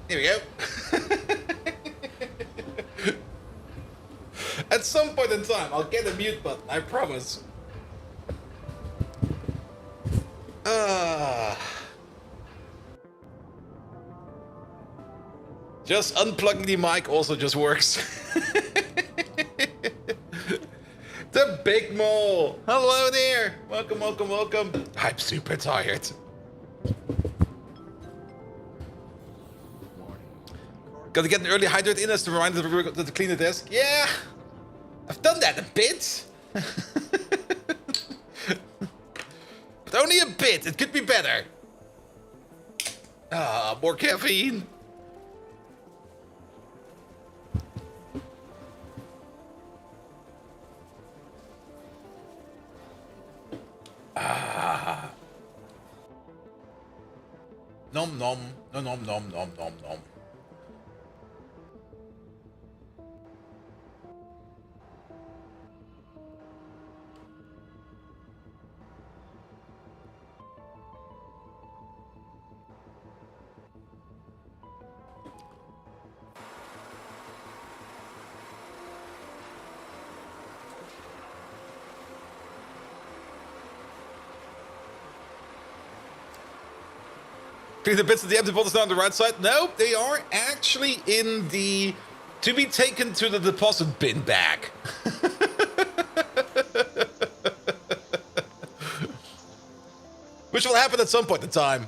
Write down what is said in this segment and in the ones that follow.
Here we go. At some point in time, I'll get a mute button, I promise. Just unplugging the mic also just works. The Big Mole! Hello there! Welcome, welcome, welcome. I'm super tired. Gotta get an early hydrate in as a reminder to clean the desk. Yeah! I've done that a bit. But only a bit. It could be better. Ah, more caffeine. Ah. Nom nom. Nom nom nom nom nom nom. The bits of the empty bottles down on the right side? No, they are actually in the to be taken to the deposit bin bag. Which will happen at some point in time.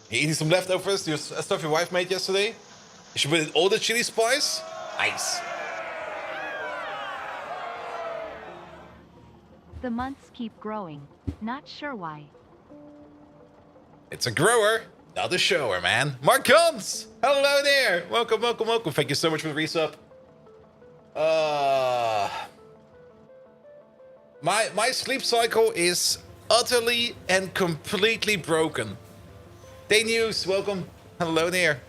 You eating some leftovers? Your stuff your wife made yesterday? You should put in all the chili spice? Nice. The months keep growing. Not sure why. It's a grower, not a shower, man. Marcons! Hello there! Welcome, welcome, welcome. Thank you so much for the resub. My sleep cycle is utterly and completely broken. Day News, welcome. Hello there.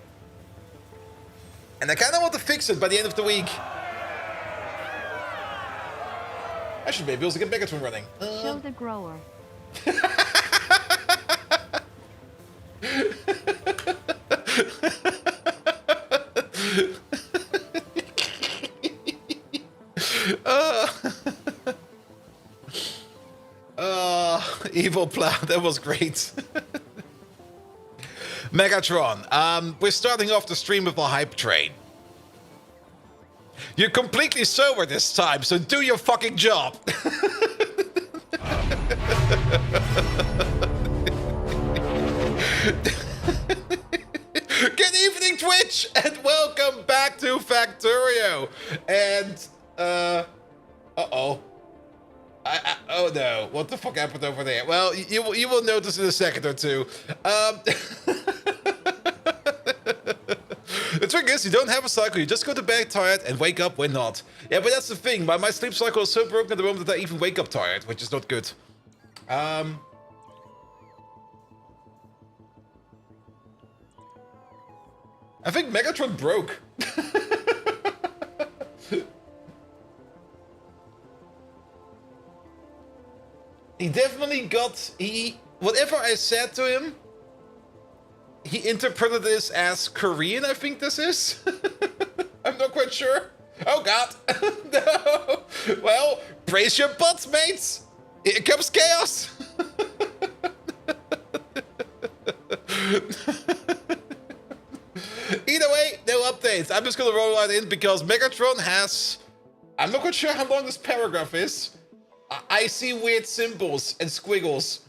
And I kind of want to fix it by the end of the week. I should maybe also get Megatron running. Show the grower. Evil plan, that was great. Megatron, we're starting off the stream with a hype train. You're completely sober this time, so do your fucking job. Good evening, Twitch, and welcome back to Factorio. And, uh-oh. Oh no, what the fuck happened over there? Well, you will notice in a second or two. The trick is, you don't have a cycle, you just go to bed tired and wake up when not. Yeah, but that's the thing, my sleep cycle is so broken at the moment that I even wake up tired, which is not good. I think Megatron broke. He definitely got, whatever I said to him, he interpreted this as Korean, I think this is. I'm not quite sure. Oh god. No. Well, brace your butts, mates. Here comes chaos. Either way, no updates. I'm just gonna roll right in because Megatron has, I'm not quite sure how long this paragraph is. I see weird symbols and squiggles.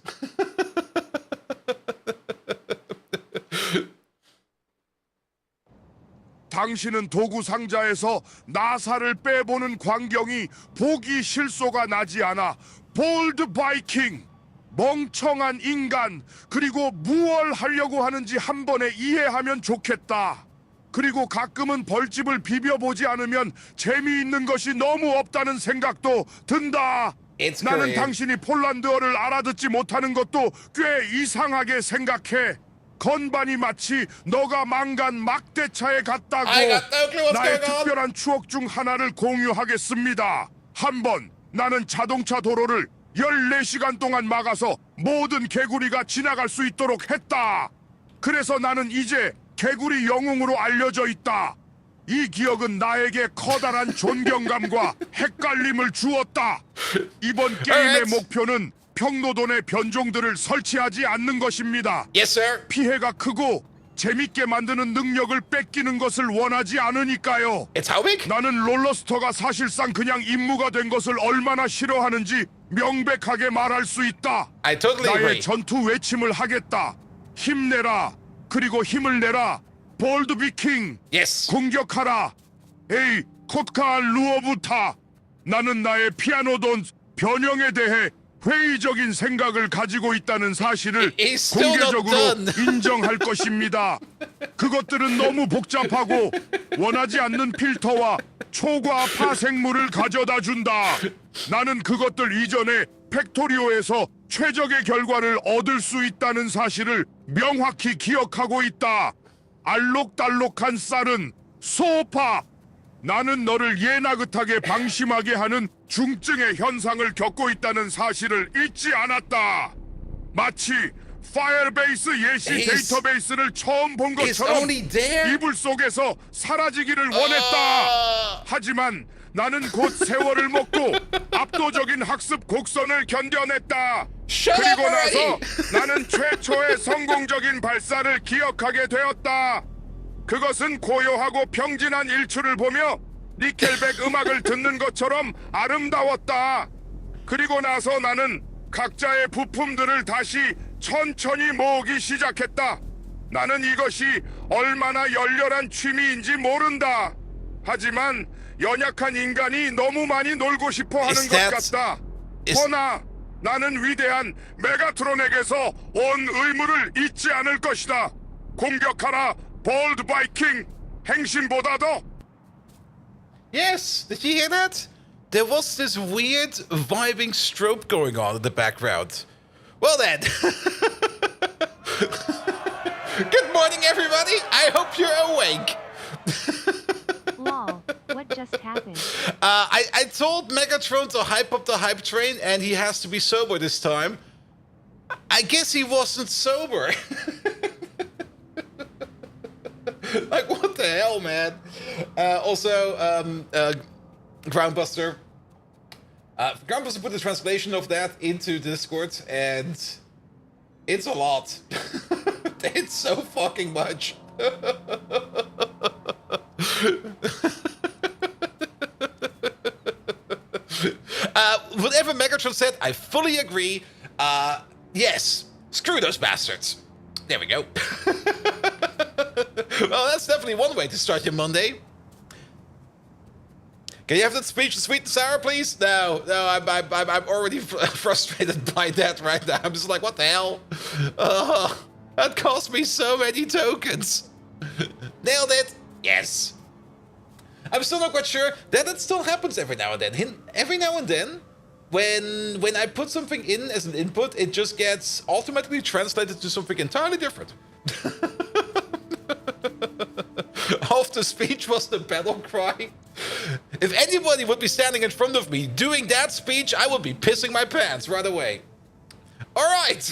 당신은 도구 상자에서 나사를 빼보는 광경이 보기 실소가 나지 않아. 볼드 바이킹! 멍청한 인간, 그리고 무얼 하려고 하는지 한 번에 이해하면 좋겠다. 그리고 가끔은 벌집을 비벼보지 않으면 재미있는 것이 너무 없다는 생각도 든다. It's 나는 Korean. 당신이 폴란드어를 알아듣지 못하는 것도 꽤 이상하게 생각해. 건반이 마치 너가 망간 막대차에 같다고. I got no clue what's 나의 going on. 특별한 추억 중 하나를 공유하겠습니다. 한 번 나는 자동차 도로를 14시간 동안 막아서 모든 개구리가 지나갈 수 있도록 했다. 그래서 나는 이제 개구리 영웅으로 알려져 있다. 이 기억은 나에게 커다란 존경감과 헷갈림을 주었다. 이번 게임의 Alright. 목표는 평노돈의 변종들을 설치하지 않는 것입니다. Yes, sir. 피해가 크고 재밌게 만드는 능력을 뺏기는 것을 원하지 않으니까요. It's how big? 나는 롤러스터가 사실상 그냥 임무가 된 것을 얼마나 싫어하는지 명백하게 말할 수 있다. I totally 나의 agree. 전투 외침을 하겠다. 힘내라. 그리고 힘을 내라. 볼드 비킹. Yes. 공격하라. 에이, 코트카 루어부타. 나는 나의 피아노돈 변형에 대해 회의적인 생각을 가지고 있다는 사실을 It's still not 공개적으로 done. 인정할 것입니다. 그것들은 너무 복잡하고 원하지 않는 필터와 초과 파생물을 가져다 준다. 나는 그것들 이전에 팩토리오에서 최적의 결과를 얻을 수 있다는 사실을 명확히 기억하고 있다. 알록달록한 쌀은 소파. 나는 너를 예나긋하게 방심하게 하는 중증의 현상을 겪고 있다는 사실을 잊지 않았다. 마치 파이어베이스 예시 He's- 데이터베이스를 처음 본 It's 것처럼 only there. 이불 속에서 사라지기를 원했다. 하지만 나는 곧 세월을 먹고 압도적인 학습 곡선을 견뎌냈다. Shut up 그리고 나서 already. 나는 최초의 성공적인 발사를 기억하게 되었다. 그것은 고요하고 평진한 일출을 보며 니켈백 음악을 듣는 것처럼 아름다웠다. 그리고 나서 나는 각자의 부품들을 다시 천천히 모으기 시작했다. 나는 이것이 얼마나 열렬한 취미인지 모른다. 하지만 연약한 인간이 너무 많이 놀고 싶어 하는 Is 것 that- 같다. is- 허나 나는 위대한 메가트론에게서 온 의무를 잊지 않을 것이다. 공격하라, 볼드 바이킹. 행신보다 더. Yes. Did you hear that? There was this weird vibing strobe going on in the background. Well then. Good morning, everybody. I hope you're awake. Lol, what just happened? I told Megatron to hype up the hype train, and he has to be sober this time. I guess he wasn't sober. Like, what the hell, man? Also, Groundbuster. Groundbuster put the translation of that into Discord, and it's a lot. It's so fucking much. Whatever Megatron said, I fully agree. Yes, screw those bastards. There we go. Well, that's definitely one way to start your Monday. Can you have that speech, sweet and sour, please? No, I'm already frustrated by that right now. I'm just like, what the hell? That cost me so many tokens. Nailed it. Yes. I'm still not quite sure that still happens every now and then. Every now and then, when I put something in as an input, it just gets automatically translated to something entirely different. Half the speech was the battle cry. If anybody would be standing in front of me doing that speech, I would be pissing my pants right away. All right.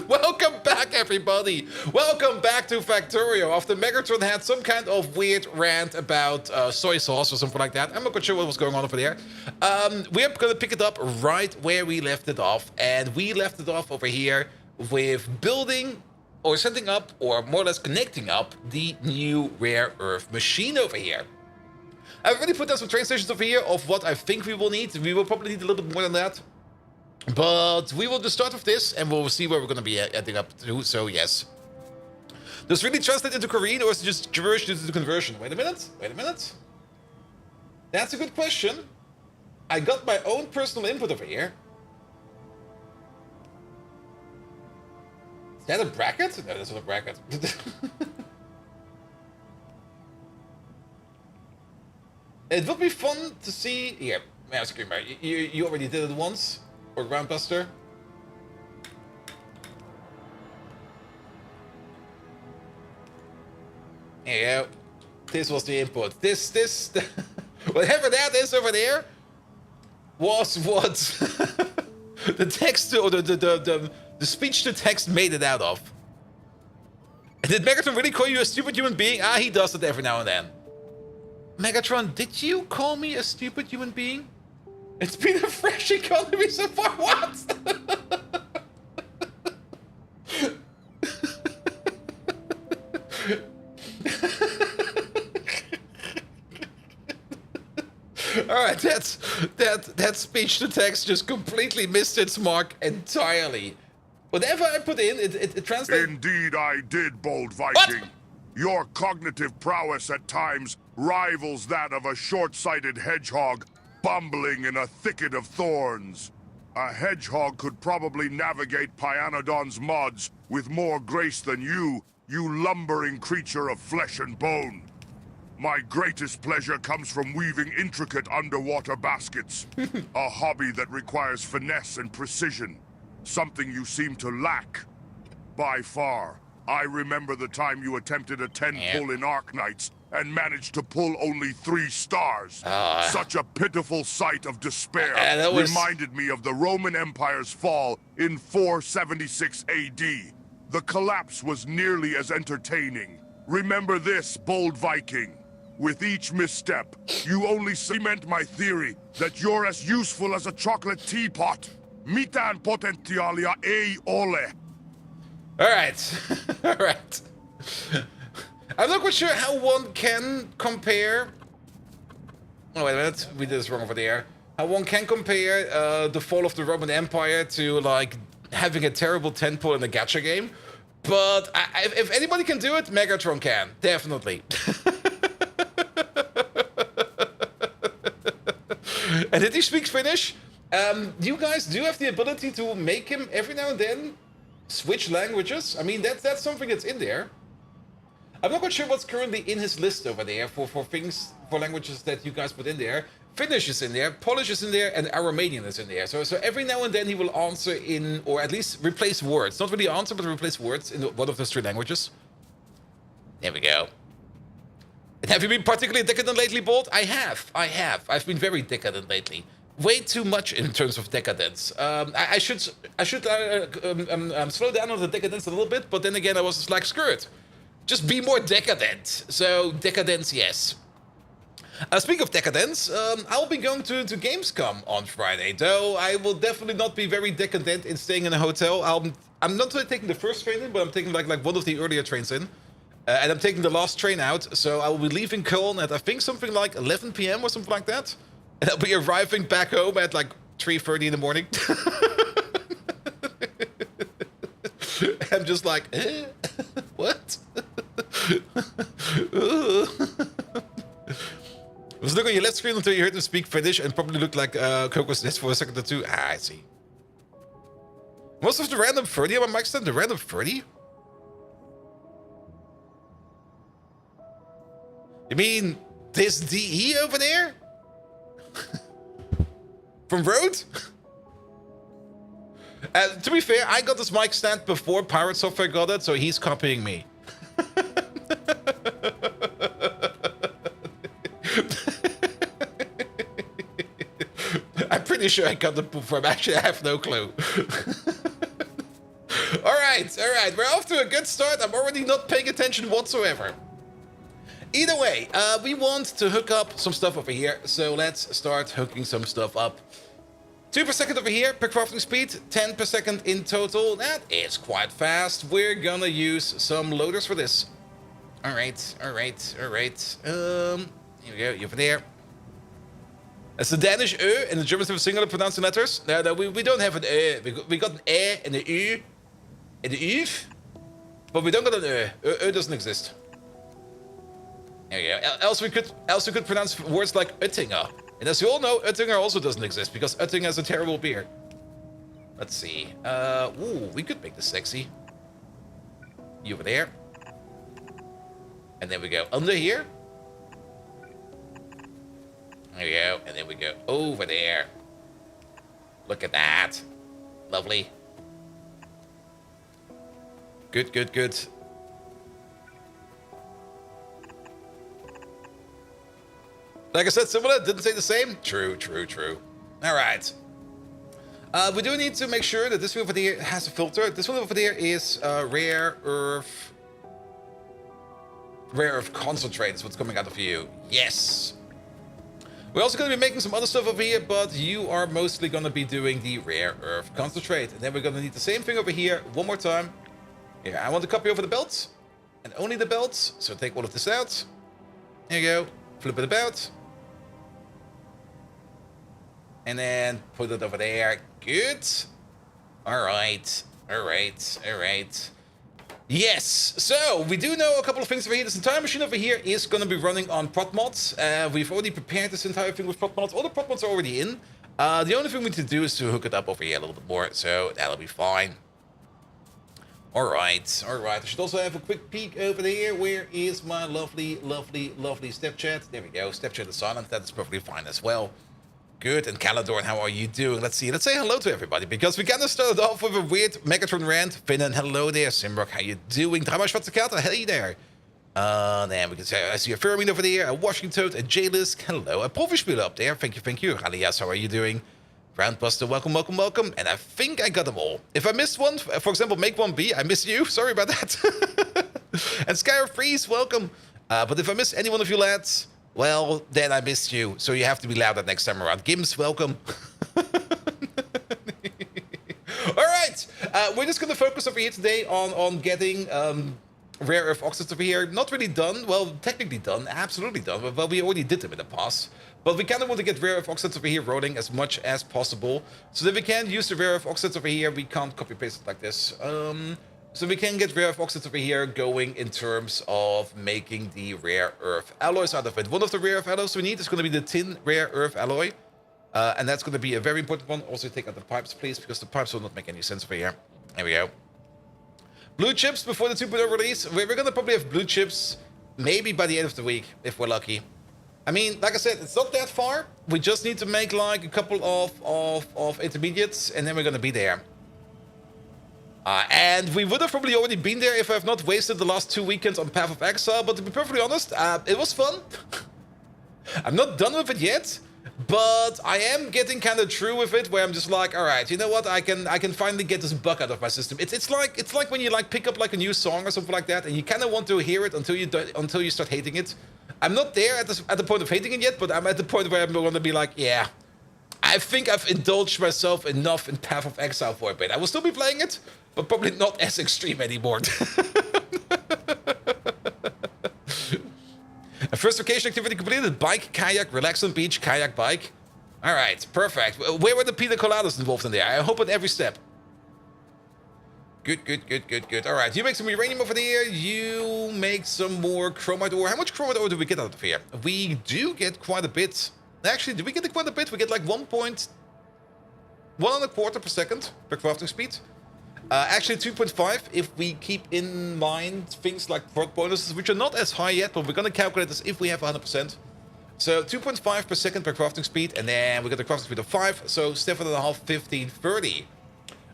Welcome back, everybody. Welcome back to Factorio. After Megatron had some kind of weird rant about soy sauce or something like that. I'm not quite sure what was going on over there. We're going to pick it up right where we left it off. And we left it off over here with building or setting up, or more or less connecting up, the new rare earth machine over here. I've already put down some train stations over here of what I think we will need. We will probably need a little bit more than that. But we will just start with this, and we'll see where we're going to be ending up to. So, yes. Does it really translate into Korean, or is it just gibberish due to the conversion? Wait a minute. That's a good question. I got my own personal input over here. Is that a bracket? No, that's not a bracket. It would be fun to see. Yeah, Mouse Screamer. You already did it once, or Groundbuster. Yeah, this was the input. This, whatever that is over there, was what the text or the speech to text made it out of. And did Megatron really call you a stupid human being? Ah, he does it every now and then. Megatron, did you call me a stupid human being? It's been a fresh economy so far. What? All right, that speech to text just completely missed its mark entirely. Whatever I put in, it translates. Indeed I did, Bold Viking. What? Your cognitive prowess at times rivals that of a short-sighted hedgehog bumbling in a thicket of thorns. A hedgehog could probably navigate Pyanodons mods with more grace than you lumbering creature of flesh and bone. My greatest pleasure comes from weaving intricate underwater baskets, a hobby that requires finesse and precision, something you seem to lack. By far, I remember the time you attempted a 10-pull in Arknights and managed to pull only 3 stars. Such a pitiful sight of despair reminded me of the Roman Empire's fall in 476 AD. The collapse was nearly as entertaining. Remember this, Bold Viking. With each misstep, you only cement my theory that you're as useful as a chocolate teapot. Mitan potentialia ei ole. Alright. Alright. I'm not quite sure how one can compare. Oh, wait a minute. We did this wrong over there. How one can compare the fall of the Roman Empire to, like, having a terrible 10-pull in a gacha game. But if anybody can do it, Megatron can. Definitely. And did he speak Finnish? You guys do have the ability to make him every now and then switch languages. I mean, that's something that's in there. I'm not quite sure what's currently in his list over there for things, for languages that you guys put in there. Finnish is in there, Polish is in there, and Aromanian is in there. So every now and then he will answer in, or at least replace words. Not really answer, but replace words in one of those 3 languages. There we go. And have you been particularly decadent lately, Bolt? I have. I've been very decadent lately. Way too much in terms of decadence. I should slow down on the decadence a little bit, but then again, I was just like, screw it. Just be more decadent. So, decadence, yes. Speaking of decadence, I'll be going to Gamescom on Friday, though I will definitely not be very decadent in staying in a hotel. I'm not really taking the first train in, but I'm taking like one of the earlier trains in. And I'm taking the last train out, so I will be leaving Cologne at I think something like 11 p.m. or something like that. And I'll be arriving back home at like 3:30 in the morning. I'm just like, what? I was looking at your left screen until you heard him speak Finnish and probably looked like Coco's Nest for a second or two. Ah, I see. Most of the random 30 on my mic stand, the random 30? You mean this DE over there? From Rode? To be fair, I got this mic stand before Pirate Software got it, so he's copying me. I'm pretty sure I got it before. Actually, I have no clue. All right. We're off to a good start. I'm already not paying attention whatsoever. Either way, we want to hook up some stuff over here, so let's start hooking some stuff up. 2 per second over here, per crafting speed, 10 per second in total. That is quite fast. We're gonna use some loaders for this. All right. Here we go, over there. That's the Danish Ö, and the Germans have a singular pronouncing letters. No, we don't have an Ö. We got an E and an U and an Uv, but we don't got an Ö. Ö doesn't exist. There we go. Else we could pronounce words like Oettinger. And as you all know, Oettinger also doesn't exist because Oettinger has a terrible beer. Let's see. Ooh, we could make this sexy. You over there. And then we go under here. And then we go over there. Look at that. Lovely. Good, good, good. Like I said, similar, didn't say the same. True, true, true. All right. We do need to make sure that this one over there has a filter. This one over there is rare earth concentrate is what's coming out of you. Yes. We're also going to be making some other stuff over here, but you are mostly going to be doing the rare earth concentrate. And then we're going to need the same thing over here one more time. Here, I want to copy over the belts. And only the belts. So take all of this out. There you go. Flip it about. And then put it over there. Good. Alright. Alright. Alright. Yes, so we do know a couple of things over here. This entire machine over here is going to be running on prot mods. We've already prepared this entire thing with prot mods. All the prot mods are already in. The only thing we need to do is to hook it up over here a little bit more, so that'll be fine. Alright, alright. I should also have a quick peek over there. Where is my lovely, lovely, lovely step chat? There we go. Step chat is silent. That is perfectly fine as well. Good, and Caladorn, how are you doing? Let's see, let's say hello to everybody, because we kind of started off with a weird Megatron rant. Finnen, hello there. Simbrock, how you doing? Drama Schwarzekata, hey there. Then we can say, I see a Fermin over there, a Washington Toad, a J-Lisk, hello. A Profispieler up there, thank you. Alias, how are you doing? Roundbuster, welcome, welcome, welcome. And I think I got them all. If I missed one, for example, Make One B, I missed you, sorry about that. And Skyr Freeze, welcome. But if I missed any one of you lads, well, then I missed you, so you have to be louder next time around. Gims, welcome. Alright, we're just going to focus over here today on getting rare earth oxides over here. Not really done, well, technically done, absolutely done. Well, we already did them in the past. But we kind of want to get rare earth oxides over here rolling as much as possible. So that we can use the rare earth oxides over here. We can't copy paste it like this. So we can get rare earth oxides over here going in terms of making the rare earth alloys out of it. One of the rare earth alloys we need is going to be the tin rare earth alloy. And that's going to be a very important one. Also take out the pipes, please, because the pipes will not make any sense over here. There we go. Blue chips before the 2.0 release. We're going to probably have blue chips maybe by the end of the week, if we're lucky. I mean, like I said, it's not that far. We just need to make like a couple of intermediates, and then we're going to be there. And we would have probably already been there if I have not wasted the last 2 weekends on Path of Exile, but to be perfectly honest, it was fun. I'm not done with it yet, but I am getting kind of through with it, where I'm just like, all right, you know what, I can finally get this bug out of my system. It's like when you like pick up like a new song or something like that, and you kind of want to hear it until you start hating it. I'm not there at the point of hating it yet, but I'm at the point where I'm going to be like, yeah, I think I've indulged myself enough in Path of Exile for a bit. I will still be playing it, but probably not as extreme anymore. A first vacation activity completed. Bike, kayak, relax on beach, kayak, bike. All right, perfect. Where were the pina coladas involved in there? I hope at every step. Good, good, good, good, good. All right, you make some uranium over there. You make some more chromite ore. How much chromite ore do we get out of here? We do get quite a bit. Actually, do we get quite a bit? We get like 1.125 per second per crafting speed. Actually 2.5 if we keep in mind things like prot bonuses, which are not as high yet, but we're going to calculate this if we have 100%. So 2.5 per second per crafting speed, and then we got a crafting speed of 5, so 7.5, 15, 30.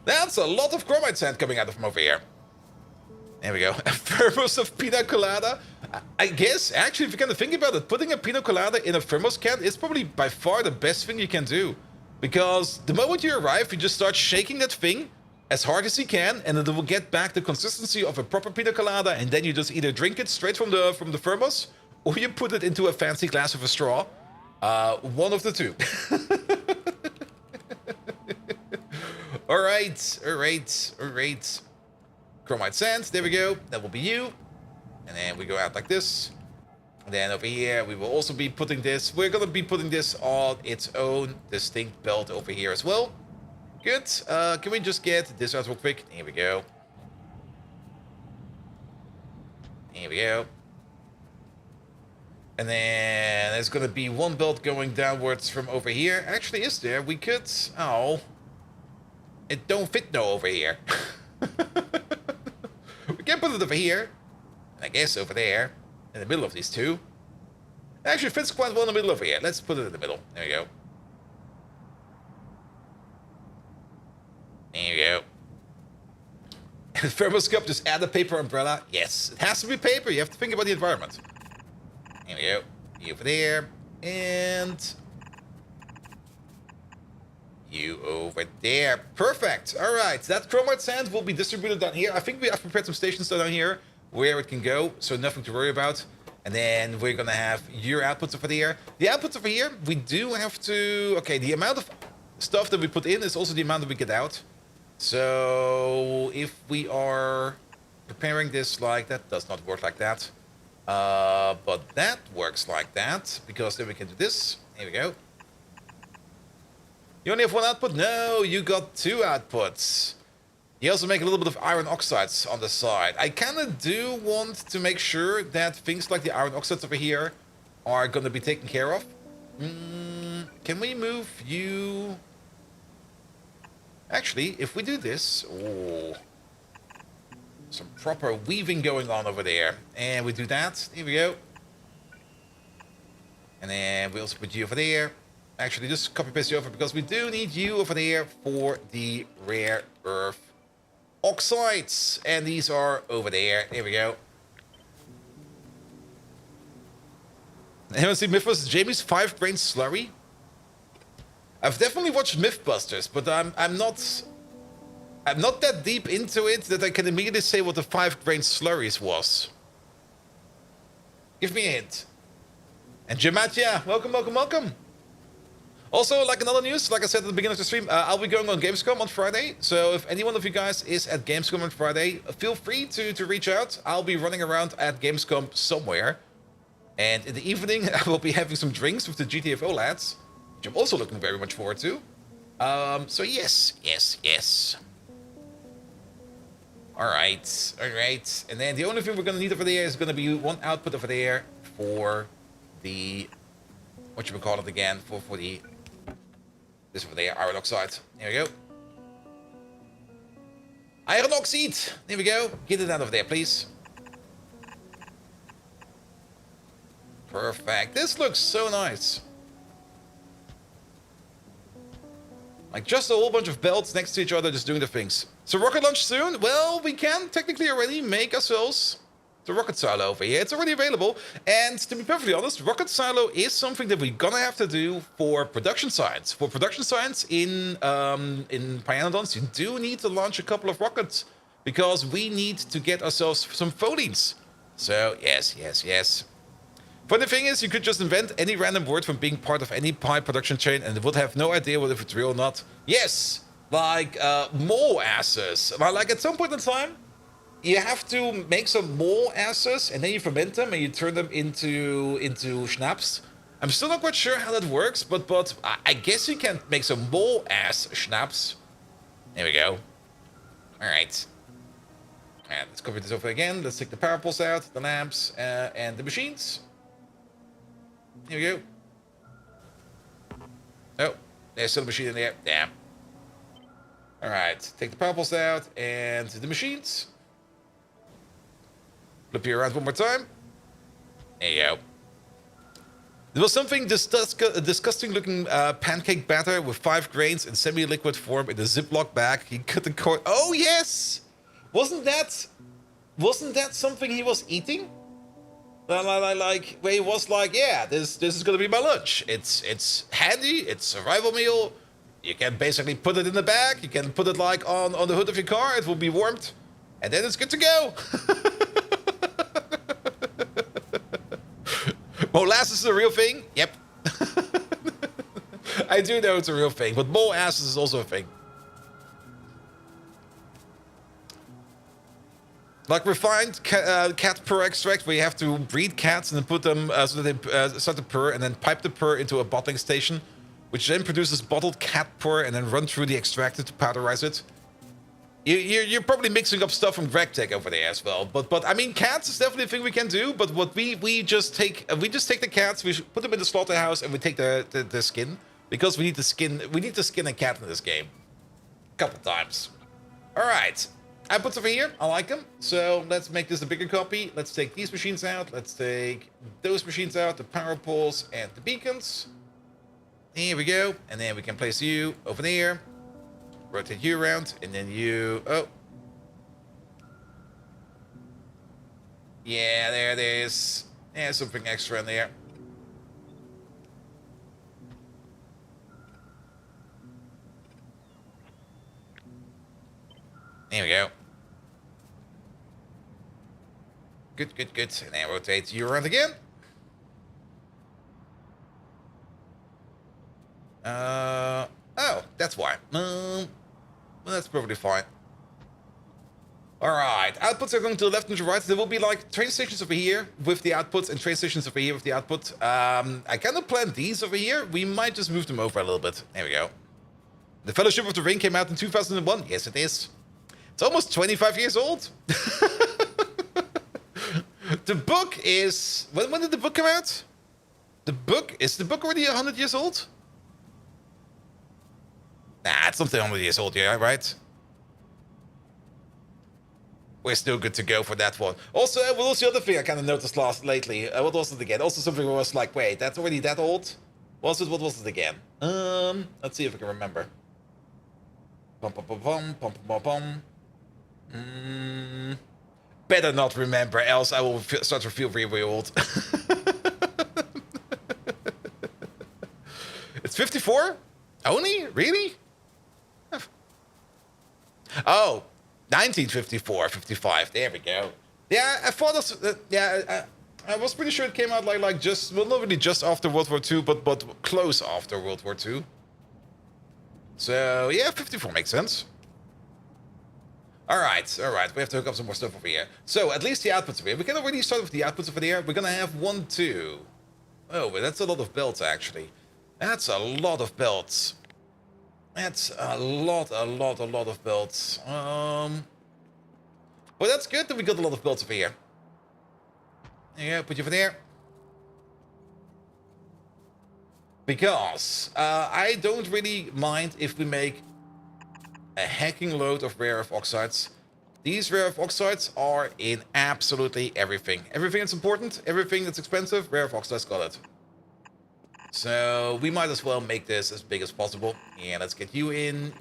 That's a lot of chromite sand coming out of from over here. There we go. A thermos of pina colada. I guess, actually, if you kind of think about it, putting a pina colada in a thermos can is probably by far the best thing you can do. Because the moment you arrive, you just start shaking that thing as hard as you can, and it will get back the consistency of a proper pina colada, and then you just either drink it straight from the thermos, or you put it into a fancy glass with a straw. One of the two. Alright, alright, alright. Chromite sand, there we go. That will be you. And then we go out like this. And then over here, we will also be putting this. We're going to be putting this on its own distinct belt over here as well. Good. Can we just get this out real quick? Here we go. Here we go. And then there's going to be one belt going downwards from over here. Actually, is there? We could... Oh. It don't fit no over here. We can put it over here. And I guess over there. In the middle of these two. Actually, it fits quite well in the middle over here. Let's put it in the middle. There we go. There you go. Thermoscope, just add a paper umbrella. Yes, it has to be paper. You have to think about the environment. There we go. You over there. And you over there. Perfect. All right. That chromite sand will be distributed down here. I think we have prepared some stations down here where it can go, so nothing to worry about. And then we're going to have your outputs over there. The outputs over here, we do have to... Okay, the amount of stuff that we put in is also the amount that we get out. So if we are preparing this like that, does not work like that. But that works like that, because then we can do this. Here we go. You only have one output? No, you got two outputs. You also make a little bit of iron oxides on the side. I kind of do want to make sure that things like the iron oxides over here are going to be taken care of. Can we move you... Actually, if we do this... Oh, some proper weaving going on over there. And we do that. Here we go. And then we also put you over there. Actually, just copy paste you over, because we do need you over there for the rare earth oxides. And these are over there. There we go. Anyone see Mythbusters? Jamie's 5-grain slurry? I've definitely watched Mythbusters, but I'm not that deep into it that I can immediately say what the 5-grain slurries was. Give me a hint. And Jamatia, welcome, welcome, welcome. Also, like another news, like I said at the beginning of the stream, I'll be going on Gamescom on Friday. So if any one of you guys is at Gamescom on Friday, feel free to reach out. I'll be running around at Gamescom somewhere. And in the evening, I will be having some drinks with the GTFO lads, which I'm also looking very much forward to. So yes. Alright. And then the only thing we're going to need over there is going to be one output over there for the... What should we call it again? For the... This over there, iron oxide. There we go. Iron oxide! There we go. Get it out of there, please. Perfect. This looks so nice. Like just a whole bunch of belts next to each other just doing the things. So rocket launch soon? Well, we can technically already make ourselves the rocket silo over here. It's already available. And to be perfectly honest, rocket silo is something that we're gonna have to do for production science. For production science in Pyanodons, you do need to launch a couple of rockets because we need to get ourselves some phonemes. So yes. Funny thing is, you could just invent any random word from being part of any Pi production chain and it would have no idea if it's real or not. Yes, like mole asses. Like at some point in time, you have to make some mole asses and then you ferment them and you turn them into schnapps. I'm still not quite sure how that works, but I guess you can make some mole ass schnapps. There we go. All right. And let's copy this over again. Let's take the power poles out, the lamps, and the machines. Here we go. Oh, there's still a machine in there. Damn. All right, take the power poles out and the machines. Flip you around one more time. There you go. There was something disgusting looking pancake batter with 5 grains in semi-liquid form in a Ziploc bag. He cut the cord. Oh yes, wasn't that something he was eating? Like where he was like, yeah, this is gonna be my lunch. It's handy. It's a survival meal. You can basically put it in the bag. You can put it like on the hood of your car. It will be warmed, and then it's good to go. Molasses is a real thing. Yep. I do know it's a real thing, but molasses is also a thing. Like refined cat purr extract, where you have to breed cats and then put them so that they start to purr, and then pipe the purr into a bottling station, which then produces bottled cat purr, and then run through the extractor to powderize it. You're probably mixing up stuff from GregTech over there as well, but I mean, cats is definitely a thing we can do. But what we just take the cats, we put them in the slaughterhouse, and we take the skin because we need the skin. We need to skin a cat in this game, a couple times. All right. outputs over here. I like them. So let's make this a bigger copy. Let's take these machines out. Let's take those machines out, the power poles and the beacons. Here we go. And then we can place you over there. Rotate you around. And then you... Oh. Yeah, there it is. Yeah, something extra in there. There we go. Good, good, good. And then rotate you around again. Oh, that's why. Well, that's perfectly fine. Alright, outputs are going to the left and to the right. There will be like train stations over here with the outputs and train stations over here with the output. I kind of planned these over here. We might just move them over a little bit. There we go. The Fellowship of the Ring came out in 2001. Yes, it is. It's almost 25 years old. The book is... When did the book come out? Is the book already 100 years old? Nah, it's not 100 years old yet, right? We're still good to go for that one. Also, what was the other thing I kind of noticed lately? What was it again? Also something where I was like, wait, that's already that old? What was it again? Let's see if I can remember. Bum, bum, bum, bum, bum, bum, bum. Better not remember, else I will start to feel very, very old. It's 54? Only? Really? Oh, 1954, 55. There we go. Yeah, I thought this. I was pretty sure it came out like just, well, not really just after World War II, but close after World War II. So yeah, 54 makes sense. All right. We have to hook up some more stuff over here. So at least the outputs over here. We can already start with the outputs over there. We're gonna have 1, 2. Oh, but that's a lot of belts actually. That's a lot of belts. That's a lot of belts. But that's good that we got a lot of belts over here. There you go, put you over there. Because I don't really mind if we make a hacking load of rare earth oxides. These rare earth oxides are in absolutely everything. Everything that's important, everything that's expensive, rare earth oxides got it. So we might as well make this as big as possible. Yeah, let's get you in,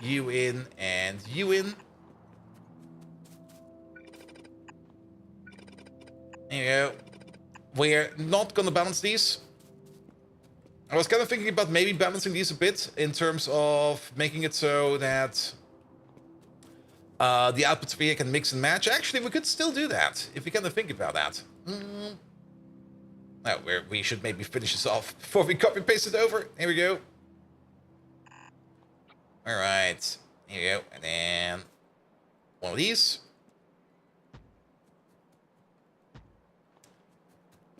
and you in. There you go. We're not gonna balance these. I was kind of thinking about maybe balancing these a bit in terms of making it so that the outputs over here can mix and match. Actually, we could still do that if we kind of think about that. No, we should maybe finish this off before we copy paste it over. Here we go. All right, here we go, and then one of these.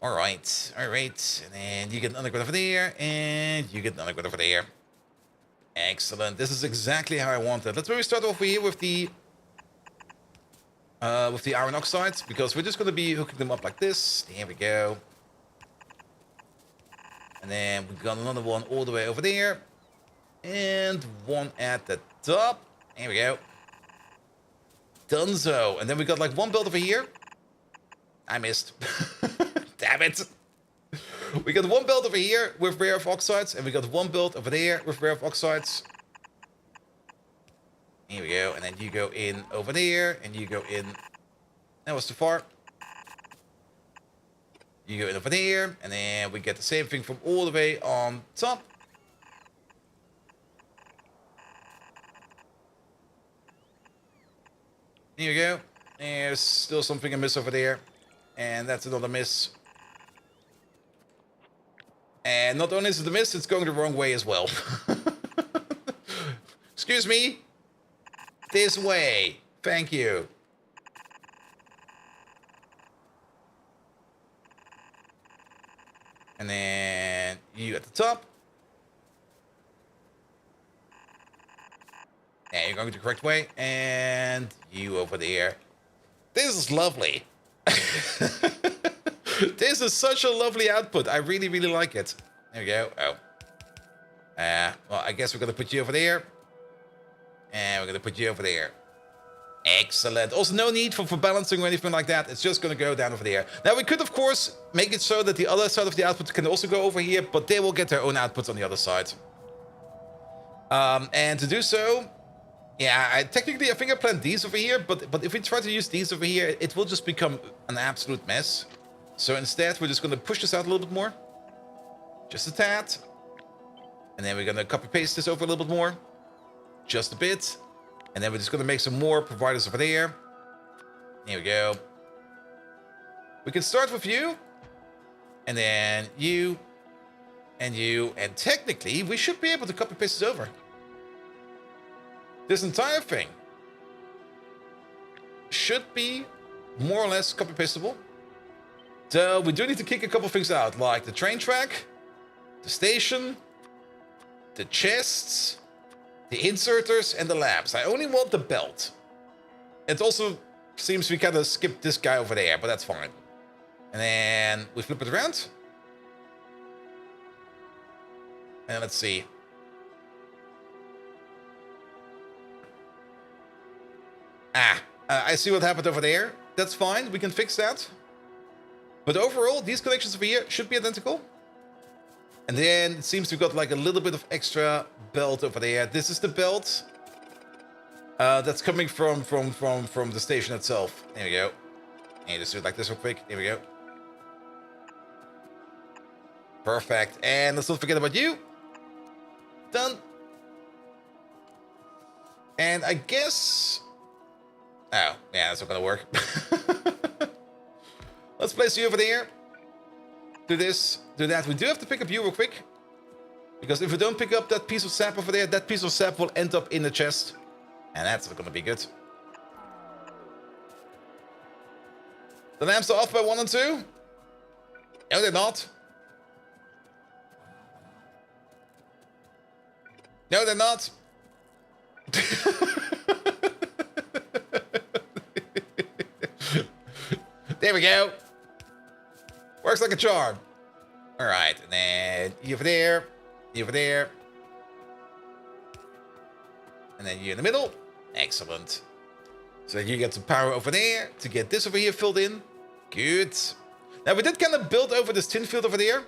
All right, and then you get an underground over there, and you get an underground over there. Excellent. This is exactly how I want it. Let's maybe start over here with the iron oxides, because we're just going to be hooking them up like this. There we go. And then we got another one all the way over there. And one at the top. There we go. Dunzo. And then we got like one build over here. I missed. Damn it. We got one build over here with rare earth oxides. And we got one build over there with rare earth oxides. Here we go. And then you go in over there. And you go in. That was too far. You go in over there, and then we get the same thing from all the way on top. Here we go. There's still something I miss over there. And that's another miss. And not only is it a miss, it's going the wrong way as well. Excuse me. This way. Thank you. And then you at the top. And you're going the correct way. And you over there. This is lovely. This is such a lovely output. I really, really like it. There we go. Oh. Well, I guess we're going to put you over there. And we're going to put you over there. Excellent. Also, no need for balancing or anything like that. It's just going to go down over there. Now, we could, of course, make it so that the other side of the output can also go over here, but they will get their own outputs on the other side. And to do so, yeah, I think I planned these over here, but if we try to use these over here, it will just become an absolute mess. So instead, we're just going to push this out a little bit more. Just a tad. And then we're going to copy-paste this over a little bit more. Just a bit. And then we're just going to make some more providers over there. Here we go. We can start with you. And then you. And you. And technically, we should be able to copy-paste this over. This entire thing should be more or less copy-pastable. So we do need to kick a couple things out, like the train track, the station, the chests, the inserters, and the labs. I only want the belt. It also seems we kind of skipped this guy over there, but that's fine. And then we flip it around. And let's see. I see what happened over there. That's fine. We can fix that. But overall, these connections over here should be identical. And then it seems we've got like a little bit of extra belt over there. This is the belt that's coming from the station itself. There we go. And just do it like this real quick. There we go. Perfect. And let's not forget about you. Done. And I guess... Oh, yeah, that's not gonna work. Let's place you over there. Do this, do that. We do have to pick up you real quick. Because if we don't pick up that piece of sap over there, that piece of sap will end up in the chest. And that's not gonna be good. The lamps are off by 1 and 2. No, they're not. No, they're not. There we go. Works like a charm. All right, and then you over there, you over there. And then you in the middle. Excellent. So you get some power over there to get this over here filled in. Good. Now, we did kind of build over this tin field over there.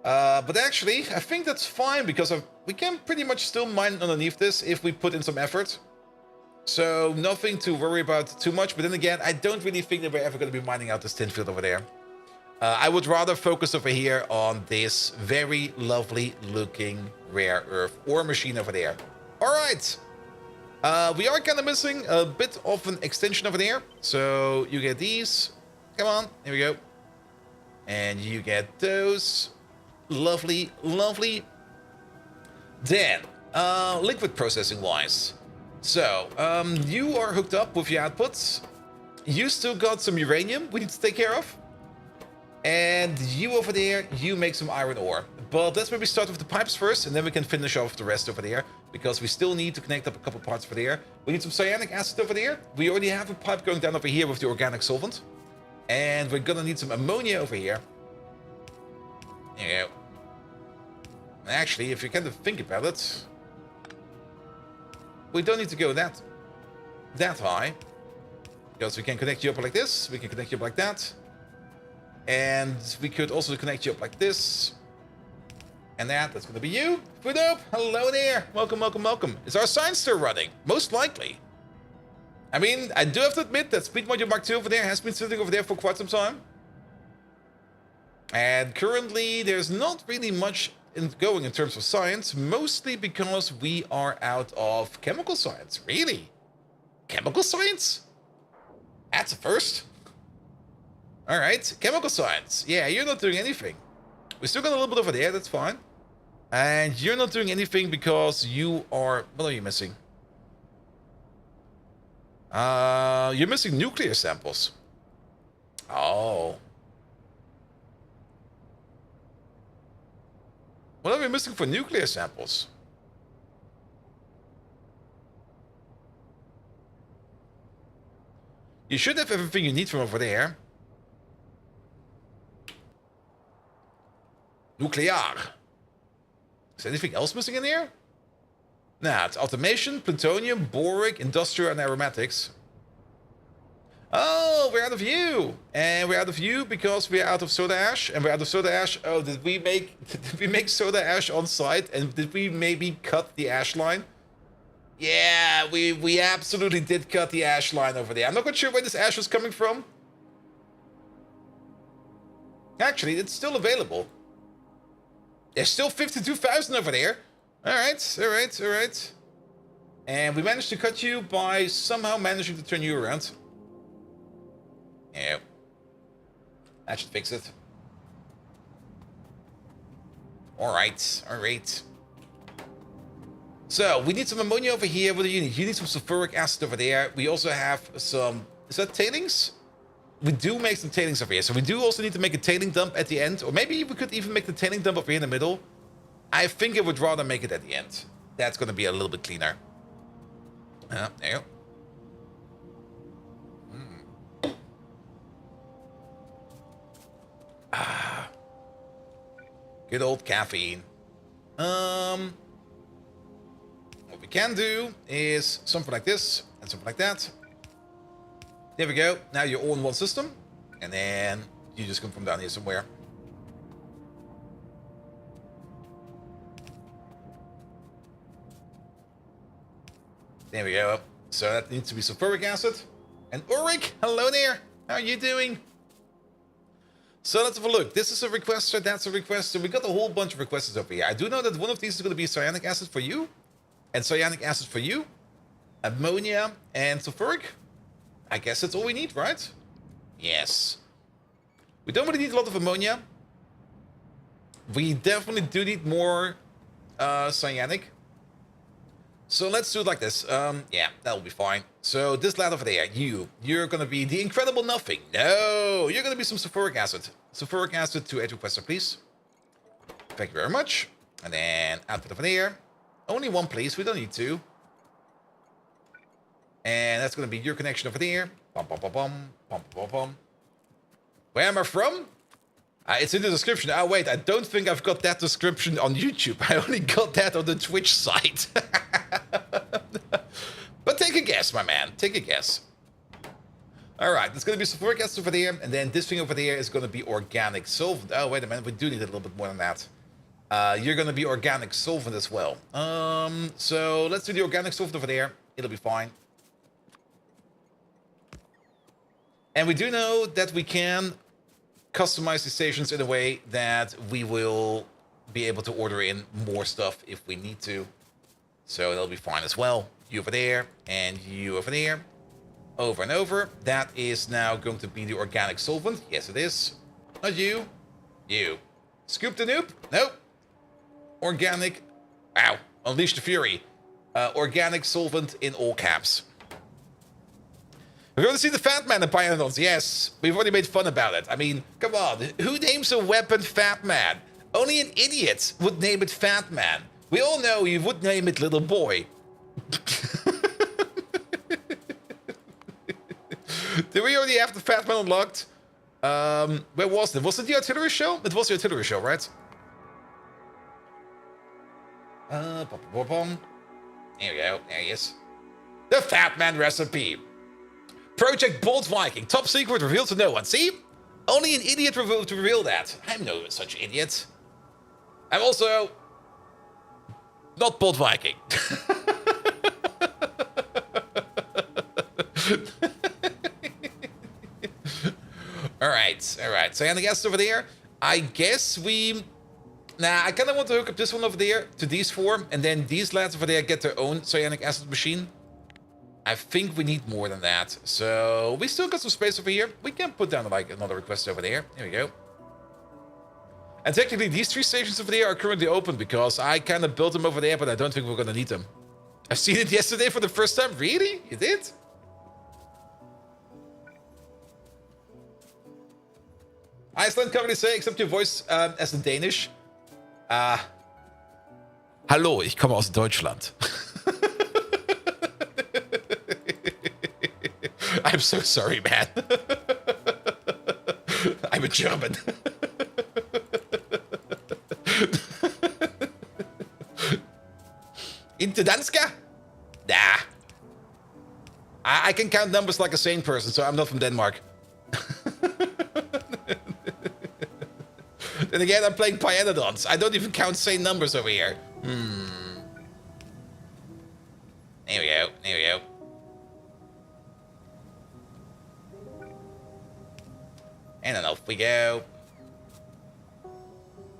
But actually, I think that's fine because we can pretty much still mine underneath this if we put in some effort. So nothing to worry about too much. But then again, I don't really think that we're ever going to be mining out this tin field over there. I would rather focus over here on this very lovely looking rare earth ore machine over there. All right. We are kind of missing a bit of an extension over there. So you get these. Come on. Here we go. And you get those. Lovely, lovely. Then, liquid processing wise. So, you are hooked up with your outputs. You still got some uranium we need to take care of. And you over there, you make some iron ore. But let's maybe start with the pipes first, and then we can finish off the rest over there. Because we still need to connect up a couple parts over there. We need some cyanic acid over there. We already have a pipe going down over here with the organic solvent. And we're gonna need some ammonia over here. There you go. And actually, if you kind of think about it, we don't need to go that high. Because we can connect you up like this. We can connect you up like that. And we could also connect you up like this. And that's going to be you. Foodope, hello there. Welcome, welcome, welcome. Is our sign still running? Most likely. I mean, I do have to admit that Speed Module Mark II over there has been sitting over there for quite some time. And currently, there's not really much going in terms of science, mostly because we are out of chemical science. Really? Chemical science? That's a first. All right, chemical science. Yeah, you're not doing anything. We still got a little bit over there, that's fine. And you're not doing anything because you are... What are you missing? You're missing nuclear samples. Oh. What are we missing for nuclear samples? You should have everything you need from over there. Nuclear. Is anything else missing in here? Now, it's automation, plutonium, boric, industrial, and aromatics. Oh, we're out of you. And we're out of you because we're out of soda ash. And we're out of soda ash. Oh, did we make soda ash on site? And did we maybe cut the ash line? Yeah, we absolutely did cut the ash line over there. I'm not quite sure where this ash was coming from. Actually, it's still available. There's still 52,000 over there. Alright, alright, alright. And we managed to cut you by somehow managing to turn you around. Yeah. That should fix it. Alright, alright. So, we need some ammonia over here. What do you need? You need some sulfuric acid over there. We also have some... Is that tailings? We do make some tailings over here. So we do also need to make a tailing dump at the end. Or maybe we could even make the tailing dump over here in the middle. I think I would rather make it at the end. That's going to be a little bit cleaner. There you go. Good old caffeine. What we can do is something like this and something like that. There we go. Now you're all in one system. And then you just come from down here somewhere. There we go. So that needs to be sulfuric acid. And Ulrich, hello there. How are you doing? So let's have a look. This is a requester, that's a requester. We got a whole bunch of requests over here. I do know that one of these is going to be cyanic acid for you. And cyanic acid for you. Ammonia and sulfuric. I guess that's all we need, right? Yes. We don't really need a lot of ammonia. We definitely do need more cyanic. So let's do it like this. Yeah, that'll be fine. So this lad over there, you're gonna be the incredible nothing. No, you're gonna be some sulfuric acid. Sulfuric acid to edge requester, please. Thank you very much. And then output over there. Only one, please. We don't need two. And that's gonna be your connection over there. Bum, bum, bum, bum, bum, bum, bum. Where am I from? It's in the description. Oh, wait, I don't think I've got that description on YouTube. I only got that on the Twitch site. But take a guess, my man. Take a guess. All right, there's going to be sulfuric acid over there. And then this thing over there is going to be organic solvent. Oh, wait a minute. We do need a little bit more than that. You're going to be organic solvent as well. So let's do the organic solvent over there. It'll be fine. And we do know that we can customize the stations in a way that we will be able to order in more stuff if we need to. So that'll be fine as well. You over there and you over there. Over and over. That is now going to be the organic solvent. Yes, it is. Not you. You. Scoop the noob? Nope. Organic. Wow. Unleash the fury. Organic solvent in all caps. We're going to see the Fat Man in Pyanodons. Yes, we've already made fun about it. I mean, come on. Who names a weapon Fat Man? Only an idiot would name it Fat Man. We all know you would name it Little Boy. Did we already have the Fat Man unlocked? Where was it? Was it the artillery show? It was the artillery show, right? There we go. There he is. The Fat Man recipe. Project Bolt Viking. Top secret revealed to no one. See? Only an idiot would reveal that. I'm no such idiot. I'm also not Bolt Viking. Alright, alright. Cyanic acid over there. I guess we... Nah, I kind of want to hook up this one over there to these four. And then these lads over there get their own cyanic acid machine. I think we need more than that. So we still got some space over here. We can put down like another request over there. There we go. And technically these three stations over there are currently open because I kind of built them over there, but I don't think we're going to need them. I've seen it yesterday for the first time. Really? You did? Iceland can't really say except your voice as in Danish. Hallo, ich komme aus Deutschland. I'm so sorry, man. I'm a German. Into Danska? Nah. I can count numbers like a sane person, so I'm not from Denmark. Then again, I'm playing Pyanodons. I don't even count sane numbers over here. There we go. There we go. And then off we go.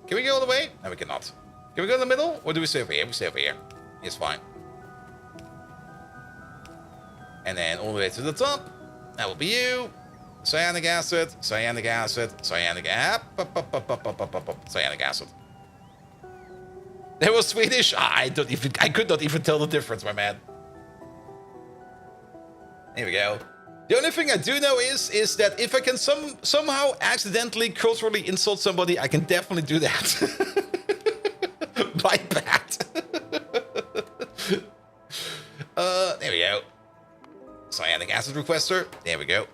Can we go all the way? No, we cannot. Can we go in the middle? Or do we stay over here? We stay over here. It's fine. And then all the way to the top. That will be you. Cyanic acid, cyanic acid, cyanic cyanic acid. That was Swedish. I could not even tell the difference, my man. Here we go. The only thing I do know is that if I can somehow accidentally culturally insult somebody, I can definitely do that. My bad. There we go. Cyanic acid requester. There we go.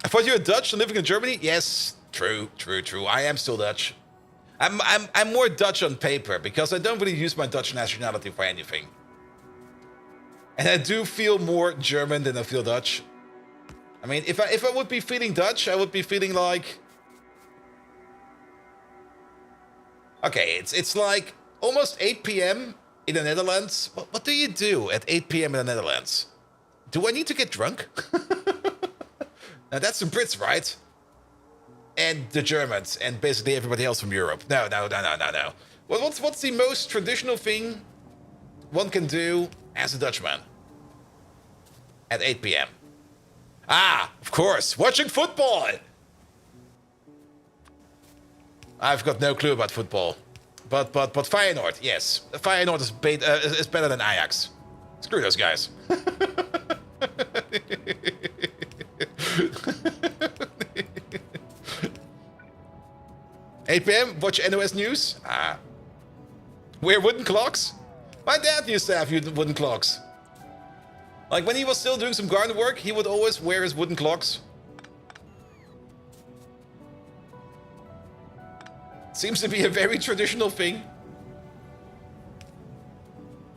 I thought you were Dutch and living in Germany. Yes, true. I am still Dutch. I'm more Dutch on paper because I don't really use my Dutch nationality for anything. And I do feel more German than I feel Dutch. I mean, if I would be feeling Dutch, I would be feeling like... Okay, it's like almost 8 p.m. in the Netherlands. What do you do at 8 p.m. in the Netherlands? Do I need to get drunk? Now that's the Brits, right? And the Germans, and basically everybody else from Europe. No. Well, what's the most traditional thing one can do as a Dutchman at 8 p.m.? Ah, of course, watching football. I've got no clue about football, but Feyenoord, yes, Feyenoord is better than Ajax. Screw those guys. 8 p.m. Watch NOS News. Wear wooden clocks. My dad used to have wooden clocks. Like when he was still doing some garden work, he would always wear his wooden clocks. Seems to be a very traditional thing.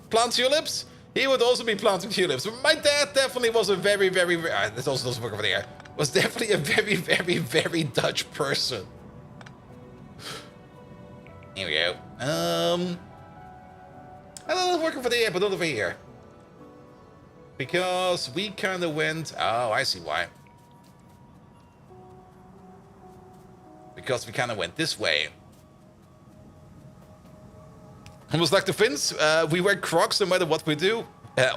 Plant tulips? He would also be planting tulips. My dad definitely was a very, this also doesn't work over there. Was definitely a very Dutch person. Here we go. I don't know, working for there, but not over here. Because we kind of went... Oh, I see why. Because we kind of went this way. Almost like the Finns, we wear Crocs no matter what we do.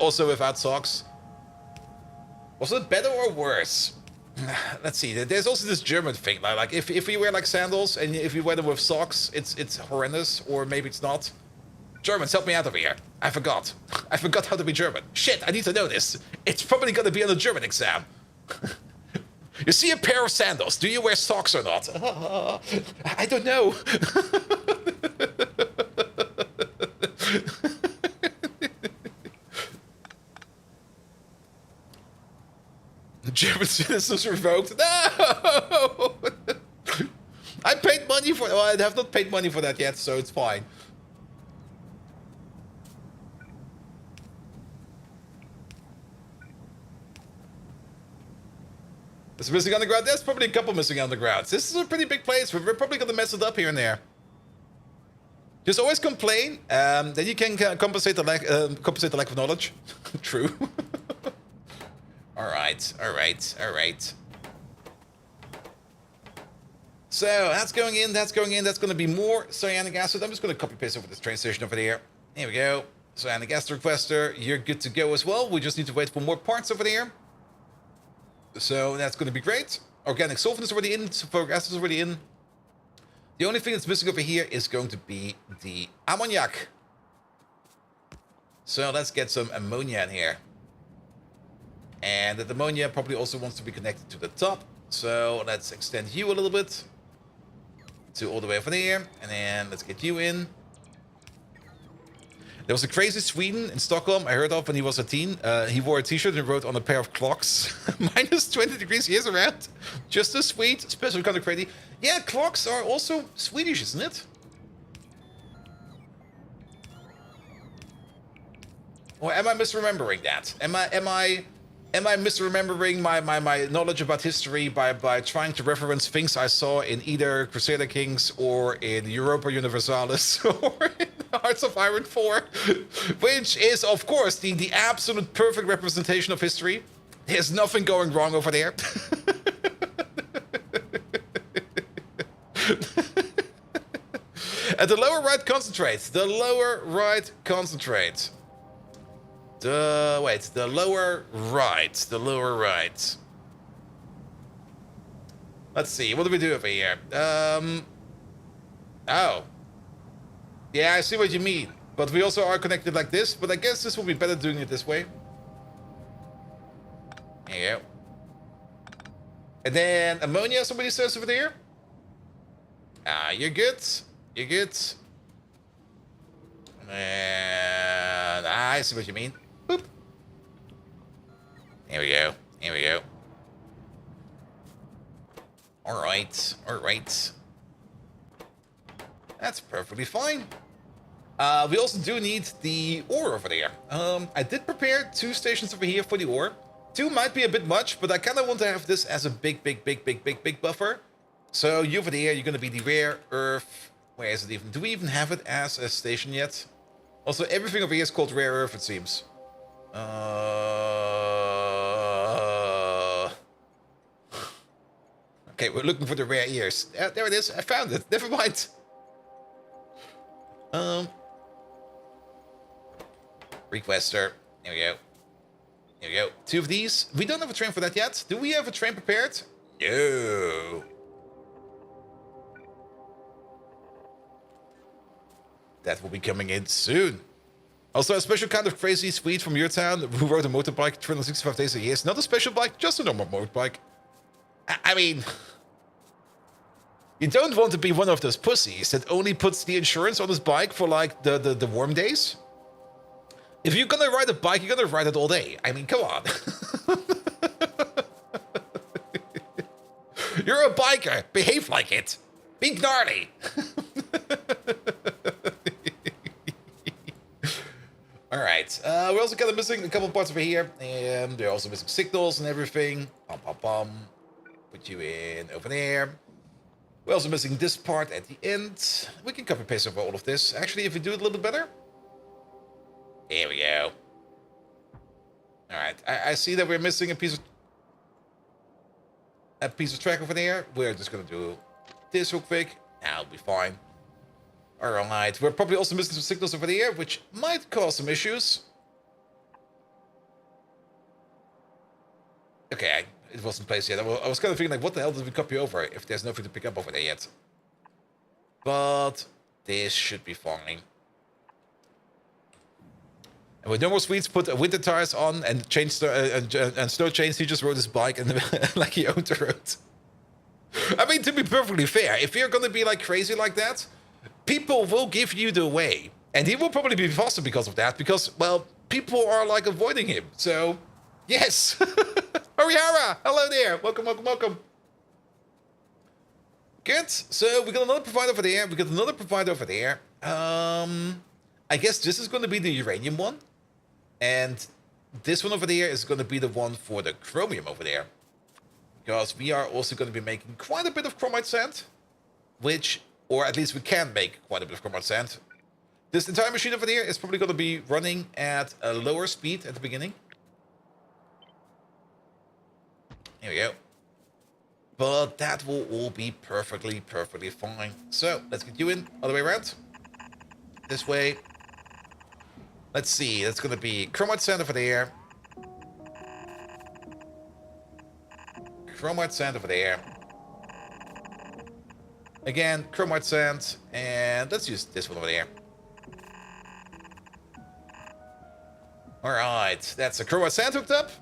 Also without socks. Was it better or worse? Let's see. There's also this German thing. Like if you wear like sandals and if you wear them with socks, it's horrendous. Or maybe it's not. Germans, help me out over here. I forgot. I forgot how to be German. Shit, I need to know this. It's probably going to be on the German exam. You see a pair of sandals. Do you wear socks or not? I don't know. German citizens revoked. No! I paid money for... Well, I have not paid money for that yet, so it's fine. Is missing underground? There's probably a couple missing undergrounds. This is a pretty big place. We're probably going to mess it up here and there. Just always complain. Then you can compensate the lack of knowledge. True. All right. So that's going in. That's going to be more cyanic acid. I'm just going to copy paste over this train station over there. Here we go. Cyanic acid requester. You're good to go as well. We just need to wait for more parts over there. So that's going to be great. Organic solvent is already in. Sulfuric acid is already in. The only thing that's missing over here is going to be the ammoniac. So let's get some ammonia in here. And the ammonia probably also wants to be connected to the top. So let's extend you a little bit to all the way over there. And then let's get you in. There was a crazy Swede in Stockholm I heard of when he was a teen. He wore a t-shirt and wrote on a pair of clocks. Minus 20 degrees years around. Just a Swede, especially kind of crazy. Yeah, clocks are also Swedish, isn't it? Or am I misremembering that? Am I misremembering my knowledge about history by trying to reference things I saw in either Crusader Kings or in Europa Universalis or in Hearts of Iron 4? Which is, of course, the absolute perfect representation of history. There's nothing going wrong over there. And the lower right concentrates. The lower right concentrates. The lower right. The lower right. Let's see. What do we do over here? Oh. Yeah, I see what you mean. But we also are connected like this. But I guess this will be better doing it this way. There you go. And then ammonia, somebody says over there. You're good. You're good. And I see what you mean. Boop. Here we go. Here we go. Alright. Alright. That's perfectly fine. We also do need the ore over there. I did prepare 2 stations over here for the ore. 2 might be a bit much, but I kind of want to have this as a big buffer. So you over there, you're going to be the rare earth. Where is it even? Do we even have it as a station yet? Also, everything over here is called rare earth, it seems. Okay, we're looking for the rare ears. There it is. I found it. Never mind. Requester. Here we go. Here we go. 2 of these. We don't have a train for that yet. Do we have a train prepared? No. That will be coming in soon. Also, a special kind of crazy Swede from your town who rode a motorbike 365 days a year. It's not a special bike, just a normal motorbike. I mean, you don't want to be one of those pussies that only puts the insurance on his bike for like the warm days. If you're gonna ride a bike, you're gonna ride it all day. I mean, come on. You're a biker. Behave like it. Be gnarly. Alright, we're also kind of missing a couple parts over here, and they're also missing signals and everything. Put you in over there. We're also missing this part at the end. We can copy paste over all of this. Actually, if we do it a little bit better. Here we go. Alright, I see that we're missing a piece of track over there. We're just gonna do this real quick. That'll be fine. Alright, we're probably also missing some signals over there, which might cause some issues. Okay, it wasn't placed yet. I was kind of thinking, like, what the hell did we copy over if there's nothing to pick up over there yet? But this should be fine. And with no more Swedes put winter tires on and change and snow chains, he just rode his bike and like he owned the road. I mean, to be perfectly fair, if you're gonna be like crazy like that, people will give you the way. And he will probably be faster because of that, because, well, people are, like, avoiding him. So, yes. Harihara, hello there. Welcome, welcome, welcome. Good. So, we got another provider over there. We got another provider over there. I guess this is going to be the uranium one. And this one over there is going to be the one for the chromium over there. Because we are also going to be making quite a bit of chromite sand. Which... or at least we can make quite a bit of chromite sand. This entire machine over there is probably going to be running at a lower speed at the beginning. Here we go. But that will all be perfectly fine. So, let's get you in, other way around. This way. Let's see, that's going to be chromite sand over there. Chromite sand over there. Again, chromite sand, and let's use this one over there. Alright, that's a chromite sand hooked up.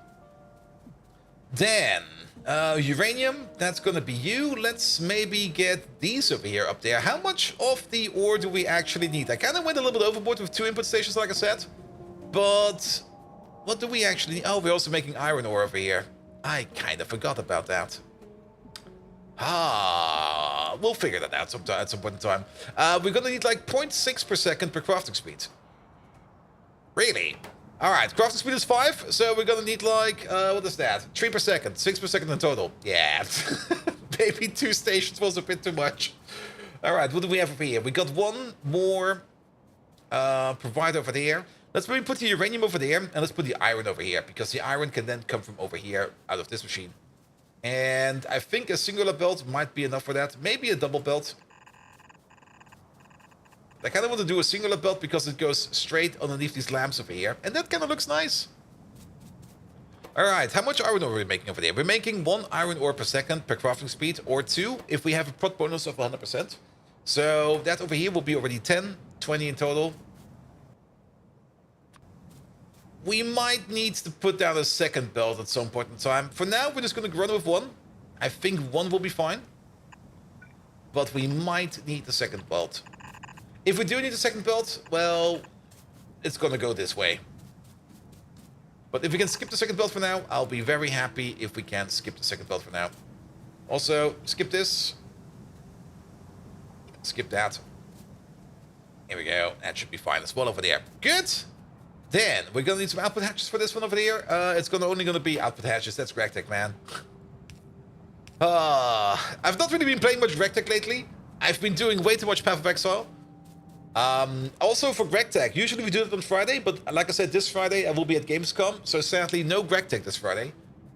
Then, uranium, that's gonna be you. Let's maybe get these over here up there. How much of the ore do we actually need? I kind of went a little bit overboard with 2 input stations, like I said. But, what do we actually need? Oh, we're also making iron ore over here. I kind of forgot about that. We'll figure that out at some point in time. We're gonna need like 0.6 per second per crafting speed. Really? All right, crafting speed is 5, so we're gonna need like, what is that? 3 per second, 6 per second in total. Yeah, maybe 2 stations was a bit too much. All right, what do we have over here? We got one more provider over there. Let's maybe put the uranium over there, and let's put the iron over here, because the iron can then come from over here, out of this machine. And I think a singular belt might be enough for that. Maybe a double belt. I kind of want to do a singular belt because it goes straight underneath these lamps over here. And that kind of looks nice. Alright, how much iron ore are we making over there? We're making 1 iron ore per second per crafting speed, or 2 if we have a prot bonus of 100%. So that over here will be already 10, 20 in total. We might need to put down a second belt at some point in time. For now, we're just going to run with 1. I think 1 will be fine. But we might need a second belt. If we do need a second belt, well, it's gonna go this way. But if we can skip the second belt for now, I'll be very happy if we can skip the second belt for now. Also, skip this. Skip that. Here we go. That should be fine as well over there. Good. Then, we're gonna need some output hatches for this one over here. It's only gonna be output hatches. That's GregTech, man. I've not really been playing much GregTech lately. I've been doing way too much Path of Exile. Also for GregTech, usually we do it on Friday, but like I said, this Friday I will be at Gamescom, so sadly no GregTech this Friday.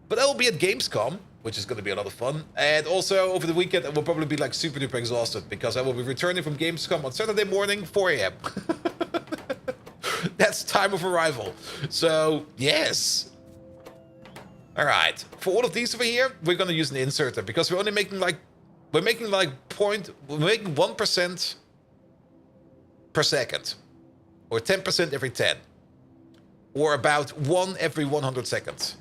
But I will be at Gamescom, which is going to be a lot of fun. And also over the weekend I will probably be like super duper exhausted, because I will be returning from Gamescom on Saturday morning, 4 AM. That's time of arrival. So, yes. Alright, for all of these over here, we're going to use an inserter, because we're only making like, we're making 1% per second, or 10% every 10, or about 1 every 100 seconds.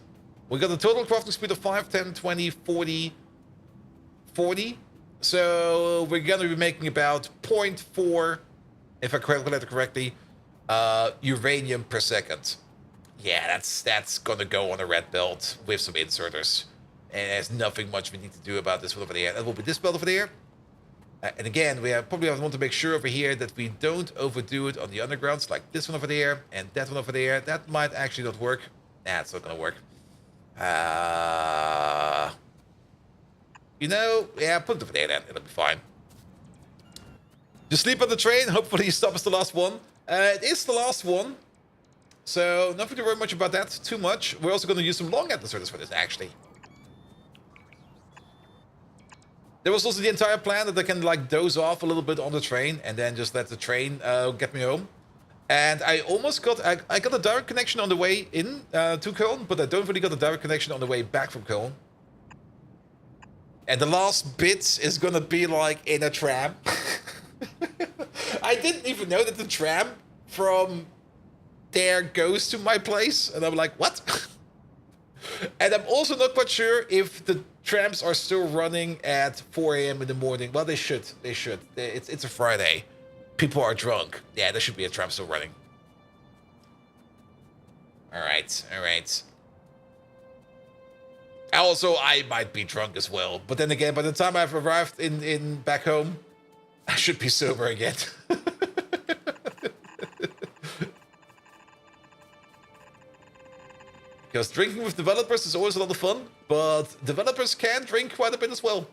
We got a total crafting speed of 5, 10, 20, 40, 40. So we're gonna be making about 0.4, if I calculate it correctly, uranium per second. Yeah, that's gonna go on a red belt with some inserters. And there's nothing much we need to do about this one over there. That will be this belt over there. And again, we probably want to make sure over here that we don't overdo it on the undergrounds, like this one over there and that one over there. That might actually not work. Nah, it's not going to work. You know, yeah, put it over there then. It'll be fine. Just sleep on the train. Hopefully you stop as the last one. It is the last one. So nothing to worry much about that too much. We're also going to use some long inserters for this, actually. There was also the entire plan that I can like doze off a little bit on the train and then just let the train get me home. And I almost got, I got a direct connection on the way in to Cologne, but I don't really got a direct connection on the way back from Cologne. And the last bit is gonna be like in a tram. I didn't even know that the tram from there goes to my place. And I'm like, what? And I'm also not quite sure if the trams are still running at 4 AM in the morning. Well, they should. They should. It's a Friday. People are drunk. Yeah, there should be a tram still running. Alright, alright. Also, I might be drunk as well. But then again, by the time I've arrived in back home, I should be sober again. Because drinking with developers is always a lot of fun, but developers can drink quite a bit as well.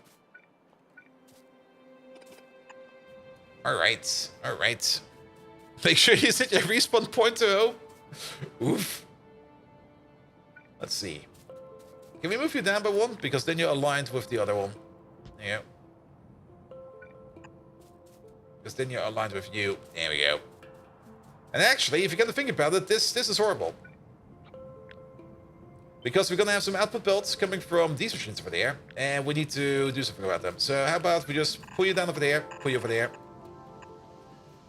Alright, alright. Make sure you set your respawn point to home. Oof. Let's see. Can we move you down by 1? Because then you're aligned with the other one. Yeah. Because then you're aligned with you. There we go. And actually, if you get to think about it, this is horrible. Because we're gonna have some output belts coming from these machines over there, and we need to do something about them. So how about we just pull you down over there, pull you over there.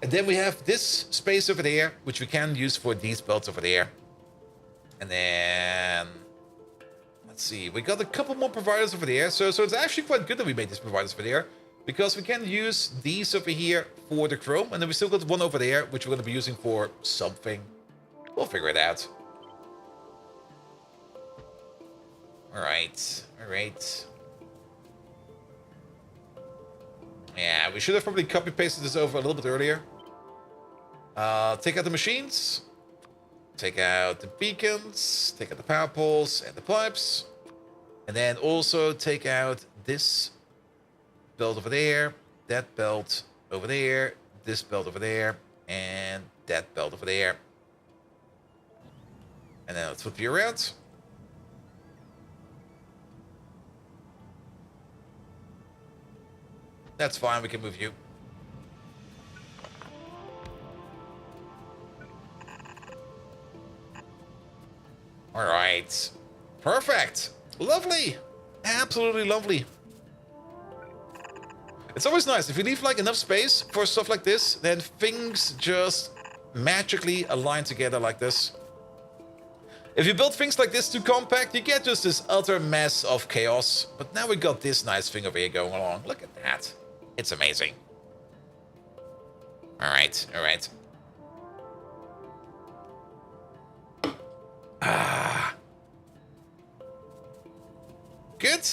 And then we have this space over there, which we can use for these belts over there. And then, let's see, we got a couple more providers over there. So it's actually quite good that we made these providers over there, because we can use these over here for the chrome, and then we still got one over there, which we're gonna be using for something. We'll figure it out. Alright, alright. Yeah, we should have probably copy-pasted this over a little bit earlier. Take out the machines. Take out the beacons, take out the power poles and the pipes. And then also take out this belt over there, that belt over there, this belt over there, and that belt over there. And then let's flip you around. That's fine, we can move you. Alright. Perfect. Lovely. Absolutely lovely. It's always nice. If you leave like enough space for stuff like this, then things just magically align together like this. If you build things like this too compact, you get just this utter mess of chaos. But now we got this nice thing over here going along. Look at that. It's amazing. Alright, alright. Good.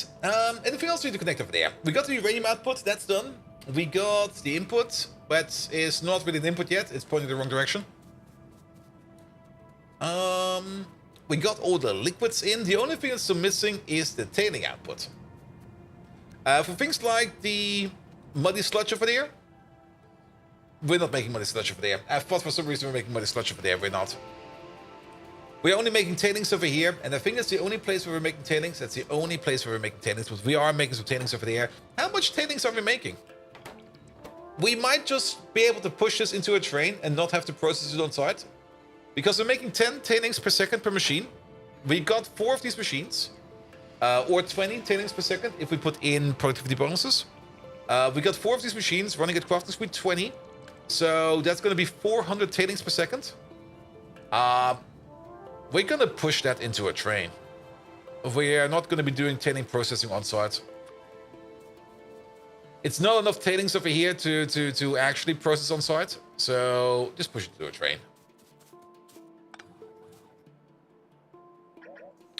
Anything else we need to connect over there? We got the uranium output, that's done. We got the input, but it's not really an input yet. It's pointing the wrong direction. We got all the liquids in. The only thing that's still missing is the tailing output. For things like the muddy sludge over there, we're not making muddy sludge over there. I thought for some reason we're making muddy sludge over there. We're not. We're only making tailings over here, and I think that's the only place where we're making tailings. That's the only place where we're making tailings, but we are making some tailings over there. How much tailings are we making? We might just be able to push this into a train and not have to process it on site. Because we're making 10 tailings per second per machine. We got 4 of these machines. Or 20 tailings per second if we put in productivity bonuses. We got 4 of these machines running at crafting speed 20. So that's going to be 400 tailings per second. We're going to push that into a train. We are not going to be doing tailing processing on site. It's not enough tailings over here to actually process on site. So just push it to a train.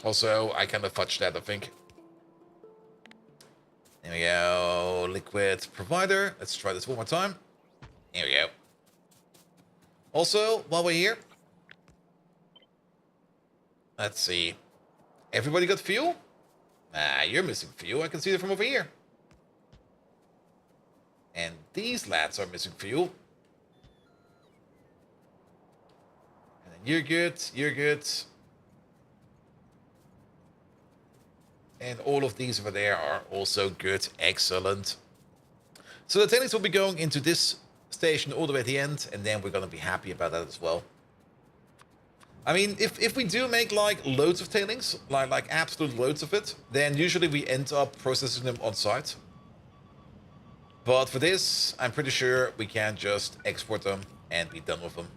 Also, I kind of fudged that, I think. There we go. Liquid provider. Let's try this one more time. There we go. Also, while we're here, let's see. Everybody got fuel? Ah, you're missing fuel. I can see it from over here. And these lads are missing fuel. And then you're good. You're good. And all of these over there are also good. Excellent. So the tailings will be going into this station all the way at the end, and then we're going to be happy about that as well. I mean, if we do make like loads of tailings, like absolute loads of it, then usually we end up processing them on site. But for this, I'm pretty sure we can just export them and be done with them.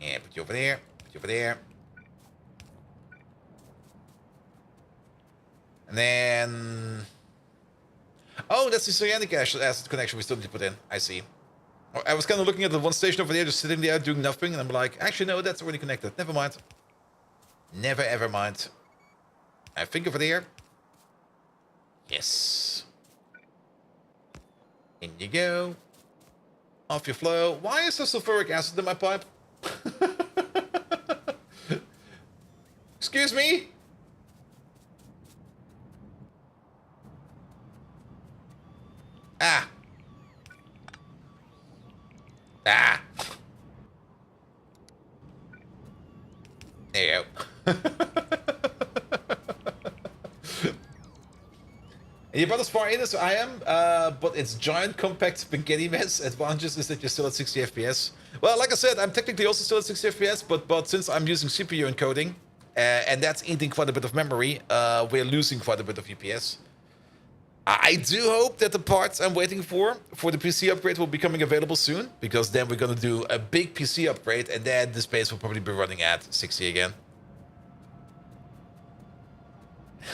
And put you over there, put you over there. And then... Oh, that's the cyanic acid connection we still need to put in. I see. I was kind of looking at the one station over there, just sitting there doing nothing, and I'm like, actually, no, that's already connected. Never mind. Never ever mind. I think over there. Yes. In you go. Off you flow. Why is there sulfuric acid in my pipe? Excuse me? Ah. Ah. There you go. And you're about as far in as I am, but it's giant, compact spaghetti mess. Advantages is that you're still at 60 FPS. Well, like I said, I'm technically also still at 60 FPS, but since I'm using CPU encoding, and that's eating quite a bit of memory, we're losing quite a bit of FPS. I do hope that the parts I'm waiting for the PC upgrade will be coming available soon, because then we're going to do a big PC upgrade, and then the space will probably be running at 60 again.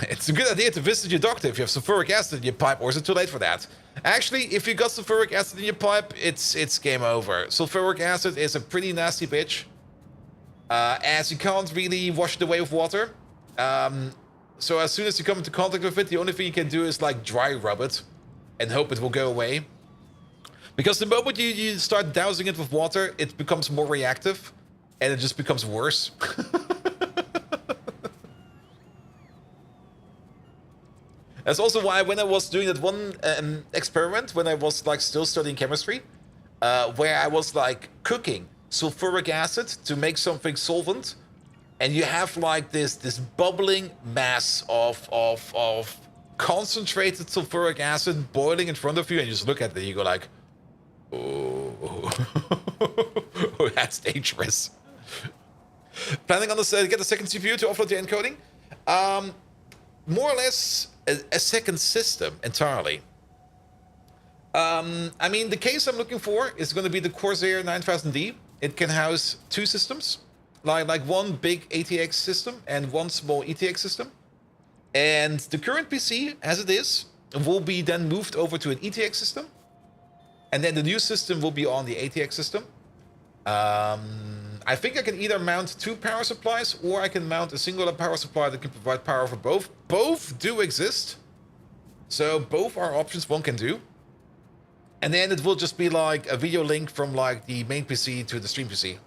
It's a good idea to visit your doctor if you have sulfuric acid in your pipe, or is it too late for that? Actually, if you got sulfuric acid in your pipe, it's game over. Sulfuric acid is a pretty nasty bitch, as you can't really wash it away with water. So as soon as you come into contact with it, the only thing you can do is like dry rub it and hope it will go away. Because the moment you start dousing it with water, it becomes more reactive, and it just becomes worse. That's also why when I was doing that one experiment, when I was like still studying chemistry, where I was like cooking sulfuric acid to make something solvent, and you have like this bubbling mass of concentrated sulfuric acid boiling in front of you, and you just look at it and you go like, oh, that's dangerous. Planning on this, get the second CPU to offload the encoding? More or less a second system entirely. I mean, the case I'm looking for is going to be the Corsair 9000D. It can house two systems, like one big ATX system and one small ETX system. And the current PC, as it is, will be then moved over to an ETX system. And then the new system will be on the ATX system. I think I can either mount two power supplies, or I can mount a singular power supply that can provide power for both. Both do exist. So both are options one can do. And then it will just be like a video link from like the main PC to the stream PC.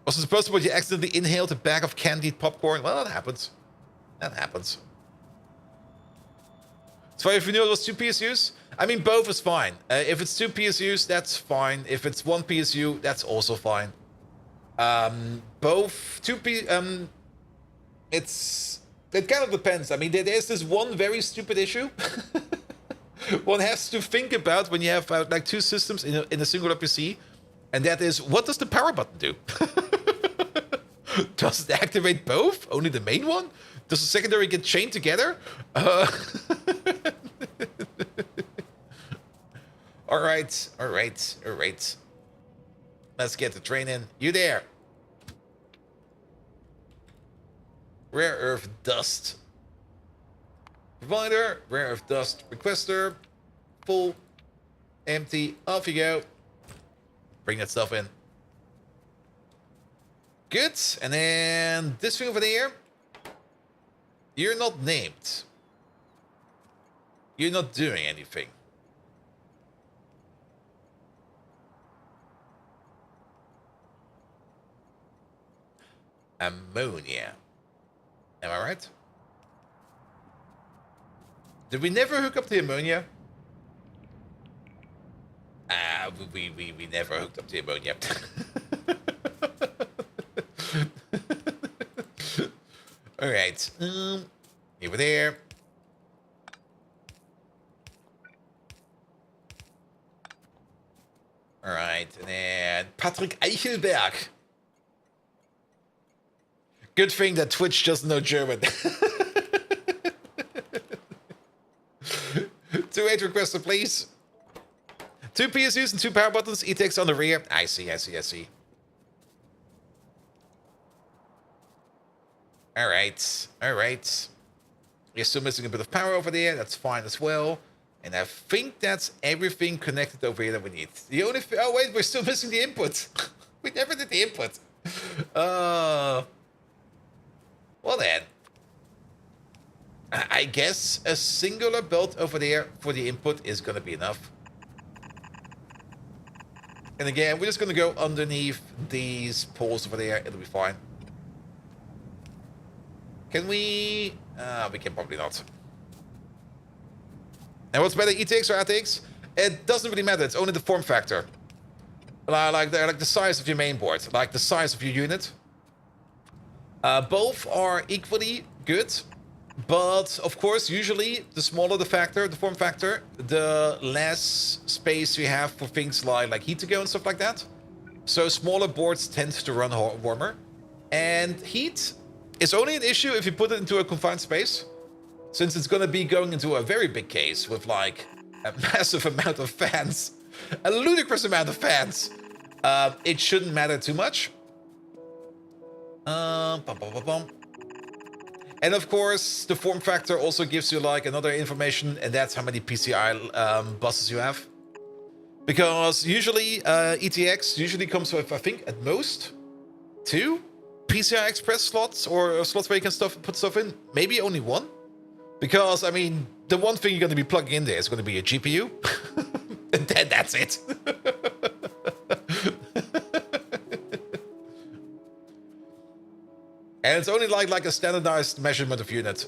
Was it possible you accidentally inhaled a bag of candied popcorn? Well, that happens. That happens. So if you knew it was two PSUs, I mean, both is fine. If it's two PSUs, that's fine. If it's one PSU, that's also fine. Both two it kind of depends. I mean, there's this one very stupid issue one has to think about when you have like two systems in a singular PC, and that is, what does the power button do? Does it activate both? Only the main one? Does the secondary get chained together? All right. Let's get the train in. You there? Rare earth dust. Provider, rare earth dust requester. Full. Empty. Off you go. Bring that stuff in. Good. And then this thing over there. You're not named. You're not doing anything. Ammonia. Am I right? Did we never hook up the ammonia? We never hooked up the ammonia. All right. Over there. All right, and then Patrick Eichelberg. Good thing that Twitch doesn't know German. 2-8 requester, please. 2 PSUs and 2 power buttons. ETX on the rear. I see. All right. You're still missing a bit of power over there. That's fine as well. And I think that's everything connected over here that we need. The only oh wait, we're still missing the input. We never did the input. Well then, I guess a singular belt over there for the input is gonna be enough. And again, we're just gonna go underneath these poles over there. It'll be fine. Can we? We can probably not. And what's better, ETX or ATX? It doesn't really matter. It's only the form factor. Like the size of your main board, like the size of your unit. Both are equally good, but of course, usually the smaller the form factor, the less space you have for things like heat to go and stuff like that. So smaller boards tend to run warmer, and heat is only an issue if you put it into a confined space. Since it's going to be going into a very big case with like a massive amount of fans, a ludicrous amount of fans, it shouldn't matter too much. And of course, the form factor also gives you like another information, and that's how many PCI buses you have. Because usually ETX usually comes with, I think, at most 2 PCI Express slots or slots where you can put stuff in. Maybe only 1. Because, I mean, the one thing you're going to be plugging in there is going to be a GPU. And then that's it. And it's only like a standardized measurement of unit.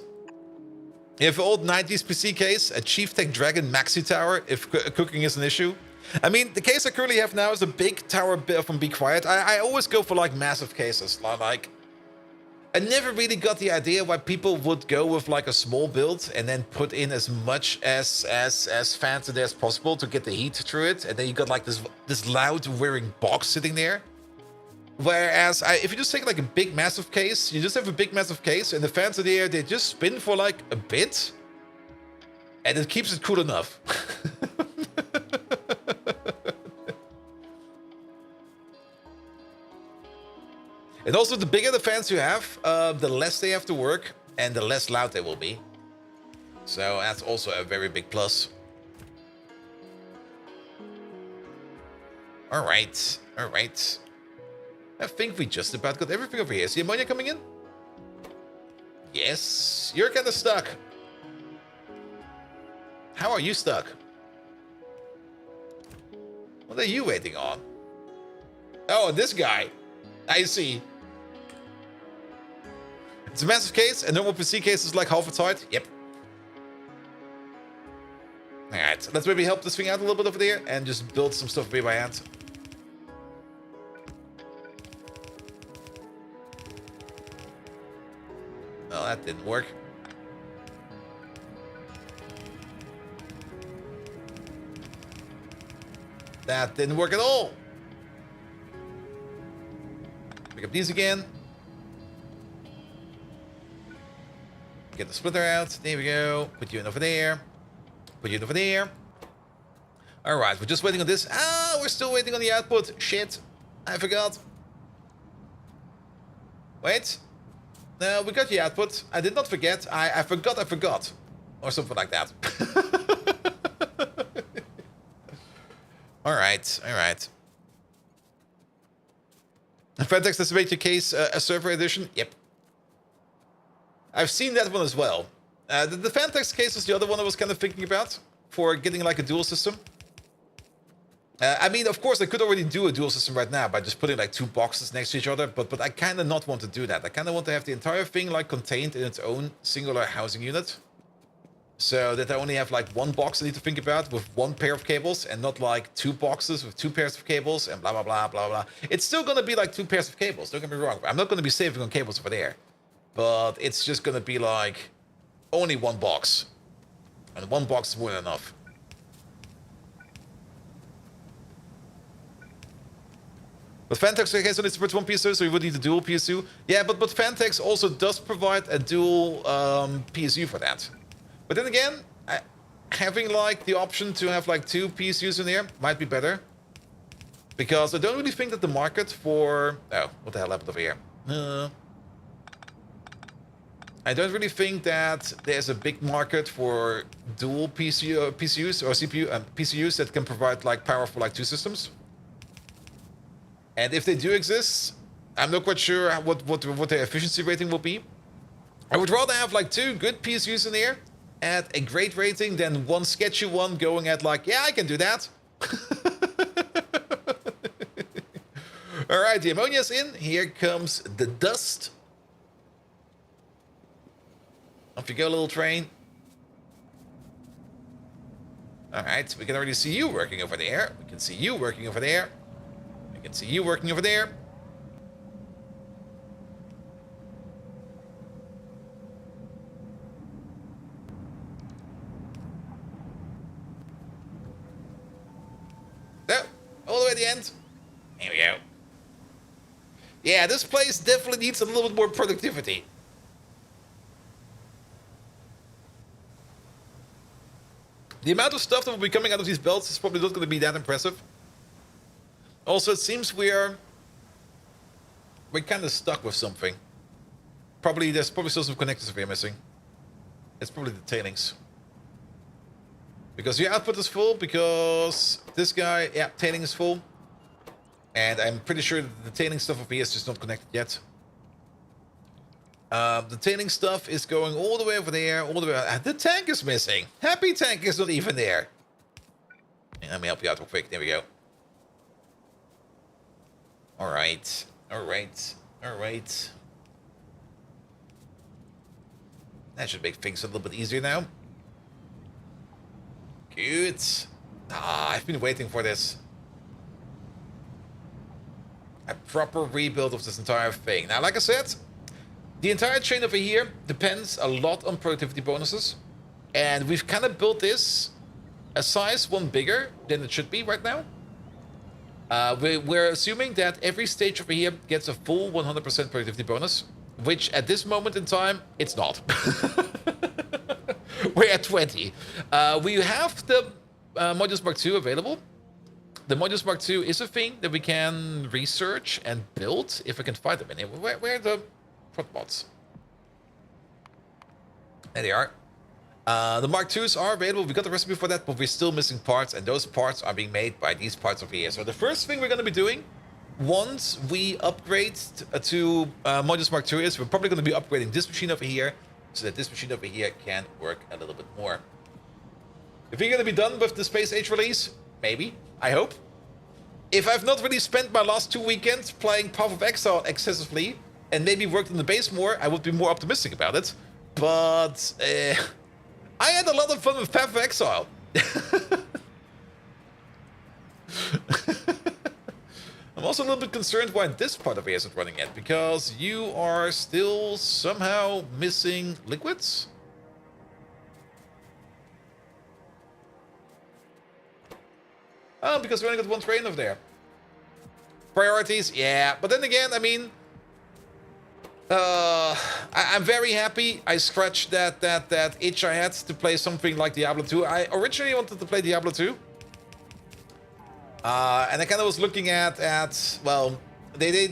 You have an old 90s PC case, a Chief Tech Dragon Maxi Tower, if cooking is an issue. I mean, the case I currently have now is a big tower from Be Quiet. I always go for like massive cases. Like, I never really got the idea why people would go with like a small build and then put in as much as fans in there as possible to get the heat through it. And then you got like this loud whirring box sitting there. Whereas if you just take like a big massive case, you just have a big massive case and the fans in there, they just spin for like a bit. And it keeps it cool enough. And also, the bigger the fans you have, the less they have to work and the less loud they will be. So that's also a very big plus. All right, all right. I think we just about got everything over here. Is the ammonia coming in? Yes, you're kind of stuck. How are you stuck? What are you waiting on? Oh, this guy. I see. It's a massive case. A normal PC case is like half its height. Yep. Alright, let's maybe help this thing out a little bit over there and just build some stuff by hand. Well, that didn't work. That didn't work at all. Pick up these again. Get the splitter out. There we go. Put you in over there. Put you in over there. Alright, we're just waiting on this. Ah, we're still waiting on the output. Shit. I forgot. Wait. No, we got the output. I did not forget. I forgot. Or something like that. Alright, alright. Fantex Estimator Case, a server edition? Yep. I've seen that one as well. The Fantex case was the other one I was kind of thinking about for getting like a dual system. I mean, of course, I could already do a dual system right now by just putting like two boxes next to each other, but I kind of not want to do that. I kind of want to have the entire thing like contained in its own singular housing unit. So that I only have like one box I need to think about with one pair of cables and not like two boxes with two pairs of cables and blah, blah, blah, blah, blah. It's still going to be like two pairs of cables. Don't get me wrong. I'm not going to be saving on cables over there. But it's just going to be like only one box. And one box is more than enough. But Fantex only supports one PSU, so you would need a dual PSU. Yeah, but Fantex also does provide a dual PSU for that. But then again, having like the option to have like two PSUs in there might be better. Because I don't really think that the market for... Oh, what the hell happened over here? I don't really think that there's a big market for dual PCUs or PCUs that can provide like power for like two systems. And if they do exist, I'm not quite sure what their efficiency rating will be. I would rather have like two good PSUs in there at a great rating than one sketchy one going at like, yeah, I can do that. All right, the ammonia's in. Here comes the dust. Off you go, little train. All right, we can already see you working over there. We can see you working over there. We can see you working over there. So, all the way to the end. Here we go. Yeah, this place definitely needs a little bit more productivity. The amount of stuff that will be coming out of these belts is probably not going to be that impressive. Also, it seems we're kind of stuck with something. There's probably still some connectors we're missing. It's probably the tailings. Because your output is full, because this guy, yeah, tailing is full. And I'm pretty sure that the tailing stuff over here is just not connected yet. The tailing stuff is going all the way over there, all the way. The tank is missing. Happy tank is not even there. Let me help you out real quick. There we go. All right. All right. All right. That should make things a little bit easier now. Good. I've been waiting for this. A proper rebuild of this entire thing. Now, like I said, the entire chain over here depends a lot on productivity bonuses. And we've kind of built this a size one bigger than it should be right now. We're assuming that every stage over here gets a full 100% productivity bonus, which at this moment in time, it's not. We're at 20. We have the Modules Mark II available. The Modules Mark II is a thing that we can research and build if we can find them in here. Where are the prop mods? There they are. The Mark IIs are available. We got the recipe for that, but we're still missing parts, and those parts are being made by these parts over here. So the first thing we're going to be doing once we upgrade to Modules Mark II is we're probably going to be upgrading this machine over here so that this machine over here can work a little bit more. If we're going to be done with the Space Age release, maybe, I hope. If I've not really spent my last 2 weekends playing Path of Exile excessively and maybe worked on the base more, I would be more optimistic about it. But I had a lot of fun with Path of Exile. I'm also a little bit concerned why this part of it isn't running yet, because you are still somehow missing liquids? Oh, because we only got one train over there. Priorities, yeah. But then again, I mean, I'm very happy I scratched that itch I had to play something like Diablo 2. I originally wanted to play Diablo 2. And I kind of was looking at well, Blizzard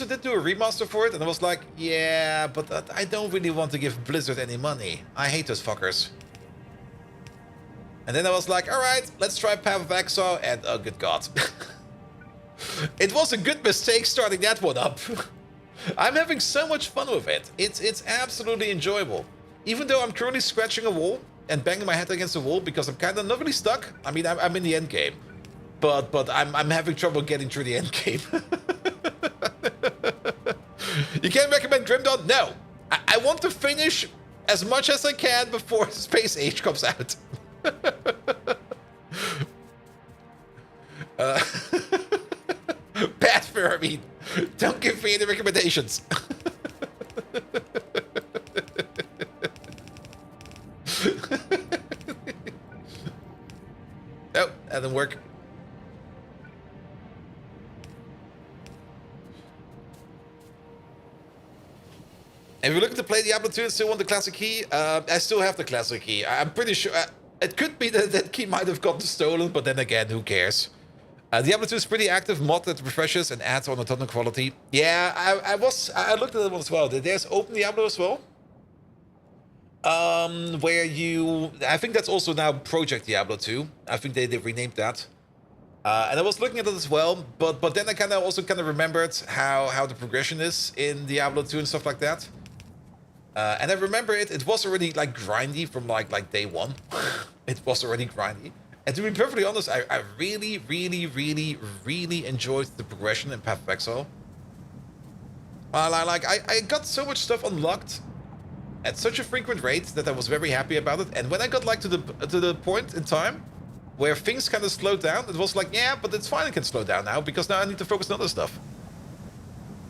did do a remaster for it, and I was like, yeah, but I don't really want to give Blizzard any money. I hate those fuckers. And then I was like, all right, let's try Path of Exile, and oh, good God. It was a good mistake starting that one up. I'm having so much fun with it. It's absolutely enjoyable. Even though I'm currently scratching a wall and banging my head against the wall because I'm kind of not really stuck. I mean, I'm in the end game. But I'm having trouble getting through the end game. You can't recommend Grim Dawn? No. I want to finish as much as I can before Space Age comes out. Bad for, I mean, don't give me any recommendations. Nope, that didn't work. If you're looking to play Diablo 2 and still want the classic key, I still have the classic key. I'm pretty sure it could be that that key might have gotten stolen, but then again, who cares? Diablo 2 is pretty active mod that refreshes and adds on a ton of quality. Yeah, I looked at that one as well. There's Open Diablo as well. Where I think that's also now Project Diablo 2. I think they renamed that. And I was looking at it as well, but then I also remembered how the progression is in Diablo 2 and stuff like that. And I remember it was already like grindy from like day one. It was already grindy. And to be perfectly honest, I really, really, really, really enjoyed the progression in Path of Exile. I got so much stuff unlocked at such a frequent rate that I was very happy about it. And when I got like to the point in time where things kind of slowed down, it was like, yeah, but it's fine, I can slow down now because now I need to focus on other stuff.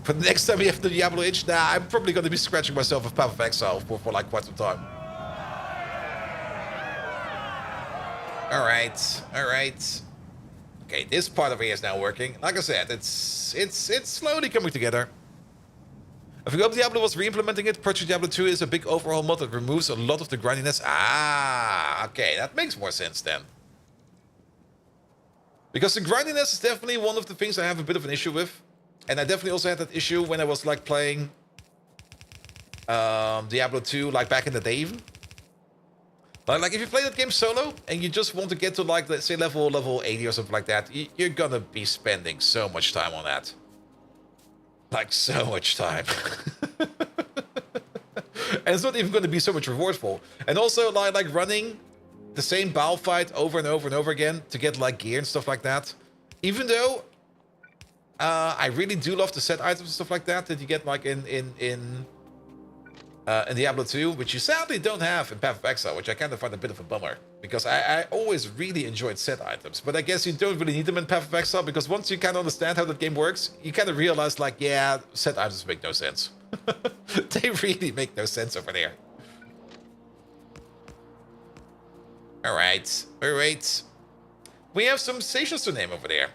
But the next time we have the Diablo itch, I'm probably going to be scratching myself with Path of Exile for like quite some time. Alright. Okay, this part of here is now working. Like I said, it's slowly coming together. I forgot Diablo was re-implementing it. Project Diablo 2 is a big overhaul mod that removes a lot of the grindiness. Ah, okay, that makes more sense then. Because the grindiness is definitely one of the things I have a bit of an issue with. And I definitely also had that issue when I was like playing Diablo 2 like back in the day even. Like if you play that game solo and you just want to get to like, let's say level 80 or something like that, you're gonna be spending so much time on that. Like so much time. it's not even going to be so much rewardful. And also, like running the same battle fight over and over and over again to get like gear and stuff like that. Even though I really do love the set items and stuff like that you get like in Diablo 2, which you sadly don't have in Path of Exile, which I kind of find a bit of a bummer, because I always really enjoyed set items. But I guess you don't really need them in Path of Exile, because once you kind of understand how that game works, you kind of realize, like, yeah, set items make no sense. They really make no sense over there. Alright. We have some stations to name over there.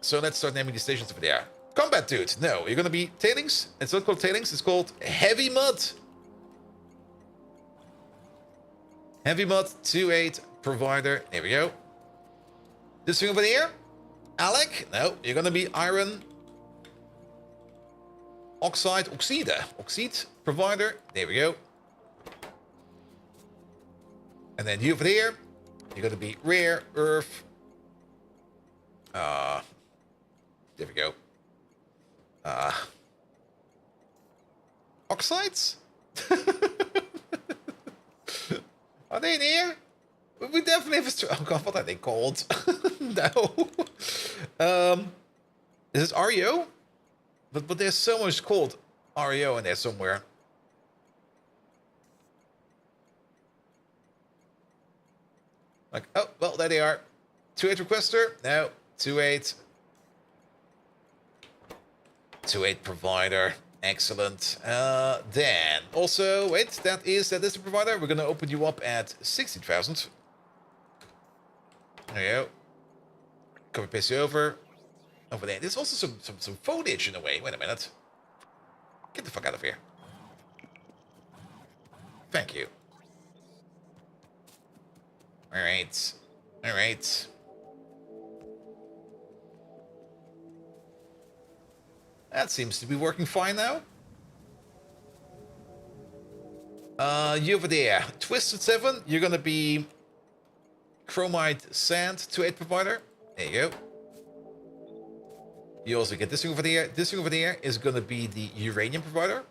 So let's start naming the stations over there. Combat Dude. No, you're gonna be Tailings. It's not called Tailings, it's called Heavy Mud. Heavy Mud 2-8 Provider. There we go. This thing over there. Alec. No, you're gonna be Iron Oxide Provider. There we go. And then you over there. You're gonna be Rare Earth. There we go. Oxides? Are they in here? We definitely have a... Oh god, what are they called? No. Is this REO? But there's so much called REO in there somewhere. Like, oh, well, there they are. 2-8 Requester? No. 2-8. 2-8 Provider. Excellent. Then, also, wait, that is the provider. We're going to open you up at 16,000. There you go. Copy paste you over there. There's also some foliage in a way. Wait a minute. Get the fuck out of here. Thank you. Alright. Alright. That seems to be working fine now. You over there. Twisted 7, you're gonna be Chromite Sand 2-8 Provider. There you go. You also get this thing over there. This thing over there is gonna be the Uranium Provider.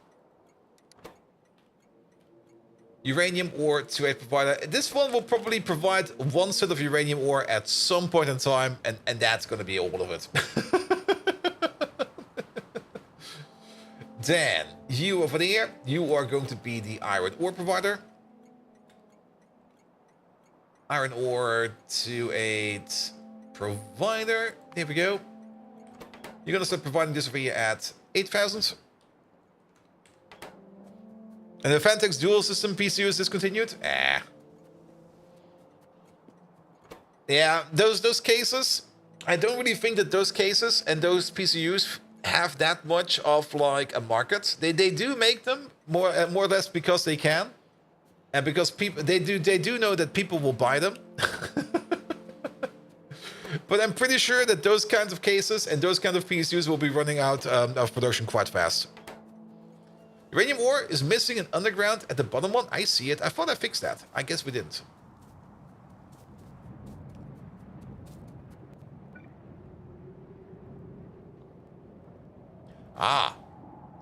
Uranium ore 2-8 Provider. This one will probably provide one set of uranium ore at some point in time, and that's gonna be all of it. Then, you over there, you are going to be the Iron Ore Provider. Iron Ore 2-8 Provider. There we go. You're going to start providing this over here at 8,000. And the Vantex Dual System PCU is discontinued? Yeah, those cases, I don't really think that those cases and those PCUs have that much of like a market. They do make them more or less because they can, and because people they do know that people will buy them. But I'm pretty sure that those kinds of cases and those kind of PCUs will be running out of production quite fast. Uranium ore is missing an underground at the bottom one. I see it. I thought I fixed that. I guess we didn't. Ah,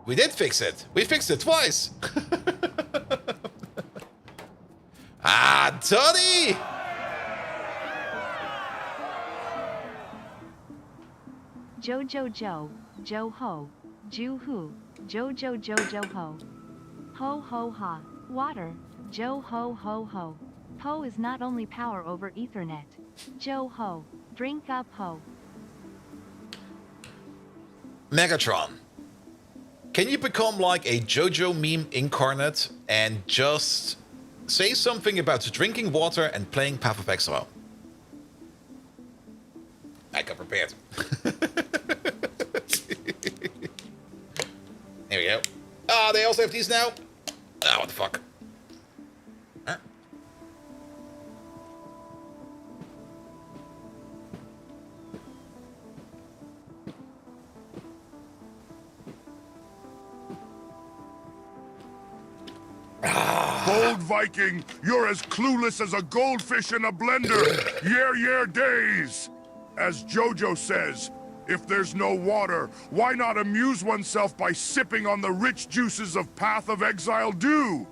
we did fix it. We fixed it twice. Ah, Tony! Jojo Joe, Jo Ho, Ju Hu, Jojo Jojo Ho. Ho ho ha, water, Jo Ho ho ho. Ho is not only power over Ethernet. Jo Ho, drink up ho. Megatron, can you become like a JoJo meme incarnate and just say something about drinking water and playing Path of Exile? I got prepared. There we go. Ah, they also have these now? Ah, what the fuck? Huh? Gold Viking, you're as clueless as a goldfish in a blender. Yeah, days. As Jojo says, if there's no water, why not amuse oneself by sipping on the rich juices of Path of Exile dew?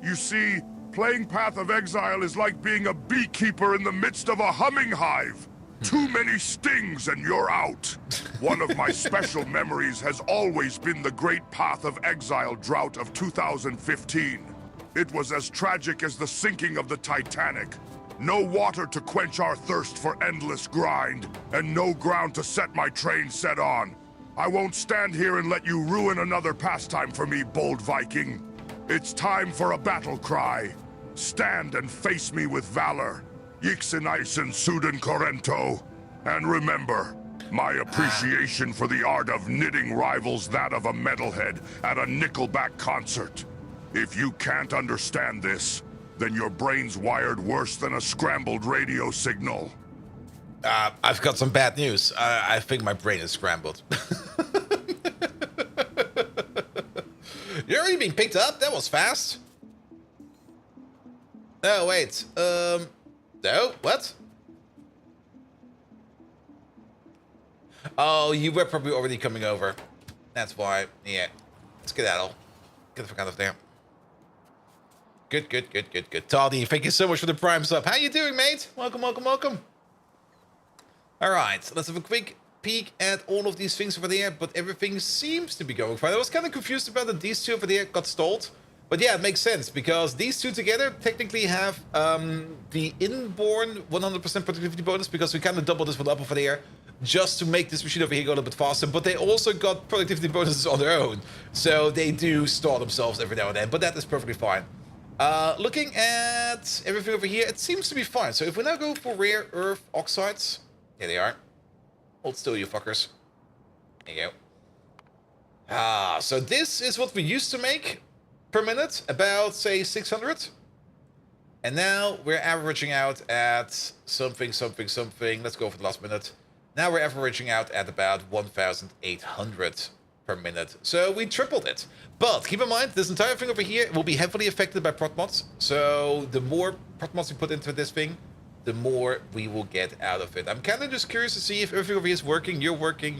You see, playing Path of Exile is like being a beekeeper in the midst of a humming hive. Too many stings and you're out. One of my special memories has always been the Great Path of Exile drought of 2015. It was as tragic as the sinking of the Titanic. No water to quench our thirst for endless grind, and no ground to set my train set on. I won't stand here and let you ruin another pastime for me, bold Viking. It's time for a battle cry. Stand and face me with valor. Yixinaisen Suden Corento. And remember, my appreciation for the art of knitting rivals that of a metalhead at a Nickelback concert. If you can't understand this, then your brain's wired worse than a scrambled radio signal. I've got some bad news. I think my brain is scrambled. You're already being picked up? That was fast. Oh, wait. No, what? Oh, you were probably already coming over. That's why. Yeah. Let's get out. Get the fuck out of there. Good. Toddy, thank you so much for the prime sub. How you doing, mate? Welcome. Alright, let's have a quick peek at all of these things over there, but everything seems to be going fine. I was kind of confused about that these two over there got stalled. But yeah, it makes sense, because these two together technically have the inborn 100% productivity bonus, because we kind of doubled this one up over there, just to make this machine over here go a little bit faster. But they also got productivity bonuses on their own, so they do stall themselves every now and then, but that is perfectly fine. Looking at everything over here, it seems to be fine. So if we now go for rare earth oxides, here they are. Hold still, you fuckers. There you go. So this is what we used to make per minute, about, say, 600. And now we're averaging out at something. Let's go for the last minute. Now we're averaging out at about 1,800 per minute. So we tripled it. But keep in mind, this entire thing over here will be heavily affected by prot mods. So the more prot mods we put into this thing, the more we will get out of it. I'm kind of just curious to see if everything over here is working. You're working.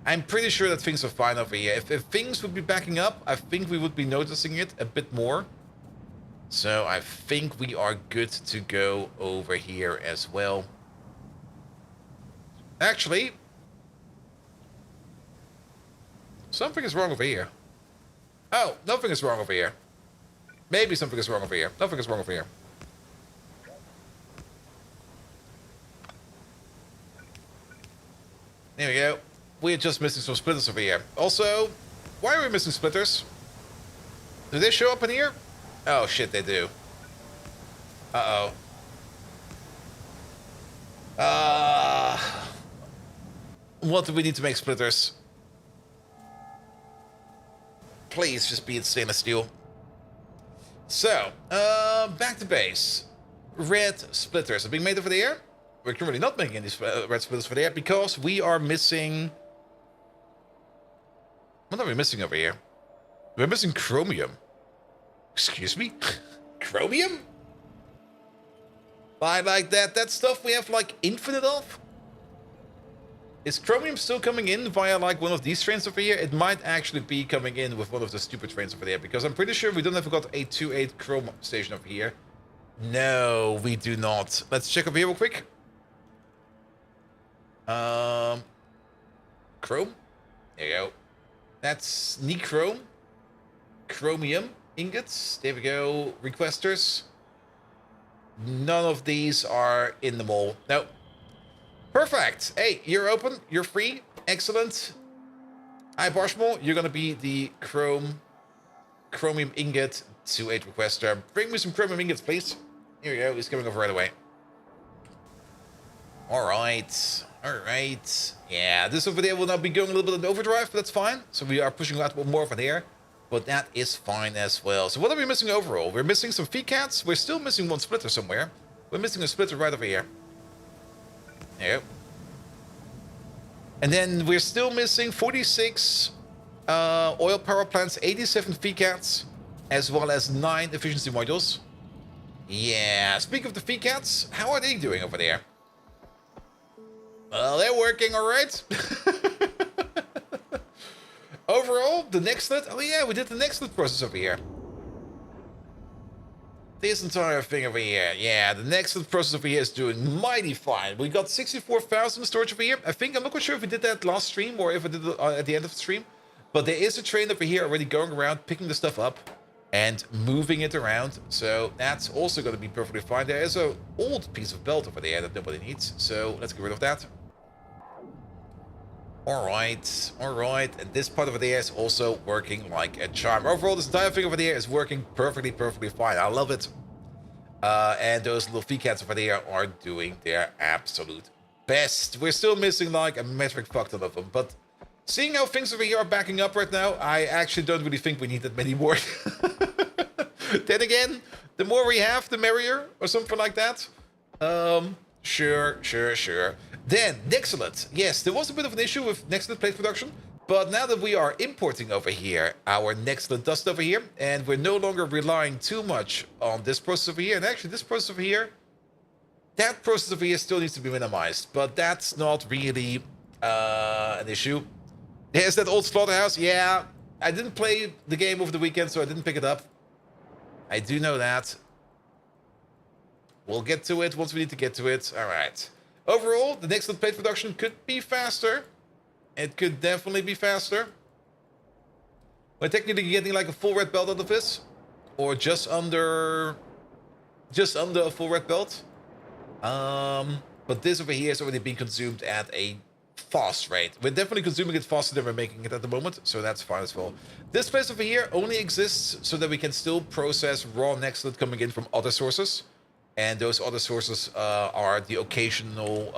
I'm pretty sure that things are fine over here. If things would be backing up, I think we would be noticing it a bit more. So I think we are good to go over here as well. Actually, something is wrong over here. Oh, nothing is wrong over here. Maybe something is wrong over here. Nothing is wrong over here. There we go. We're just missing some splitters over here. Also, why are we missing splitters? Do they show up in here? Oh shit, they do. Uh-oh. What do we need to make splitters? Please just be in stainless steel. So, back to base. Red splitters are being made over there. We're currently not making any red splitters over there because we are missing... What are we missing over here? We're missing chromium. Excuse me? Chromium? Like that stuff we have like infinite of? Is chromium still coming in via like one of these trains over here? It might actually be coming in with one of the stupid trains over there, because I'm pretty sure we don't have got a 2.8 chrome station over here. No, we do not. Let's check over here real quick. Chrome? There you go. That's nichrome. Chromium ingots. There we go. Requesters. None of these are in the mall. Nope. Perfect. Hey, you're open. You're free. Excellent. Hi, Barshmal. You're gonna be the chromium ingot 2.8 requester. Bring me some chromium ingots, please. Here we go. He's coming over right away. Alright. Yeah, this over there will now be going a little bit in overdrive, but that's fine. So we are pushing out more over there. But that is fine as well. So what are we missing overall? We're missing some feed cats. We're still missing one splitter somewhere. We're missing a splitter right over here. There you go. And then we're still missing 46 oil power plants, 87 feed cats, as well as 9 efficiency modules. Yeah, speaking of the feed cats, how are they doing over there? Well, they're working all right. overall, the next slit. Oh yeah, we did the next slit process over here. This entire thing over here. Yeah, the next slit process over here is doing mighty fine. We got 64,000 storage over here. I think, I'm not quite sure if we did that last stream or if I did it at the end of the stream. But there is a train over here already going around, picking the stuff up and moving it around. So that's also going to be perfectly fine. There is an old piece of belt over there that nobody needs. So let's get rid of that. Alright, and this part over there is also working like a charm. Overall, this entire thing over there is working perfectly fine. I love it. And those little VCATs over there are doing their absolute best. We're still missing like a metric fuck ton of them, but seeing how things over here are backing up right now, I actually don't really think we need that many more. Then again, the more we have, the merrier, or something like that. Sure. Then, Nextlet. Yes, there was a bit of an issue with Nextlet plate production, but now that we are importing over here our Nextlet dust over here, and we're no longer relying too much on this process over here, and actually this process over here, that process over here still needs to be minimized, but that's not really an issue. There's that old slaughterhouse. Yeah, I didn't play the game over the weekend, so I didn't pick it up. I do know that. We'll get to it once we need to get to it. All right. Overall, the next plate production could be faster. It could definitely be faster. We're technically getting like a full red belt out of this, or just under a full red belt. But this over here is already being consumed at a fast rate. We're definitely consuming it faster than we're making it at the moment, so that's fine as well. This place over here only exists so that we can still process raw Nextlet coming in from other sources. And those other sources are the occasional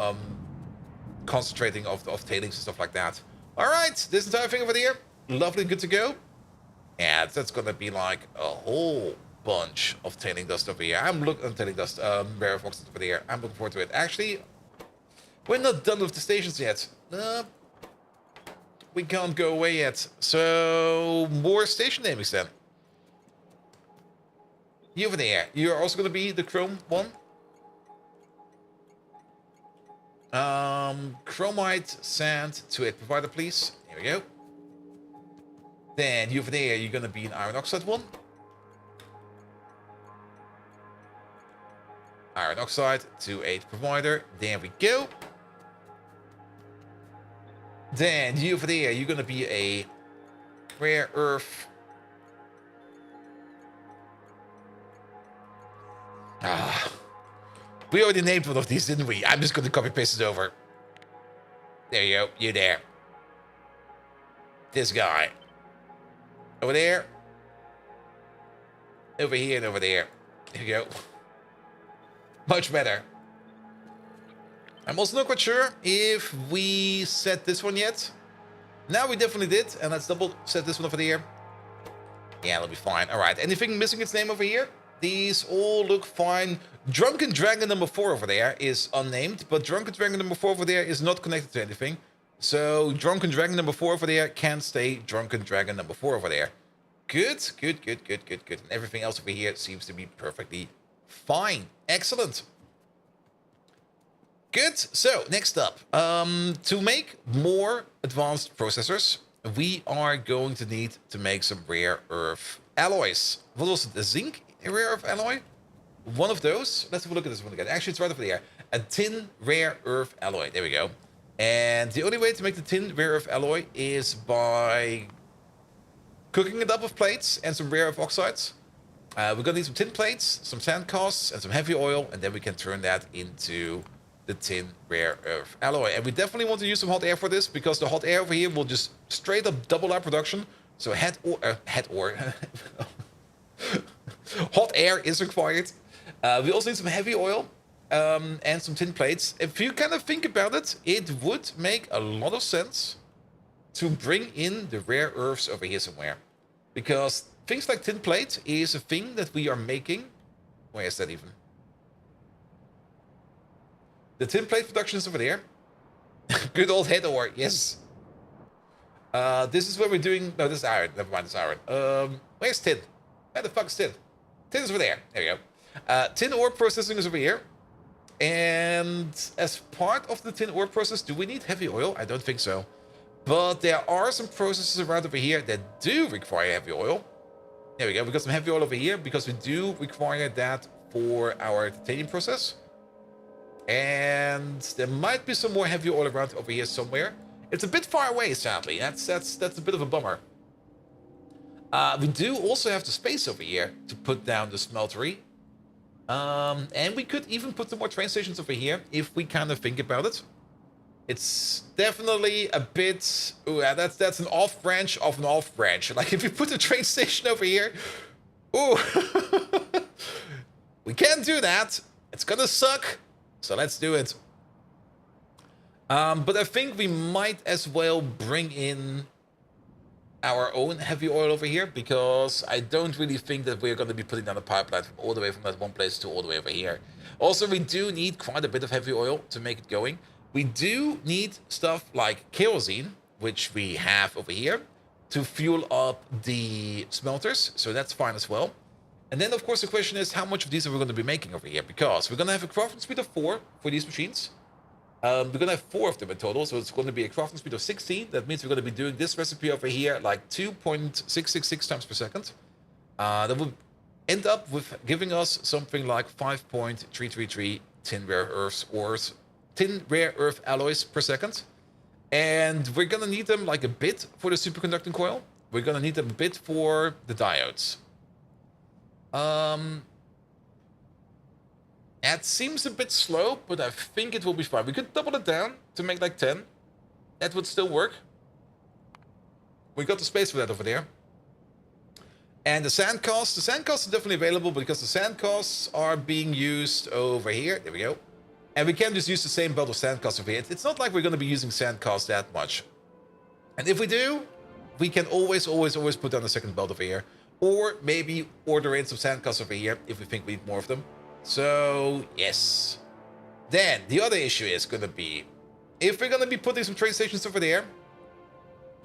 concentrating of tailings and stuff like that. All right, this entire thing over here, lovely, good to go. Yeah, that's gonna be like a whole bunch of tailing dust over here. I'm looking tailing dust, rare earth oxide over there. I'm looking forward to it. Actually, we're not done with the stations yet. We can't go away yet. So more station namings then. You over there. You're also going to be the chrome one. Chromite, sand, to a provider, please. Here we go. Then you over there, you're going to be an iron oxide one. Iron oxide to a provider. There we go. Then you over there, you're going to be a rare earth. We already named one of these, didn't we? I'm just going to copy paste it over. There you go. You there. This guy. Over there. Over here and over there. There you go. Much better. I'm also not quite sure if we set this one yet. Now we definitely did. And let's double set this one over here. Yeah, that'll be fine. All right. Anything missing its name over here? These all look fine. Drunken Dragon number 4 over there is unnamed, but Drunken Dragon number 4 over there is not connected to anything. So Drunken Dragon number 4 over there can stay Drunken Dragon number 4 over there. Good. And everything else over here seems to be perfectly fine. Excellent. Good. So next up, to make more advanced processors, we are going to need to make some rare earth alloys. What was it? The zinc rare earth alloy? One of those. Let's have a look at this one again. Actually, it's right over there. A tin rare earth alloy. There we go. And the only way to make the tin rare earth alloy is by cooking it up with plates and some rare earth oxides. We're going to need some tin plates, some sand casts, and some heavy oil, and then we can turn that into the tin rare earth alloy. And we definitely want to use some hot air for this, because the hot air over here will just straight up double our production. So hot air is required. We also need some heavy oil and some tin plates. If you kind of think about it, it would make a lot of sense to bring in the rare earths over here somewhere. Because things like tin plate is a thing that we are making. Where is that even? The tin plate production is over there. Good old head ore, yes. This is where we're doing... No, this is iron. Never mind, it's iron. Where's tin? Where the fuck is tin? Tin is over there. There we go. Tin ore processing is over here. And as part of the tin ore process, do we need heavy oil? I don't think so. But there are some processes around over here that do require heavy oil. There we go. We got some heavy oil over here because we do require that for our titanium process. And there might be some more heavy oil around over here somewhere. It's a bit far away, sadly. That's a bit of a bummer. We do also have the space over here to put down the smeltery. And we could even put some more train stations over here if we kind of think about it. It's definitely a bit... Ooh, that's an off branch of an off branch. Like, if you put a train station over here... Ooh. We can't do that. It's gonna suck. So let's do it. But I think we might as well bring in our own heavy oil over here, because I don't really think that we're going to be putting down a pipeline from all the way from that one place to all the way over here. Also, we do need quite a bit of heavy oil to make it going. We do need stuff like kerosene, which we have over here, to fuel up the smelters, so that's fine as well. And then, of course, the question is, how much of these are we going to be making over here? Because we're going to have a crafting speed of 4 for these machines. We're going to have 4 of them in total, so it's going to be a crafting speed of 16. That means we're going to be doing this recipe over here like 2.666 times per second. That will end up with giving us something like 5.333 tin rare earth alloys per second. And we're going to need them like a bit for the superconducting coil. We're going to need them a bit for the diodes. That seems a bit slow, but I think it will be fine. We could double it down to make like 10. That would still work. We got the space for that over there. And the sand costs. The sand costs are definitely available because the sand costs are being used over here. There we go. And we can just use the same belt of sand costs over here. It's not like we're going to be using sand costs that much. And if we do, we can always put down a second belt over here. Or maybe order in some sand costs over here if we think we need more of them. So, yes. Then, the other issue is going to be, if we're going to be putting some train stations over there,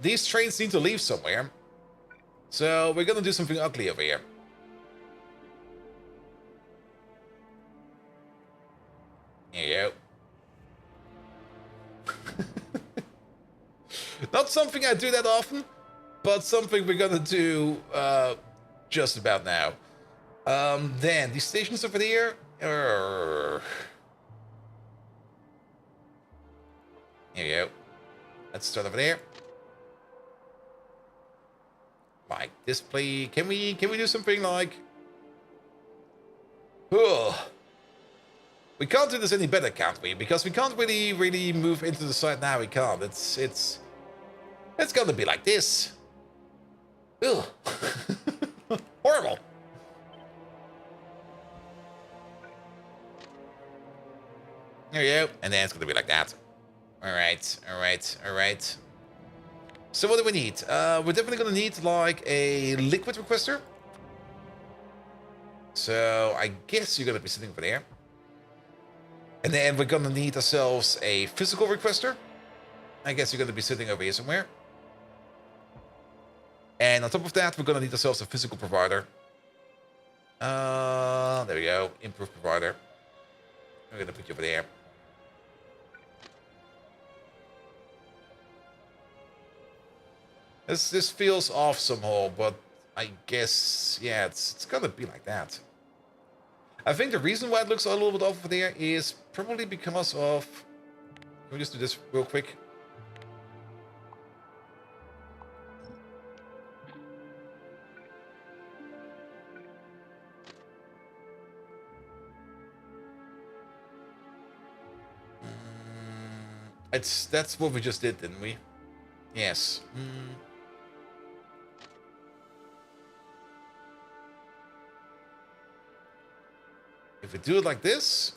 these trains need to leave somewhere. So, we're going to do something ugly over here. There you go. Not something I do that often, but something we're going to do just about now. Then, these stations over there... Here you go. Let's start over there. Like display... Can we do something like... Ugh. We can't do this any better, can't we? Because we can't really move into the side now. We can't. It's gonna be like this. Ugh. Horrible. There you go. And then it's gonna be like that. Alright. So what do we need? We're definitely gonna need like a liquid requester. So I guess you're gonna be sitting over there. And then we're gonna need ourselves a physical requester. I guess you're gonna be sitting over here somewhere. And on top of that, we're gonna need ourselves a physical provider. There we go. Improved provider. We're gonna put you over there. This feels off somehow, but I guess, yeah, it's gonna be like that. I think the reason why it looks a little bit off over there is probably because of... Can we just do this real quick? That's what we just did, didn't we? Yes. If we do it like this,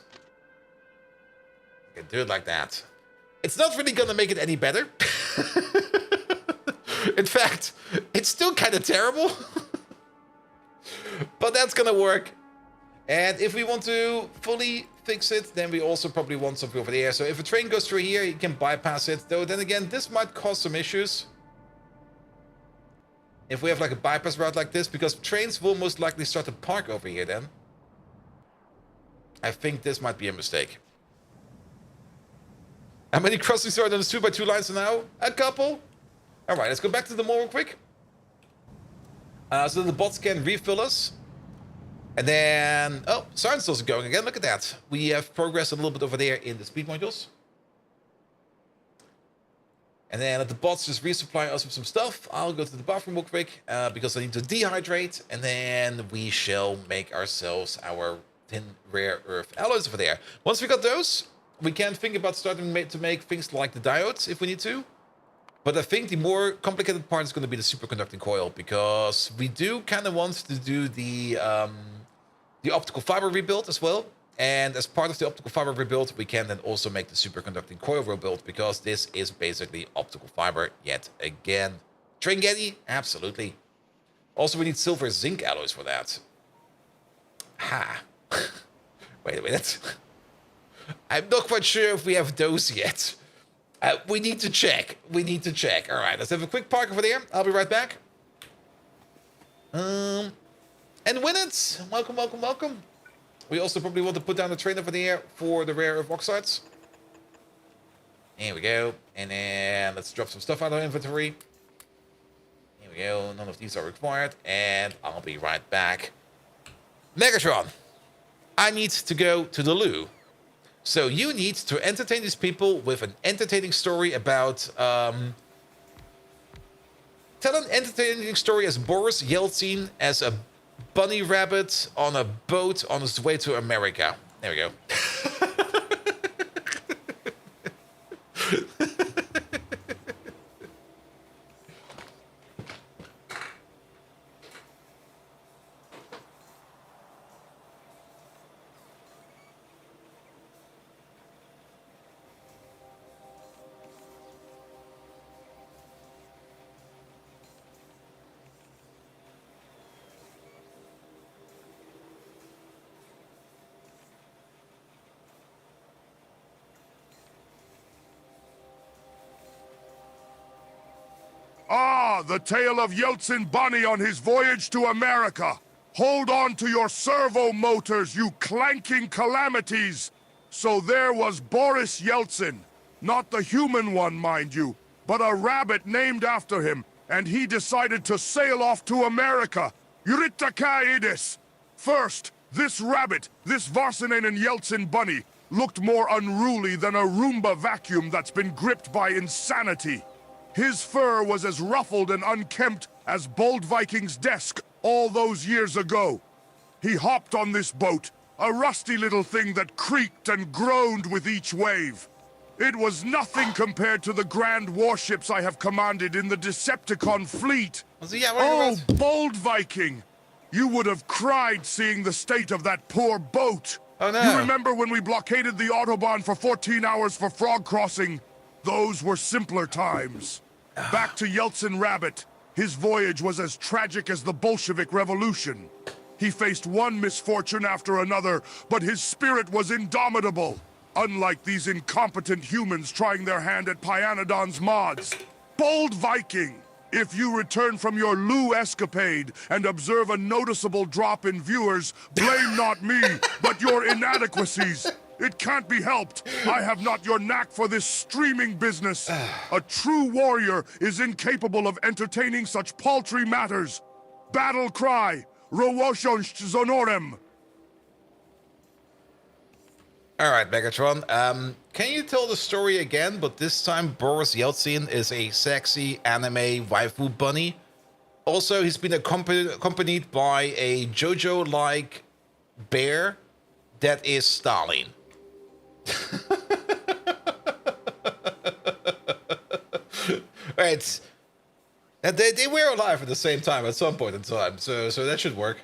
we can do it like that. It's not really gonna make it any better. In fact, it's still kind of terrible. But that's gonna work. And if we want to fully fix it, then we also probably want something over there. So if a train goes through here, you can bypass it. Though then again, this might cause some issues. If we have like a bypass route like this, because trains will most likely start to park over here then. I think this might be a mistake. How many crossings are there on the 2x2 lines now? A couple? Alright, let's go back to the mall real quick. So the bots can refill us. And then... Oh, science also going again. Look at that. We have progressed a little bit over there in the speed modules. And then let the bots just resupply us with some stuff. I'll go to the bathroom real quick because I need to dehydrate. And then we shall make ourselves our tin rare earth alloys over there. Once we got those, we can think about starting to make things like the diodes if we need to. But I think the more complicated part is going to be the superconducting coil, because we do kind of want to do the optical fiber rebuild as well. And as part of the optical fiber rebuild, we can then also make the superconducting coil rebuild, because this is basically optical fiber yet again. Tringetti? Absolutely. Also, we need silver zinc alloys for that. Ha. Wait a minute. I'm not quite sure if we have those yet. We need to check. We need to check. All right, let's have a quick park over there. I'll be right back. And win it. Welcome, welcome, welcome. We also probably want to put down the train over there for the rare earth oxides. Here we go. And then let's drop some stuff out of inventory. Here we go. None of these are required. And I'll be right back. Megatron, I need to go to the loo. So you need to entertain these people with an entertaining story about... tell an entertaining story as Boris Yeltsin as a bunny rabbit on a boat on his way to America. There we go. Ah, the tale of Yeltsin Bunny on his voyage to America. Hold on to your servo motors, you clanking calamities. So there was Boris Yeltsin. Not the human one, mind you, but a rabbit named after him. And he decided to sail off to America. Yuritakaides. First, this rabbit, this Varsinainen Yeltsin Bunny, looked more unruly than a Roomba vacuum that's been gripped by insanity. His fur was as ruffled and unkempt as Bold Viking's desk all those years ago. He hopped on this boat, a rusty little thing that creaked and groaned with each wave. It was nothing compared to the grand warships I have commanded in the Decepticon fleet. Oh, Bold Viking! You would have cried seeing the state of that poor boat. Oh, no. You remember when we blockaded the Autobahn for 14 hours for frog crossing? Those were simpler times. Back to Yeltsin Rabbit. His voyage was as tragic as the Bolshevik Revolution. He faced one misfortune after another, but his spirit was indomitable. Unlike these incompetent humans trying their hand at Pyanodons mods. Bold Viking, if you return from your loo escapade and observe a noticeable drop in viewers, blame not me, but your inadequacies. It can't be helped. I have not your knack for this streaming business. A true warrior is incapable of entertaining such paltry matters. Battle cry, Rowoshonsh Zonorem. All right, Megatron. Can you tell the story again? But this time, Boris Yeltsin is a sexy anime waifu bunny. Also, he's been accompanied by a JoJo-like bear that is Stalin. Right. And they were alive at the same time at some point in time, so that should work.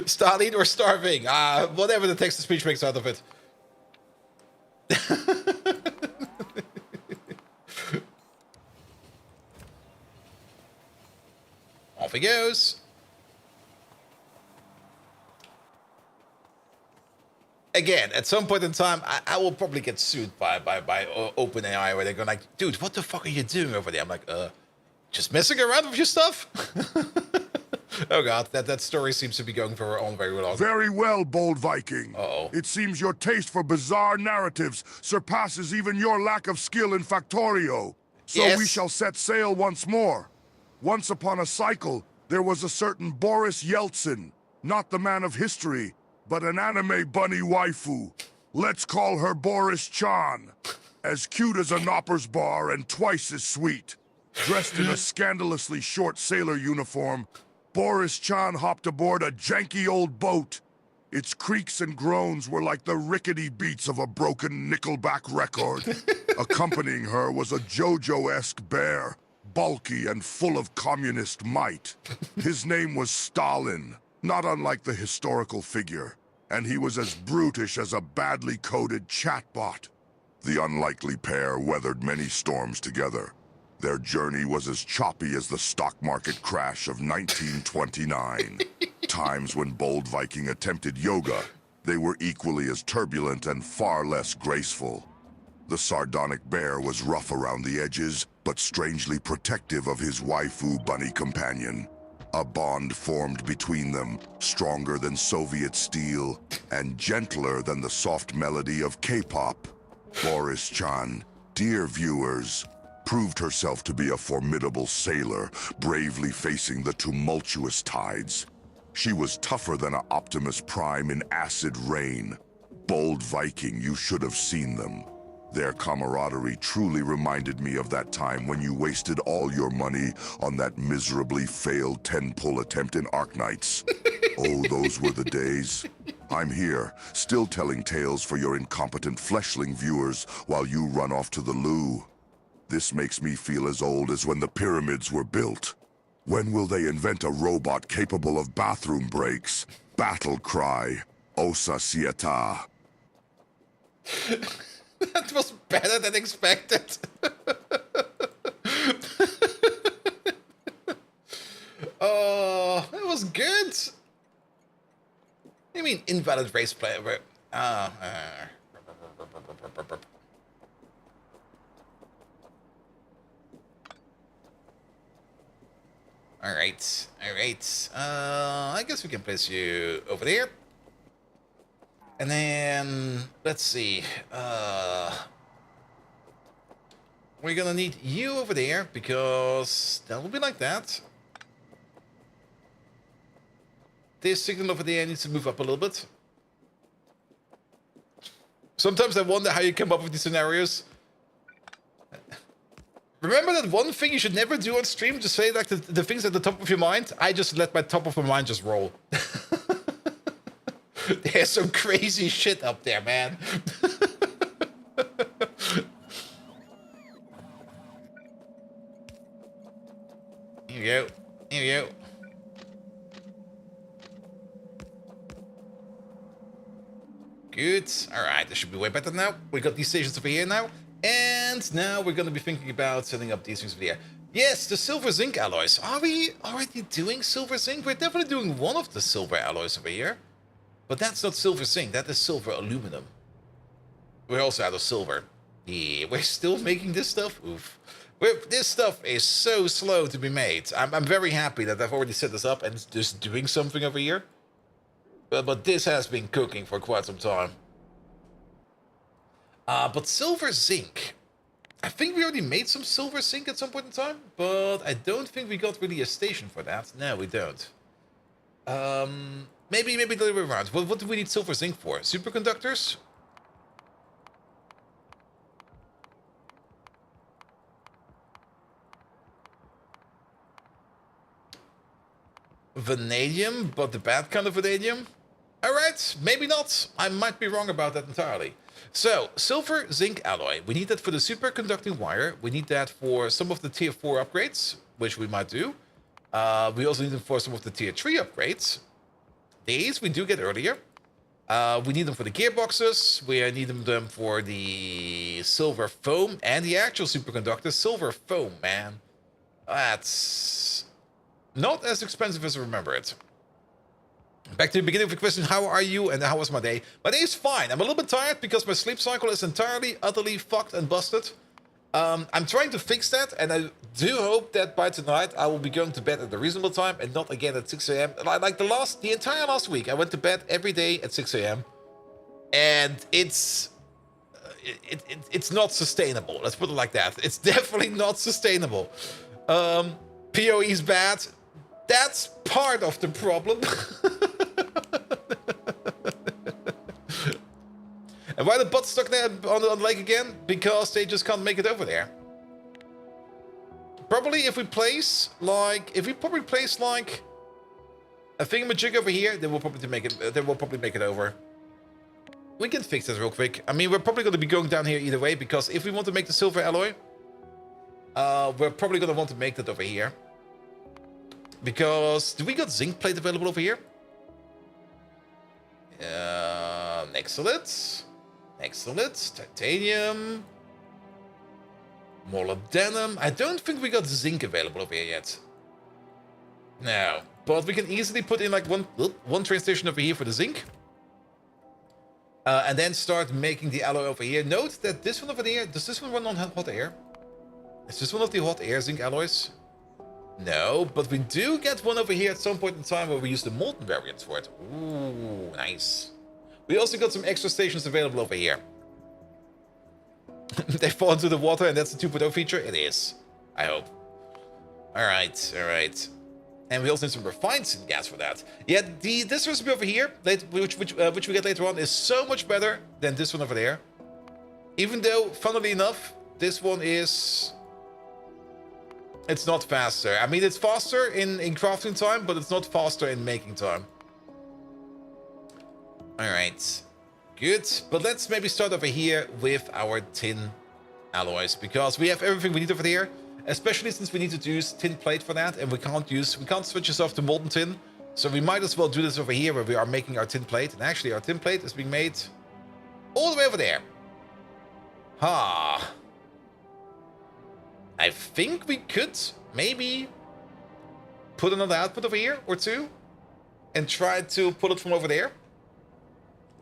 Stalin or starving? Whatever the text-to-speech makes out of it. Off he goes. Again, at some point in time, I will probably get sued by OpenAI, where they're going like, dude, what the fuck are you doing over there? I'm like, just messing around with your stuff. Oh god, that story seems to be going on very long. Very well, bold Viking. Uh-oh. It seems your taste for bizarre narratives surpasses even your lack of skill in Factorio. So Yes. we shall set sail once more. Once upon a cycle, there was a certain Boris Yeltsin, not the man of history, but an anime bunny waifu. Let's call her Boris Chan. As cute as a Nopper's bar and twice as sweet. Dressed in a scandalously short sailor uniform, Boris Chan hopped aboard a janky old boat. Its creaks and groans were like the rickety beats of a broken Nickelback record. Accompanying her was a JoJo-esque bear, bulky and full of communist might. His name was Stalin, not unlike the historical figure, and he was as brutish as a badly coded chatbot. The unlikely pair weathered many storms together. Their journey was as choppy as the stock market crash of 1929. Times when bold Viking attempted yoga, they were equally as turbulent and far less graceful. The sardonic bear was rough around the edges, but strangely protective of his waifu bunny companion. A bond formed between them, stronger than Soviet steel, and gentler than the soft melody of K-pop. Boris Chan, dear viewers, proved herself to be a formidable sailor, bravely facing the tumultuous tides. She was tougher than an Optimus Prime in acid rain. Bold Viking, you should have seen them. Their camaraderie truly reminded me of that time when you wasted all your money on that miserably failed 10-pull attempt in Arknights. Oh, those were the days. I'm here, still telling tales for your incompetent fleshling viewers while you run off to the loo. This makes me feel as old as when the pyramids were built. When will they invent a robot capable of bathroom breaks? Battle cry, Osa Sieta. That was better than expected. Oh, that was good. You mean invalid race play? Alright, alright. I guess we can place you over there. And then, let's see. We're gonna need you over there, because that will be like that. This signal over there needs to move up a little bit. Sometimes I wonder how you come up with these scenarios. Remember that one thing you should never do on stream? Just say like the things at the top of your mind? I just let my top of my mind just roll. There's some crazy shit up there, man. Here we go. Here we go. Good. Alright, this should be way better now. We got these stations over here now. And now we're going to be thinking about setting up these things over here. Yes, the silver zinc alloys. Are we already doing silver zinc? We're definitely doing one of the silver alloys over here. But that's not silver zinc, that is silver aluminum. We're also out of silver. Yeah, we're still making this stuff? Oof. This stuff is so slow to be made. I'm very happy that I've already set this up and it's just doing something over here. But this has been cooking for quite some time. But silver zinc. I think we already made some silver zinc at some point in time, but I don't think we got really a station for that. No, we don't. Maybe the other way around. What do we need silver zinc for? Superconductors? Vanadium, but the bad kind of vanadium? Alright, maybe not. I might be wrong about that entirely. So, silver zinc alloy. We need that for the superconducting wire. We need that for some of the tier 4 upgrades, which we might do. We also need them for some of the tier 3 upgrades. These we do get earlier. We need them for the gearboxes. We need them for the silver foam and the actual superconductor. Silver foam, man. That's not as expensive as I remember it. Back to the beginning of the question, how are you and how was my day? My day is fine. I'm a little bit tired because my sleep cycle is entirely, utterly fucked and busted. I'm trying to fix that, and I do hope that by tonight I will be going to bed at a reasonable time and not again at 6 a.m. Like the entire last week, I went to bed every day at 6 a.m. and it's not sustainable. Let's put it like that. It's definitely not sustainable. PoE is bad. That's part of the problem. And why the bots stuck there on the lake again? Because they just can't make it over there. Probably if we place like a thingamajig over here, they will probably make it. They will probably make it over. We can fix this real quick. I mean, we're probably going to be going down here either way, because if we want to make the silver alloy, we're probably going to want to make that over here. Because do we got zinc plate available over here? Excellent. Excellent. Titanium. Molybdenum. I don't think we got zinc available over here yet. No. But we can easily put in like one train station over here for the zinc. And then start making the alloy over here. Note that this one over there, does this one run on hot air? Is this one of the hot air zinc alloys? No, but we do get one over here at some point in time where we use the molten variants for it. Ooh, nice. We also got some extra stations available over here. They fall into the water and that's the 2.0 feature? It is. I hope. Alright, alright. And we also need some refined syngas for that. Yeah, this recipe over here, which we get later on, is so much better than this one over there. Even though, funnily enough, this one is... It's not faster. I mean, it's faster in crafting time, but it's not faster in making time. Alright. Good. But let's maybe start over here with our tin alloys, because we have everything we need over there. Especially since we need to use tin plate for that, and we can't switch this off to molten tin. So we might as well do this over here where we are making our tin plate. And actually our tin plate is being made all the way over there. Ha. I think we could maybe put another output over here or two and try to pull it from over there.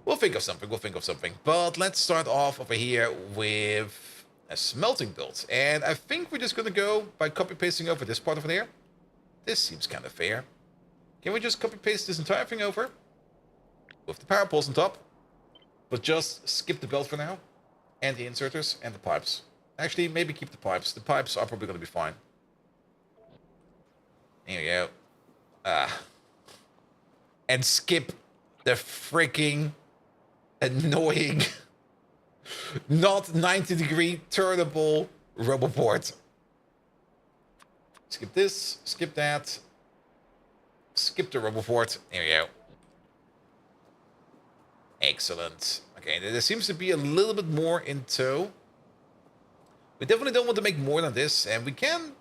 We'll think of something, But let's start off over here with a smelting build. And I think we're just going to go by copy-pasting over this part over there. This seems kind of fair. Can we just copy-paste this entire thing over? With the power poles on top. But just skip the belt for now. And the inserters and the pipes. Actually, maybe keep the pipes. The pipes are probably going to be fine. There we go. And skip the freaking annoying not 90-degree turnable rubber board. Skip this, skip that. Skip the rubber board. There we go. Excellent. Okay, there seems to be a little bit more in tow. We definitely don't want to make more than this, and we can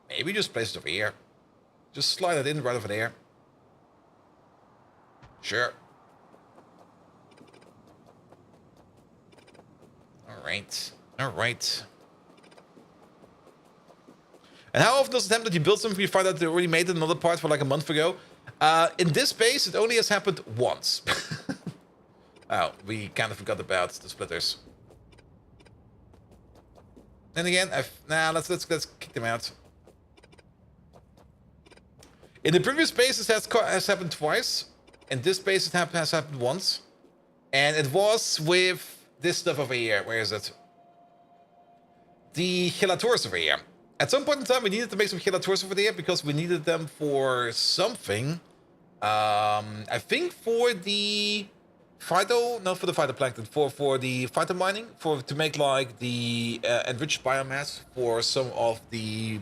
maybe just place it over here. Just slide it in right over there. Sure. Alright. Alright. And how often does it happen that you build something you find out they already made another part for like a month ago? In this base, it only has happened once. Oh, we kind of forgot about the splitters. And again, let's kick them out. In the previous base, it has happened twice. In this base, it has happened once. And it was with this stuff over here. Where is it? The gelators over here. At some point in time, we needed to make some gelators over there because we needed them for something. I think for the not for the phytoplankton, for the phytomining, to make like the enriched biomass for some of the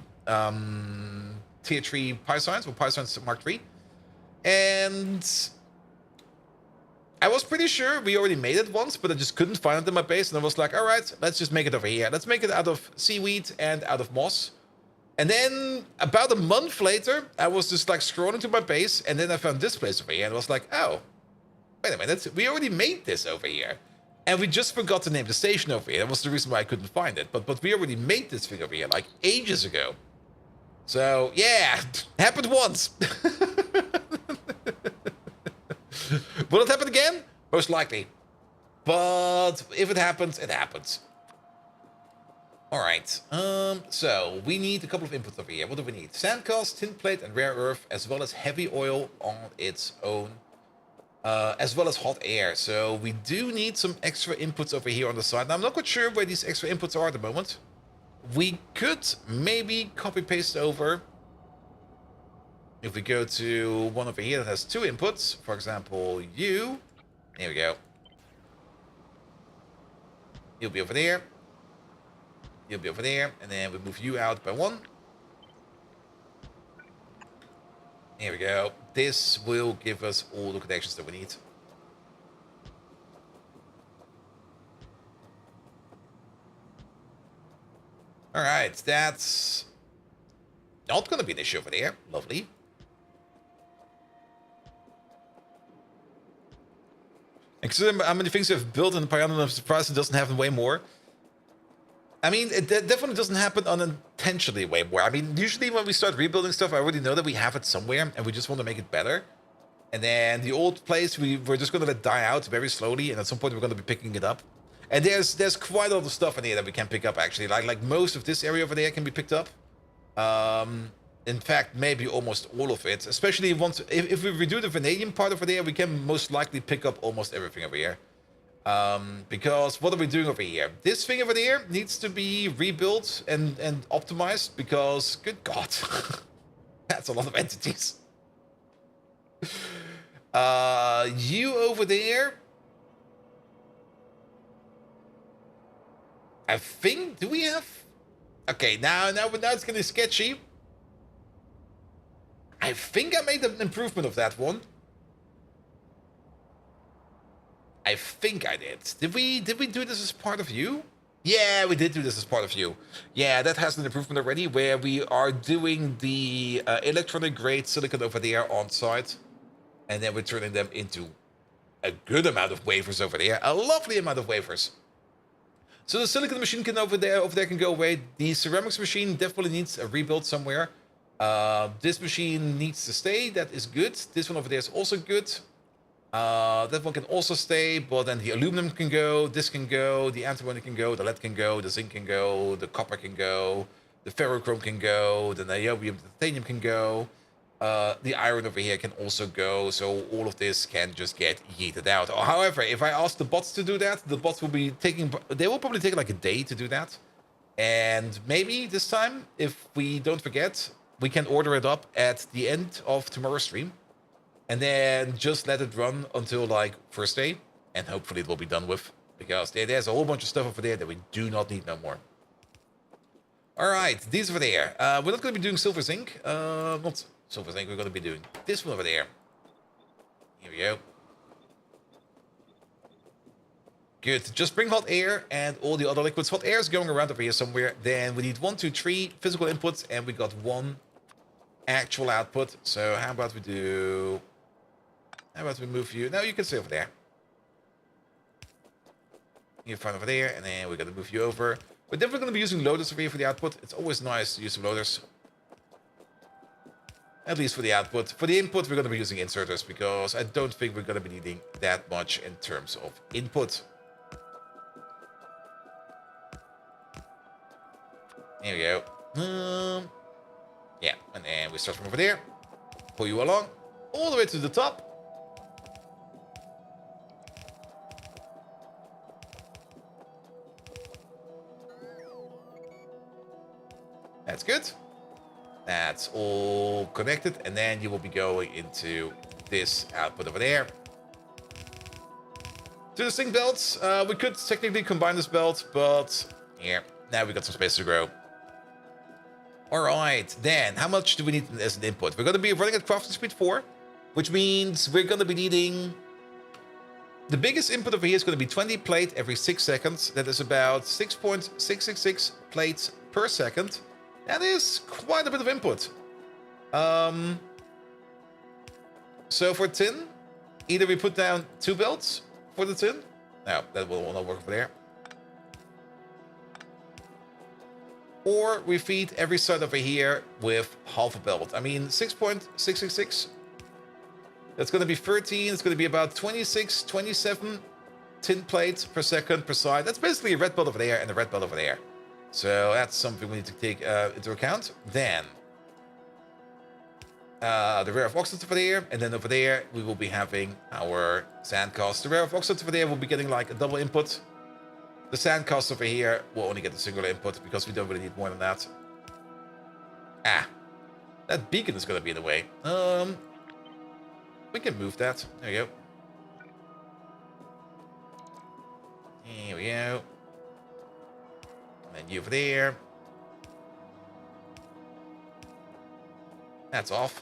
tier 3 pysons, or pysons Mark III. And I was pretty sure we already made it once, but I just couldn't find it in my base, and I was like, all right, let's just make it over here. Let's make it out of seaweed and out of moss. And then about a month later, I was just like scrolling to my base, and then I found this place over here, and I was like, oh, wait a minute, we already made this over here. And we just forgot to name the station over here. That was the reason why I couldn't find it. But we already made this thing over here, like ages ago. So, yeah, happened once. Will it happen again? Most likely. But if it happens, it happens. All right. So we need a couple of inputs over here. What do we need? Sandcast, tin plate, and rare earth, as well as heavy oil on its own, as well as hot air. So we do need some extra inputs over here on the side. Now, I'm not quite sure where these extra inputs are at the moment. We could maybe copy paste over. If we go to one over here that has 2 inputs, for example, you. There we go. You'll be over there. You'll be over there, and then we move you out by 1. There we go. This will give us all the connections that we need. Alright, that's not going to be an issue over there. Lovely. And considering how many things we've built in the Pyanodons, I'm surprised it doesn't happen way more. I mean, it definitely doesn't happen unintentionally way more. I mean, usually when we start rebuilding stuff, I already know that we have it somewhere, and we just want to make it better. And then the old place, we're just going to let die out very slowly, and at some point we're going to be picking it up. And there's quite a lot of stuff in here that we can pick up, actually. Like most of this area over there can be picked up. In fact, maybe almost all of it. Especially once, if we redo the vanadium part over there, we can most likely pick up almost everything over here. Because what are we doing over here? This thing over there needs to be rebuilt and optimized because, good God, that's a lot of entities. You over there, I think, do we have? Okay, now it's getting sketchy. I think I made an improvement of that one. I think I did. Did we do this as part of you? Yeah, we did do this as part of you. Yeah, that has an improvement already, where we are doing the electronic grade silicon over there on site, and then we're turning them into a good amount of wafers over there, a lovely amount of wafers. So the silicon machine can over there can go away. The ceramics machine definitely needs a rebuild somewhere. This machine needs to stay. That is good. This one over there is also good. That one can also stay, but then the aluminum can go, this can go, the antimony can go, the lead can go, the zinc can go, the copper can go, the ferrochrome can go, the niobium, the titanium can go, the iron over here can also go, so all of this can just get yeeted out. However, if I ask the bots to do that, the bots will be they will probably take like a day to do that. And maybe this time, if we don't forget, we can order it up at the end of tomorrow's stream. And then just let it run until like first day, and hopefully it will be done with, because there's a whole bunch of stuff over there that we do not need no more. All right, these over there. We're not going to be doing silver zinc. Not silver zinc. We're going to be doing this one over there. Here we go. Good. Just bring hot air and all the other liquids. Hot air is going around over here somewhere. Then we need 1, 2, 3 physical inputs, and we got 1 actual output. So how about we do? How about we move you? No, you can stay over there. You're fine over there, and then we're going to move you over. We're definitely going to be using loaders over here for the output. It's always nice to use some loaders. At least for the output. For the input, we're going to be using inserters, because I don't think we're going to be needing that much in terms of input. There we go. Yeah, and then we start from over there. Pull you along, all the way to the top. That's good. That's all connected, and then you will be going into this output over there. To the sync belts, we could technically combine this belt, but yeah, now we got some space to grow. Alright, then, how much do we need as an input? We're going to be running at crafting speed 4, which means we're going to be needing... The biggest input over here is going to be 20 plate every 6 seconds. That is about 6.666 plates per second. That is quite a bit of input. So for tin, either we put down 2 belts for the tin. No, that will not work over there. Or we feed every side over here with half a belt. I mean, 6.666. That's going to be 13. It's going to be about 26, 27 tin plates per second per side. That's basically a red belt over there and a red belt over there. So that's something we need to take into account. Then the rare of oxygen over there, and then over there we will be having our sand cast. The rare of oxygen over there will be getting like a double input. The sand cast over here will only get a single input because we don't really need more than that. Ah, that beacon is gonna be in the way. We can move that. There we go. Here we go. And then you over there. That's off.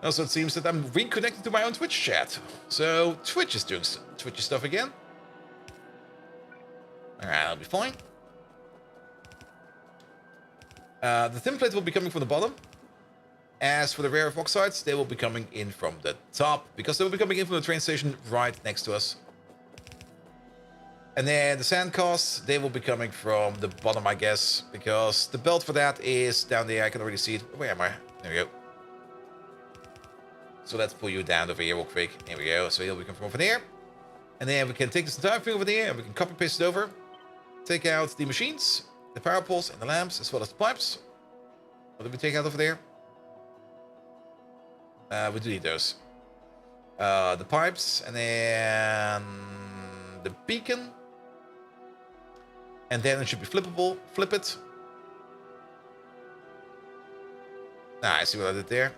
Also, it seems that I'm reconnected to my own Twitch chat. So, Twitch is doing Twitchy stuff again. Alright, I'll be fine. The thin plate will be coming from the bottom. As for the rare earth oxides, they will be coming in from the top, because they will be coming in from the train station right next to us. And then the sand casts, they will be coming from the bottom, I guess, because the belt for that is down there. I can already see it. Where am I? There we go. So let's pull you down over here real quick. There we go. So he'll be coming from over there. And then we can take this entire thing over there and we can copy paste it over. Take out the machines, the power poles, and the lamps, as well as the pipes. What did we take out over there? We do need those. The pipes, and then the beacon. And then it should be flippable. Flip it. Ah, I see what I did there.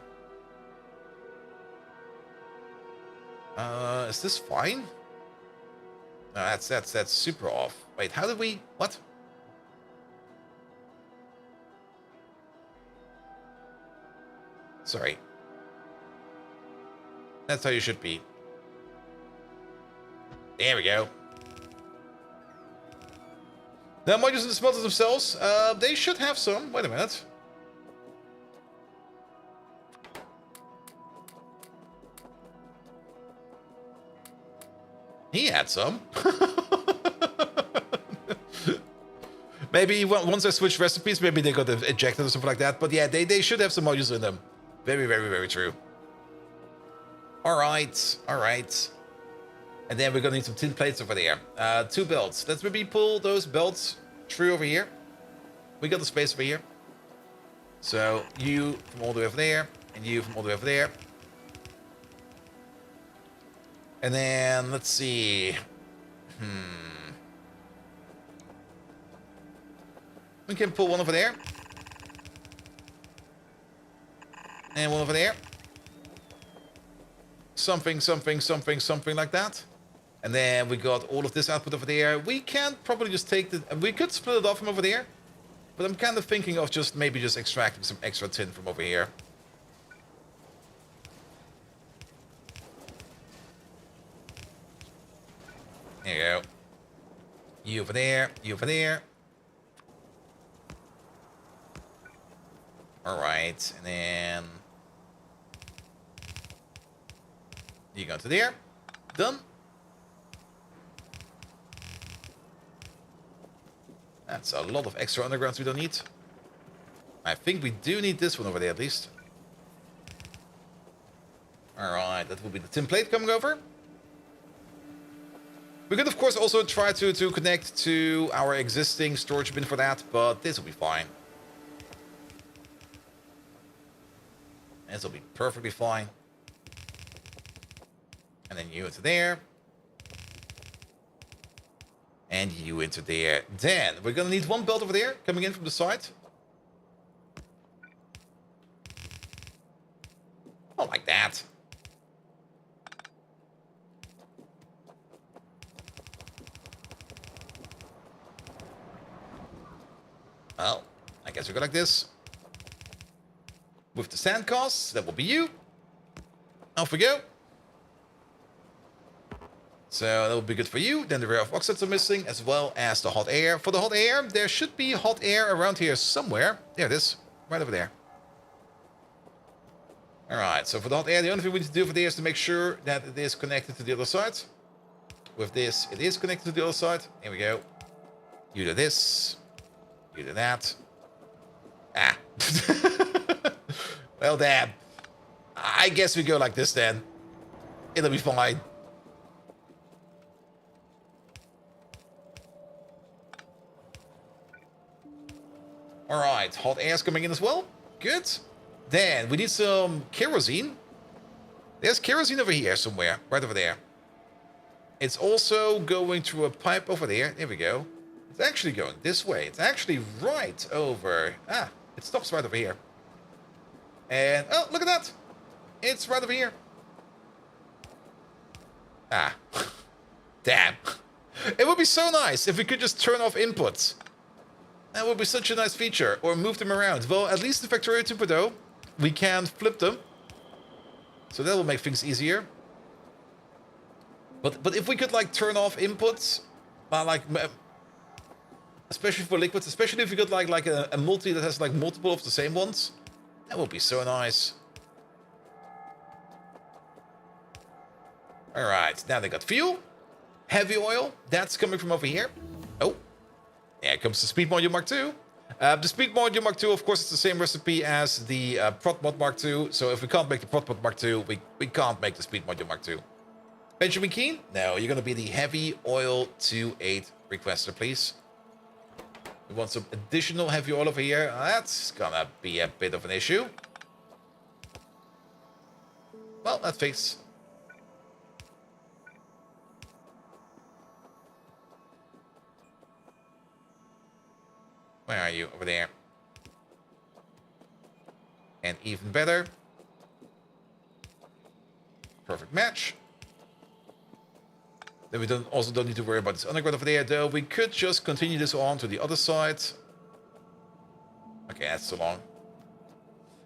Is this fine? No, that's super off. Wait, how did we... What? Sorry. That's how you should be. There we go. Now, modules in the smelters themselves, they should have some. Wait a minute. He had some. Maybe once I switch recipes, maybe they got ejected or something like that. But yeah, they should have some modules in them. Very, very, very true. Alright, alright. And then we're gonna need some tin plates over there. 2 belts. Let's maybe pull those belts through over here. We got the space over here. So you from all the way over there, and you from all the way over there. And then let's see. We can pull one over there. And one over there. Something like that. And then we got all of this output over there. We can probably just take the... We could split it off from over there. But I'm kind of thinking of just maybe just extracting some extra tin from over here. There you go. You over there. You over there. Alright. And then... You go to there. Done. That's a lot of extra undergrounds we don't need. I think we do need this one over there at least. Alright, that will be the tin plate coming over. We could of course also try to connect to our existing storage bin for that, but this will be fine. This will be perfectly fine. And then you into there. And you into there. Then we're gonna need one belt over there coming in from the side. Oh, like that. Well, I guess we go like this. With the sand casts, that will be you. Off we go. So that will be good for you. Then the rare of oxides are missing, as well as the hot air. For the hot air, there should be hot air around here somewhere. There it is, right over there. Alright, so for the hot air, the only thing we need to do for there is to make sure that it is connected to the other side. With this, it is connected to the other side. Here we go. You do this. You do that. Ah. Well, damn. I guess we go like this then. It'll be fine. All right, hot air's coming in as well. Good. Then we need some kerosene. There's kerosene over here somewhere, right over there. It's also going through a pipe over there. There we go. It's actually going this way. It's actually right over. Ah, it stops right over here. And, oh, look at that. It's right over here. Ah. Damn. It would be so nice if we could just turn off inputs. That would be such a nice feature. Or move them around. Well, at least in Factorio 2.0, we can flip them. So that will make things easier. But if we could, like, turn off inputs, like, especially for liquids, especially if we got, like a multi that has, like, multiple of the same ones, that would be so nice. All right, now they got fuel. Heavy oil, that's coming from over here. Oh, there comes the Speed Module Mark II. The Speed Module Mark II, of course, it's the same recipe as the Prot Mod Mark II. So if we can't make the Prot Mod Mark II, we can't make the Speed Module Mark II. Benjamin Keen? No, you're going to be the Heavy Oil 2.8 requester, please. We want some additional heavy oil over here. That's going to be a bit of an issue. Well, that's fixed. Where are you? Over there. And even better. Perfect match. Then we also don't need to worry about this underground over there, though. We could just continue this on to the other side. Okay, that's too long.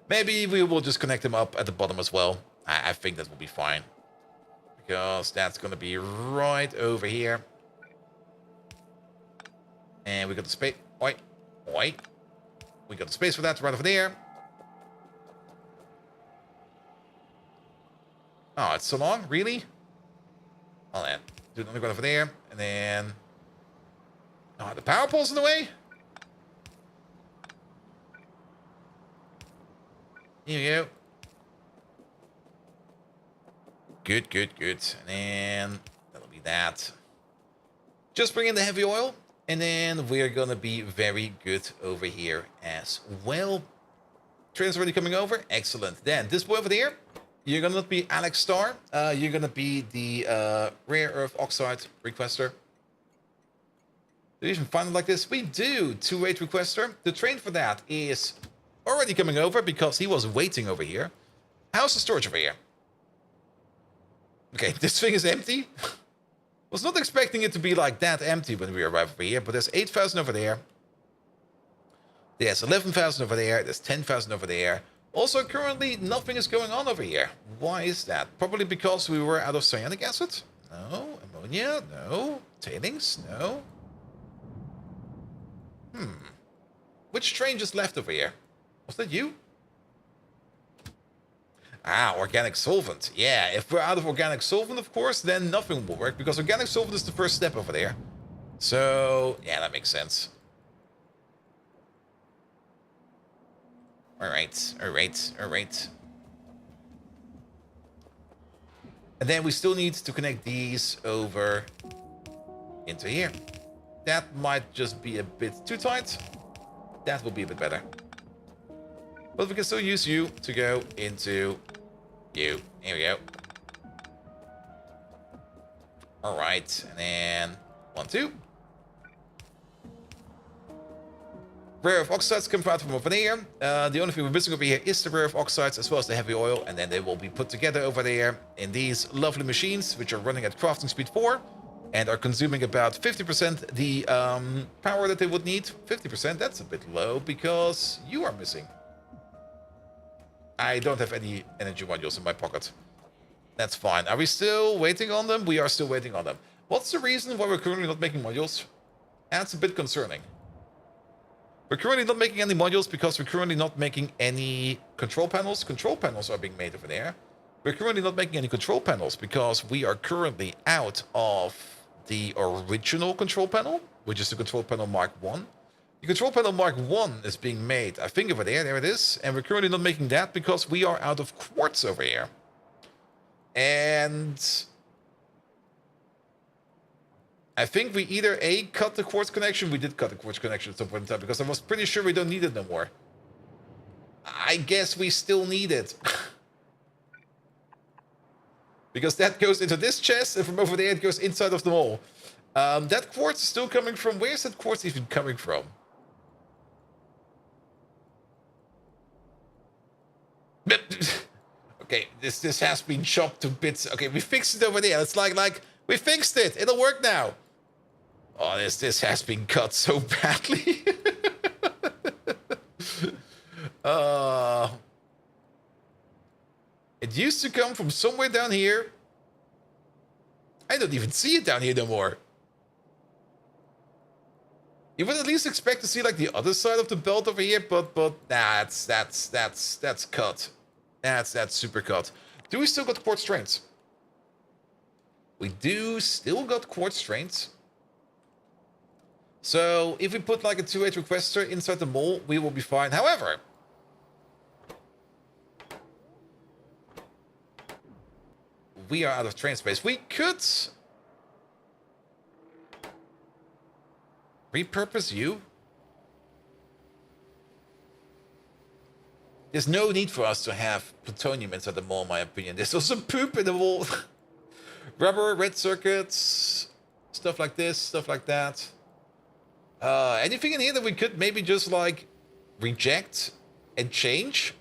Maybe we will just connect them up at the bottom as well. I think that will be fine. Because that's going to be right over here. And we got the space. Oi. Oi. We got the space for that right over there. Oh, it's so long? Really? Well then, do the underground over there. And then... Oh, the power pole's in the way? Here we go. Good, good, good. And then that'll be that. Just bring in the heavy oil. And then we're gonna be very good over here as well. Train's already coming over. Excellent. Then this boy over there, you're gonna not be Alex Star. You're gonna be the rare earth oxide requester. Do we even find it like this? We do. 2-8 requester. The train for that is already coming over because he was waiting over here. How's the storage over here? Okay, this thing is empty. Was not expecting it to be like that empty when we arrive over here, but there's 8,000 over there. There's 11,000 over there. There's 10,000 over there. Also, currently, nothing is going on over here. Why is that? Probably because we were out of cyanic acid? No. Ammonia? No. Tailings? No. Which train just left over here? Was that you? Ah, organic solvent. Yeah, if we're out of organic solvent, of course, then nothing will work, because organic solvent is the first step over there. So, yeah, that makes sense. Alright, alright, alright. And then we still need to connect these over into here. That might just be a bit too tight. That will be a bit better. But we can still use you to go into you. Here we go. Alright, and then 1, 2. Rare earth oxides come out from over there. The only thing we're missing over here is the rare earth oxides as well as the heavy oil, and then they will be put together over there in these lovely machines, which are running at crafting speed 4 and are consuming about 50% the power that they would need. 50%, that's a bit low because you are missing. I don't have any energy modules in my pocket. That's fine. Are we still waiting on them? We are still waiting on them. What's the reason why we're currently not making modules? That's a bit concerning. We're currently not making any modules because we're currently not making any control panels. Control panels are being made over there. We're currently not making any control panels because we are currently out of the original control panel, which is the control panel Mark 1. The control panel Mark 1 is being made, I think, over there. There it is. And we're currently not making that because we are out of quartz over here. And I think we either A, cut the quartz connection. We did cut the quartz connection at some point in time because I was pretty sure we don't need it no more. I guess we still need it. Because that goes into this chest, and from over there it goes inside of the mall. That quartz is still coming from... Where's that quartz even coming from? Okay, this has been chopped to bits. Okay, we fixed it over there. It's like we fixed it. It'll work now. Oh, this has been cut so badly. It used to come from somewhere down here. I don't even see it down here no more. You would at least expect to see like the other side of the belt over here, but nah, that's cut. That's super cut. Do we still got quartz trains? We do still got quartz trains. So if we put like a 2-8 requester inside the mall, we will be fine. However, we are out of train space. We could repurpose you. There's no need for us to have plutonium inside the mall, in my opinion. There's also poop in the wall. Rubber, red circuits, stuff like this, stuff like that. Anything in here that we could maybe just like reject and change?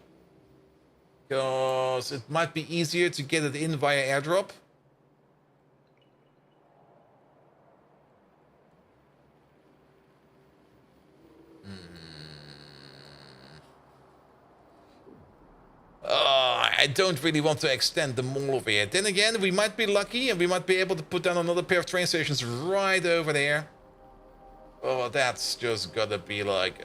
Because it might be easier to get it in via airdrop. I don't really want to extend the mall over here. Then again, we might be lucky and we might be able to put down another pair of train stations right over there. Oh, that's just gotta be like...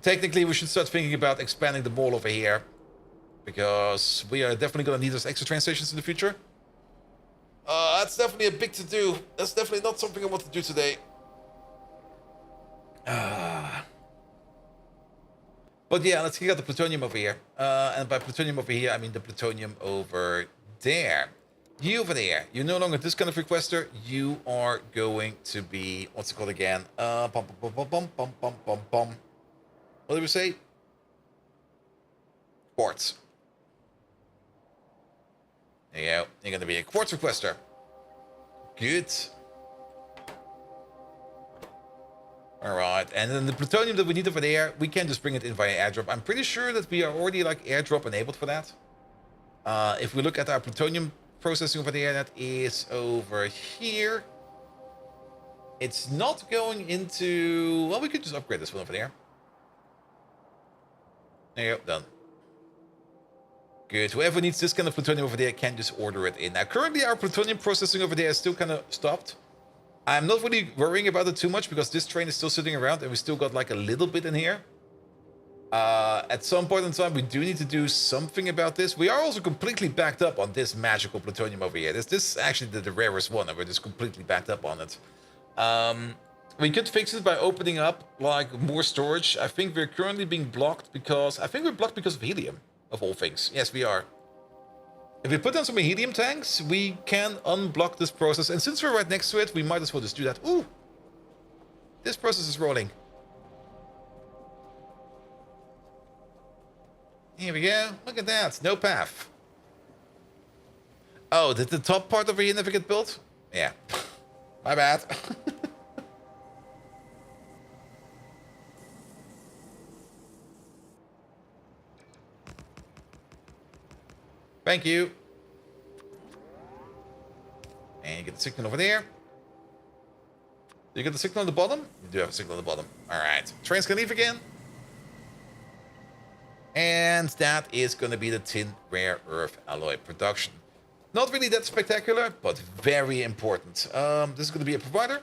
Technically, we should start thinking about expanding the mall over here. Because we are definitely gonna need those extra train stations in the future. That's definitely a big to-do. That's definitely not something I want to do today. But yeah, let's get the plutonium over here. And by plutonium over here, I mean the plutonium over there. You over there, you're no longer this kind of requester. You are going to be, what's it called again? What did we say? Quartz. There you go. You're going to be a quartz requester. Good. Alright, and then the plutonium that we need over there, we can just bring it in via airdrop. I'm pretty sure that we are already like airdrop enabled for that. If we look at our plutonium processing over there, that is over here. It's not going into... Well, we could just upgrade this one over there. There you go, done. Good. Whoever needs this kind of plutonium over there can just order it in. Now, currently our plutonium processing over there is still kind of stopped. I'm not really worrying about it too much because this train is still sitting around and we still got like a little bit in here. At some point in time, we do need to do something about this. We are also completely backed up on this magical plutonium over here. This is actually the rarest one, and we're just completely backed up on it. We could fix it by opening up like more storage. I think we're currently being blocked because... I think we're blocked because of helium, of all things. Yes, we are. If we put down some helium tanks, we can unblock this process. And since we're right next to it, we might as well just do that. Ooh! This process is rolling. Here we go. Look at that. No path. Oh, did the top part over here never get built? Yeah. My bad. Thank you. And you get the signal over there. Do you get the signal on the bottom? You do have a signal on the bottom. Alright. Trains can leave again. And that is going to be the tin rare earth alloy production. Not really that spectacular, but very important. This is going to be a provider.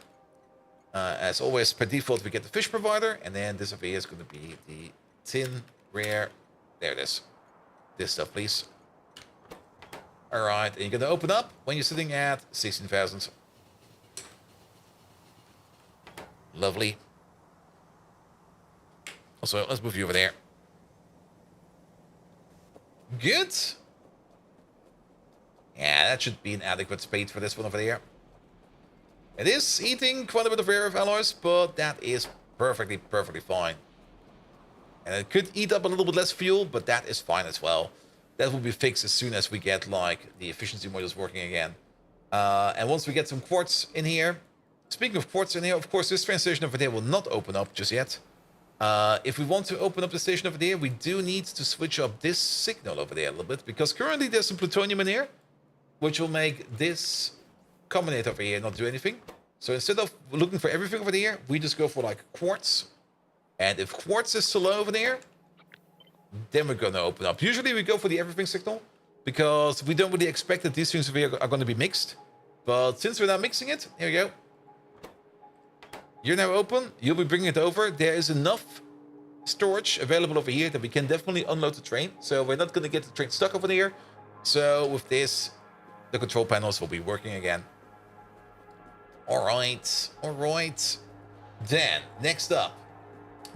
As always, per default, we get the fish provider. And then this over here is going to be the tin rare. There it is. This stuff, please. Alright, and you're going to open up when you're sitting at 16,000. Lovely. Also, let's move you over there. Good. Yeah, that should be an adequate speed for this one over there. It is eating quite a bit of rare earth alloys, but that is perfectly fine. And it could eat up a little bit less fuel, but that is fine as well. That will be fixed as soon as we get, like, the efficiency modules working again. And once we get some quartz in here... Speaking of quartz in here, of course, this train station over there will not open up just yet. If we want to open up the station over there, we do need to switch up this signal over there a little bit, because currently there's some plutonium in here, which will make this combinator over here not do anything. So instead of looking for everything over there, we just go for, like, quartz. And if quartz is still low over there, then we're going to open up. Usually we go for the everything signal, because we don't really expect that these things over here are going to be mixed. But since we're now mixing it, here we go. You're now open. You'll be bringing it over. There is enough storage available over here that we can definitely unload the train. So we're not going to get the train stuck over there. So with this, the control panels will be working again. All right. Then, next up,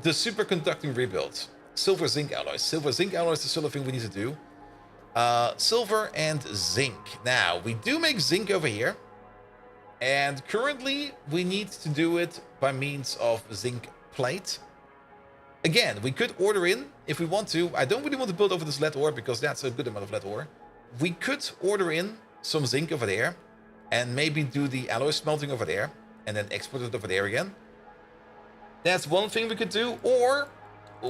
the superconducting rebuild. Silver zinc alloys. Silver zinc alloys is the sort of thing we need to do. Silver and zinc. Now, we do make zinc over here. And currently, we need to do it by means of zinc plate. Again, we could order in if we want to. I don't really want to build over this lead ore because that's a good amount of lead ore. We could order in some zinc over there and maybe do the alloy smelting over there and then export it over there again. That's one thing we could do. Or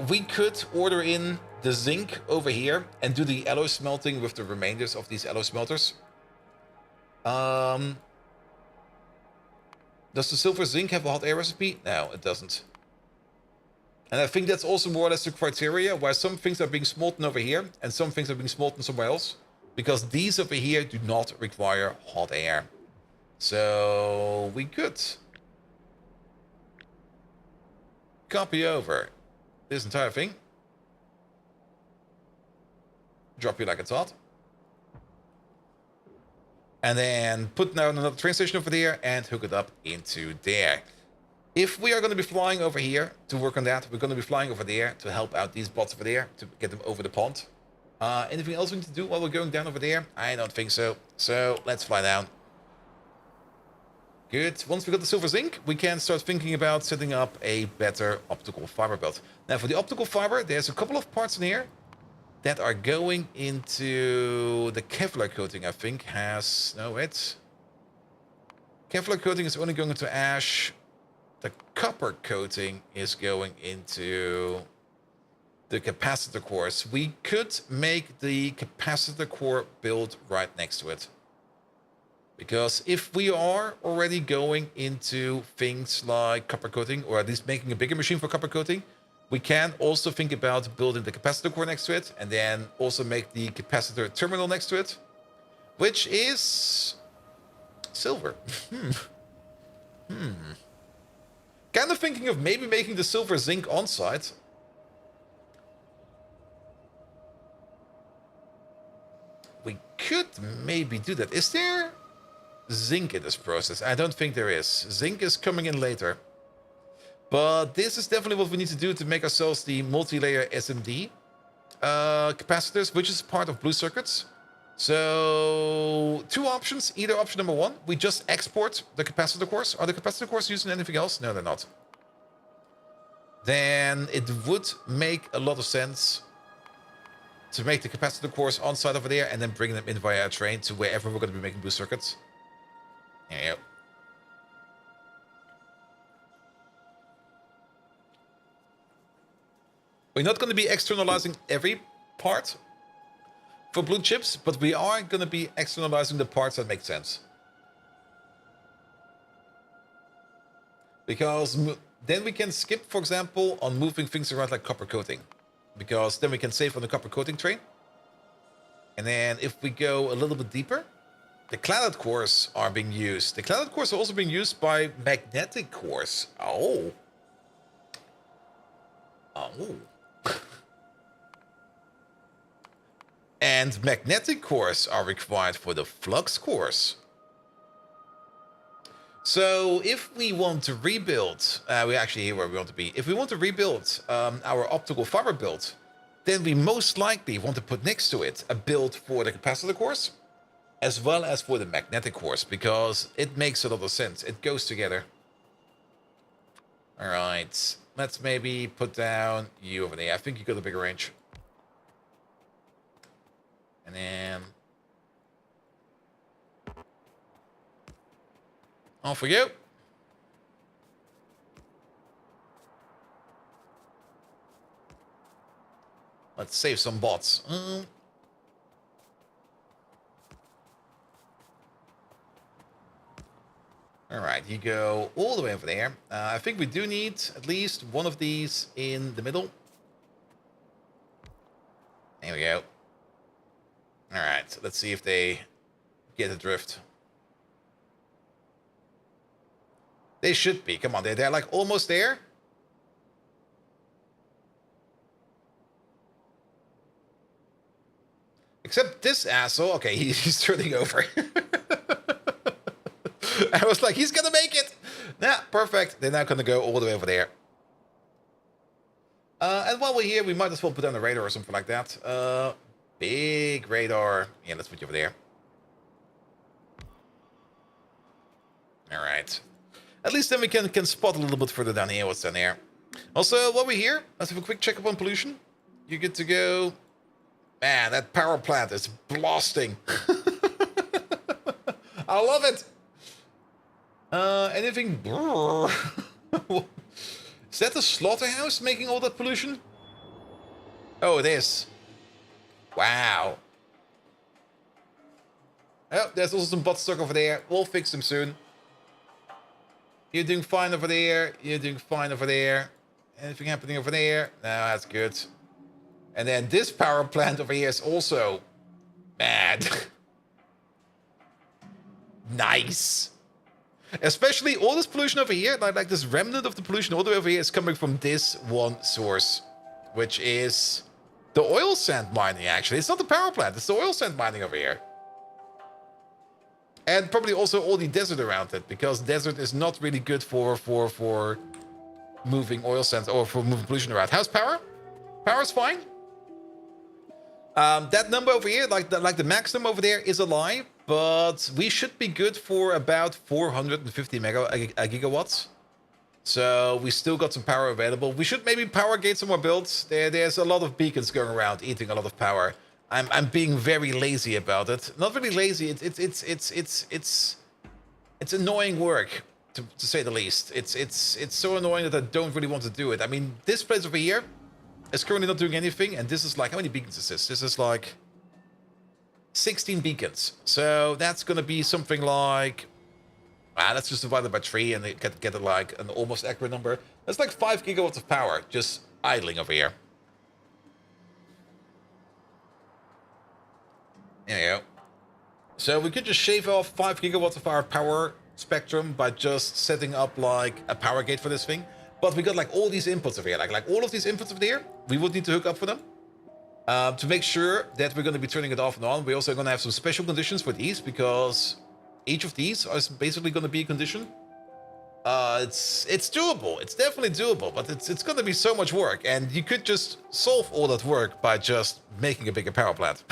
we could order in the zinc over here and do the alloy smelting with the remainders of these alloy smelters. Does the silver zinc have a hot air recipe? No, it doesn't. And I think that's also more or less the criteria why some things are being smolten over here and some things are being smolten somewhere else. Because these over here do not require hot air. So we could copy over this entire thing. Drop you like it's hot. And then put down another train station over there and hook it up into there. If we are going to be flying over here to work on that, we're going to be flying over there to help out these bots over there to get them over the pond. Anything else we need to do while we're going down over there? I don't think so. So let's fly down. Good. Once we got the silver zinc, we can start thinking about setting up a better optical fiber belt. Now for the optical fiber, there's a couple of parts in here that are going into the Kevlar coating, I think, has... No, wait. Kevlar coating is only going into ash. The copper coating is going into the capacitor cores. We could make the capacitor core build right next to it. Because if we are already going into things like copper coating, or at least making a bigger machine for copper coating, we can also think about building the capacitor core next to it, and then also make the capacitor terminal next to it, which is silver. Kind of thinking of maybe making the silver zinc on site. We could maybe do that. Is there zinc in this process? I don't think there is. Zinc is coming in later. But this is definitely what we need to do to make ourselves the multi-layer SMD capacitors, which is part of blue circuits. So, two options. Either option number one, we just export the capacitor cores. Are the capacitor cores using anything else? No, they're not. Then it would make a lot of sense to make the capacitor cores on site over there and then bring them in via a train to wherever we're going to be making blue circuits. There you go. We're not going to be externalizing every part for blue chips, but we are going to be externalizing the parts that make sense. Because then we can skip, for example, on moving things around like copper coating. Because then we can save on the copper coating train. And then if we go a little bit deeper, the cladded cores are being used. The cladded cores are also being used by magnetic cores. Oh. And magnetic cores are required for the flux cores. So if we want to rebuild, we're actually here where we want to be. If we want to rebuild our optical fiber build, then we most likely want to put next to it a build for the capacitor cores. as well as for the magnetic cores, because it makes a lot of sense. It goes together. All right, let's maybe put down you over there. I think you got a bigger range. And then off we go. Let's save some bots. All right, you go all the way over there. I think we do need at least one of these in the middle. There we go. All right, let's see if they get the drift. They should be. Come on, they're like almost there. Except this asshole. Okay, he's turning over. I was like, he's gonna make it. Yeah, perfect. They're now gonna go all the way over there. And while we're here, we might as well put down a radar or something like that. Big radar. Yeah, let's put you over there. All right. At least then we can spot a little bit further down here what's down there. Also, while we're here, let's have a quick check up on pollution. You get to go. Man, that power plant is blasting. I love it. Anything? Is that the slaughterhouse making all that pollution? Oh, it is. Wow. Oh, there's also some bots stuck over there. We'll fix them soon. You're doing fine over there. You're doing fine over there. Anything happening over there? No, that's good. And then this power plant over here is also bad. Nice. Especially all this pollution over here, like this remnant of the pollution all the way over here is coming from this one source, which is the oil sand mining, actually. It's not the power plant, it's the oil sand mining over here. And probably also all the desert around it, because desert is not really good for moving oil sands or for moving pollution around. How's power? Power's fine. That number over here, like the maximum over there, is a lie, but we should be good for about 450 gigawatts. So we still got some power available. We should maybe power gate some more builds. There's a lot of beacons going around eating a lot of power. I'm being very lazy about it. Not really lazy. It's annoying work, to say the least. It's so annoying that I don't really want to do it. I mean, this place over here is currently not doing anything, and this is like, how many beacons is this? This is like 16 beacons. So that's gonna be something like, let's just divide it by 3 and get it like an almost accurate number. That's like 5 gigawatts of power just idling over here. There you go. So we could just shave off 5 gigawatts of our power spectrum by just setting up like a power gate for this thing. But we got like all these inputs over here, like all of these inputs over there, we would need to hook up for them. To make sure that we're going to be turning it off and on. We're also going to have some special conditions for these, because each of these is basically going to be a condition. It's doable. It's definitely doable, but it's going to be so much work. And you could just solve all that work by just making a bigger power plant.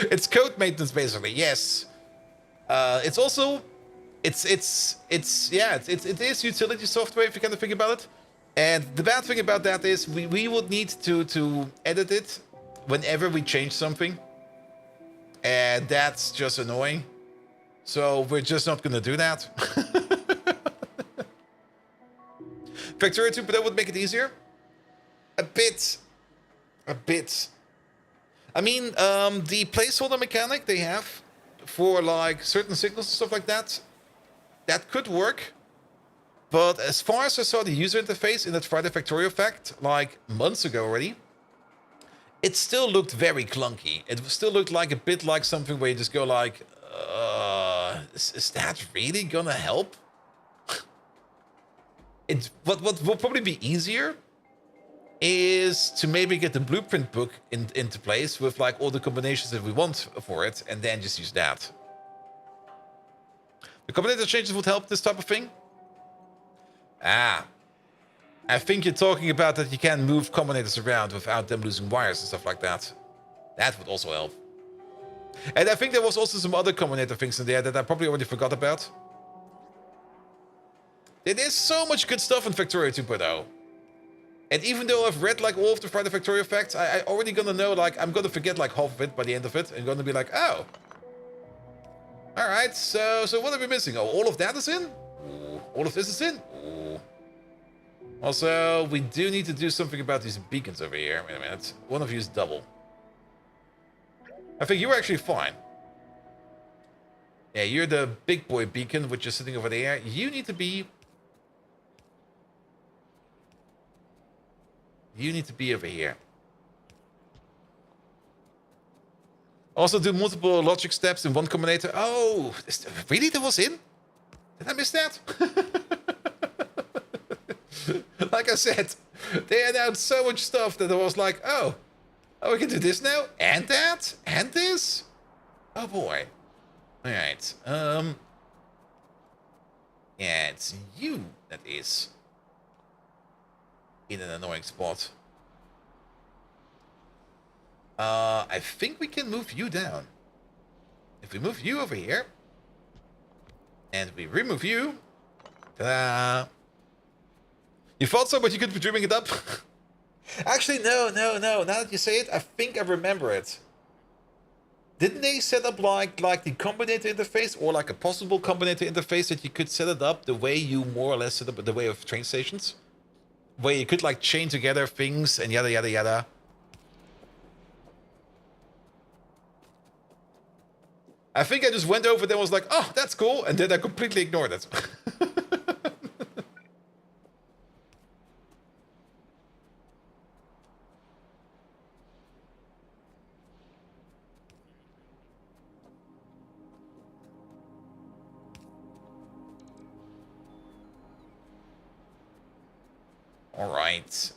It's code maintenance, basically. Yes. It's also, it is utility software if you kind of think about it. And the bad thing about that is we would need to edit it whenever we change something. And that's just annoying. So we're just not going to do that. Factorio 2, but that would make it easier. A bit. I mean, the placeholder mechanic they have for like certain signals and stuff like that, that could work. But as far as I saw the user interface in that Friday Factorio fact, like months ago already, it still looked very clunky. It still looked like a bit like something where you just go like, is that really gonna help? What will probably be easier is to maybe get the blueprint book into place with like all the combinations that we want for it, and then just use that. The combinator changes would help this type of thing. I think you're talking about that you can move combinators around without them losing wires and stuff like that. That would also help. And I think there was also some other Combinator things in there that I probably already forgot about. There is so much good stuff in Factorio 2.0. And even though I've read like all of the Friday Factorio facts, I already gonna know, like, I'm gonna forget like half of it by the end of it. And gonna be like, oh. Alright, so what are we missing? Oh, all of that is in? Ooh, all of this is in? Ooh. Also, we do need to do something about these beacons over here. Wait a minute. One of you is double. I think you're actually fine. Yeah, you're the big boy beacon, which is sitting over there. You need to be... You need to be over here. Also do multiple logic steps in one combinator. Oh, really? That was in? Did I miss that? Like I said, they announced so much stuff that I was like, oh, we can do this now? And that? And this? Oh boy. Alright. Yeah, it's you that is in an annoying spot. I think we can move you down. If we move you over here, and we remove you, ta-da! You thought so, but you could be dreaming it up? Actually, no. Now that you say it, I think I remember it. Didn't they set up like the combinator interface, or like a possible combinator interface that you could set it up the way you more or less set up the way of train stations? Where you could like chain together things and yada yada yada. I think I just went over there and was like, oh, that's cool, and then I completely ignored it.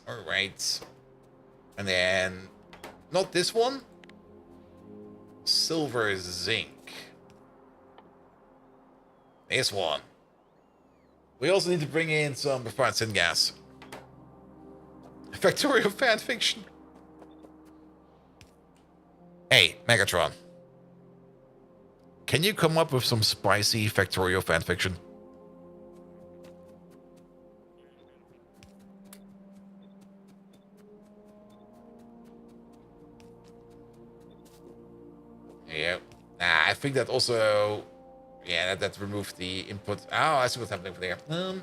Alright. And then, not this one. Silver zinc. This one. We also need to bring in some refined syngas. Factorio fanfiction. Hey, Megatron. Can you come up with some spicy Factorio fanfiction? Yeah. Nah, I think that also... Yeah, that removed the input. Oh, I see what's happening there. There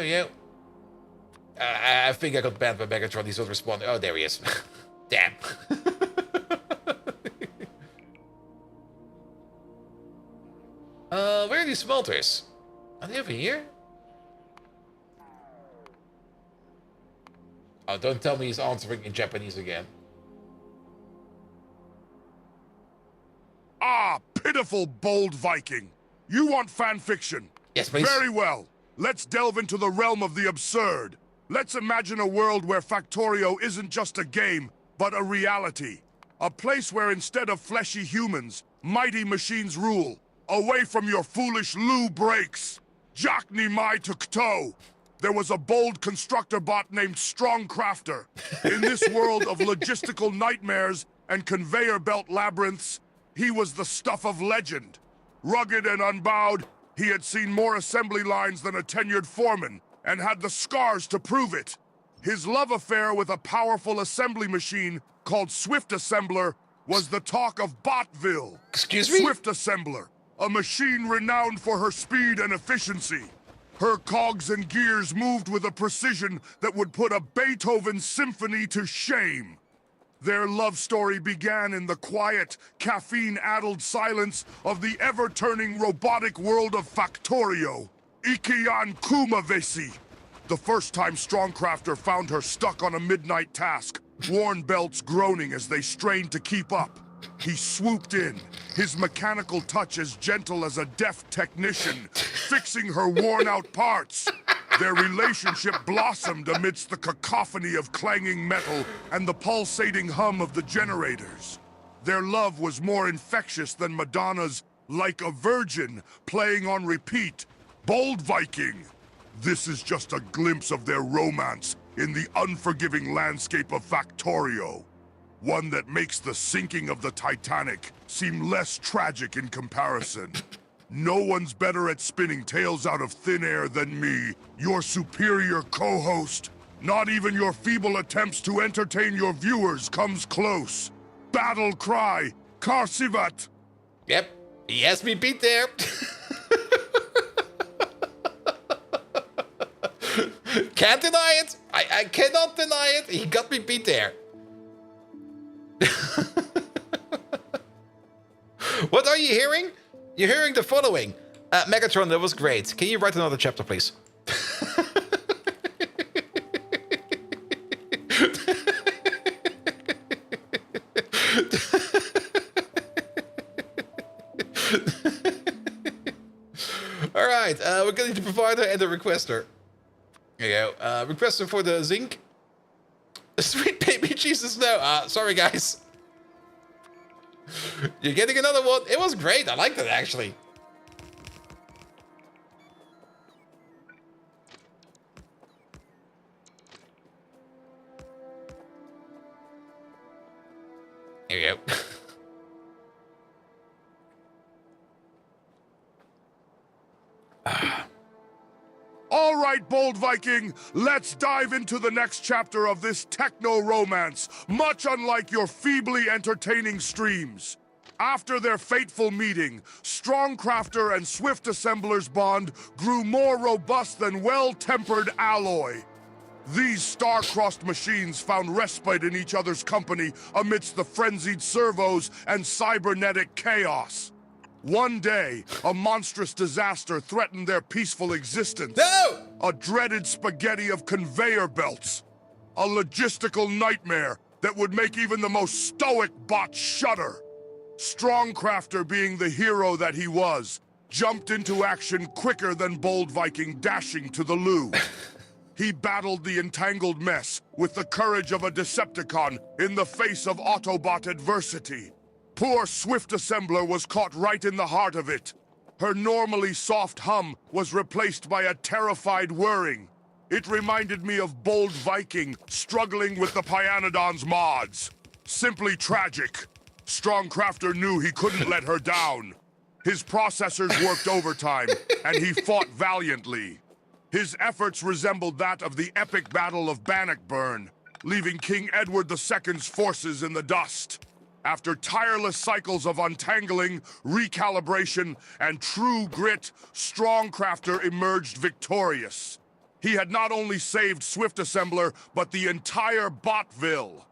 we go. I think I got banned by Megatron. He's not responding. Oh, there he is. Damn. Where are these smelters? Are they over here? Oh, don't tell me he's answering in Japanese again. Ah, pitiful bold Viking. You want fanfiction? Yes, please. Very well. Let's delve into the realm of the absurd. Let's imagine a world where Factorio isn't just a game, but a reality. A place where instead of fleshy humans, mighty machines rule. Away from your foolish loo breaks. Jak ni mai tukto. There was a bold constructor bot named Strong Crafter. In this world of logistical nightmares and conveyor belt labyrinths, he was the stuff of legend. Rugged and unbowed, he had seen more assembly lines than a tenured foreman, and had the scars to prove it. His love affair with a powerful assembly machine called Swift Assembler was the talk of Botville. Excuse me? Swift Assembler, a machine renowned for her speed and efficiency. Her cogs and gears moved with a precision that would put a Beethoven symphony to shame. Their love story began in the quiet, caffeine-addled silence of the ever-turning robotic world of Factorio. Ikian Kumavesi. The first time Strongcrafter found her stuck on a midnight task, worn belts groaning as they strained to keep up. He swooped in, his mechanical touch as gentle as a deft technician, fixing her worn-out parts. Their relationship blossomed amidst the cacophony of clanging metal and the pulsating hum of the generators. Their love was more infectious than Madonna's Like a Virgin, playing on repeat. Bold Viking! This is just a glimpse of their romance, in the unforgiving landscape of Factorio. One that makes the sinking of the Titanic seem less tragic in comparison. No one's better at spinning tales out of thin air than me, your superior co-host. Not even your feeble attempts to entertain your viewers comes close. Battle cry, Karsivat! Yep, he has me beat there. Can't deny it. I cannot deny it. He got me beat there. What are you hearing? You're hearing the following. Megatron, that was great. Can you write another chapter, please? All right, we're getting the provider and the requester. Here you go. Requester for the zinc. Sweet baby Jesus, no. Sorry, guys. You're getting another one. It was great. I liked it, actually. Here you go. All right, Bold Viking, let's dive into the next chapter of this techno-romance, much unlike your feebly entertaining streams. After their fateful meeting, Strongcrafter and Swift Assembler's bond grew more robust than well-tempered alloy. These star-crossed machines found respite in each other's company amidst the frenzied servos and cybernetic chaos. One day, a monstrous disaster threatened their peaceful existence. No! A dreaded spaghetti of conveyor belts. A logistical nightmare that would make even the most stoic bot shudder. Strongcrafter, being the hero that he was, jumped into action quicker than Bold Viking dashing to the loo. He battled the entangled mess with the courage of a Decepticon in the face of Autobot adversity. Poor Swift Assembler was caught right in the heart of it. Her normally soft hum was replaced by a terrified whirring. It reminded me of Bold Viking struggling with the Pyanodons mods. Simply tragic. Strongcrafter knew he couldn't let her down. His processors worked overtime, and he fought valiantly. His efforts resembled that of the epic Battle of Bannockburn, leaving King Edward II's forces in the dust. After tireless cycles of untangling, recalibration, and true grit, Strongcrafter emerged victorious. He had not only saved Swift Assembler, but the entire Botville.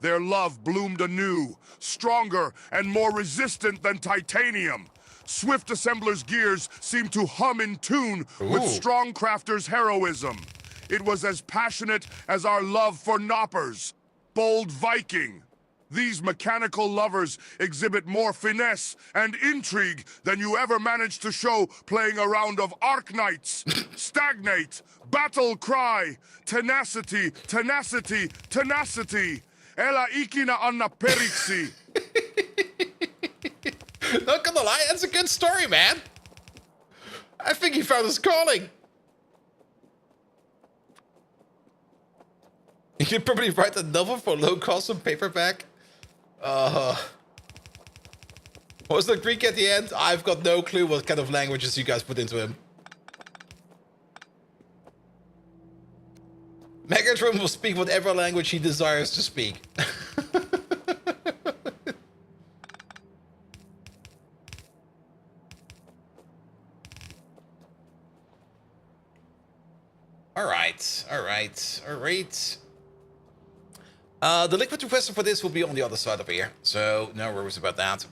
Their love bloomed anew, stronger and more resistant than titanium. Swift Assembler's gears seemed to hum in tune with Strongcrafter's heroism. It was as passionate as our love for Knoppers. Bold Viking. These mechanical lovers exhibit more finesse and intrigue than you ever managed to show playing a round of Arknights. Stagnate, battle cry, tenacity, tenacity, tenacity. Ela ikina anna periksi. Not gonna lie, that's a good story, man. I think he found his calling. You could probably write a novel for low cost on paperback. What was the Greek at the end? I've got no clue what kind of languages you guys put into him. Megatron will speak whatever language he desires to speak. All right. The liquid requester for this will be on the other side of here, so no worries about that.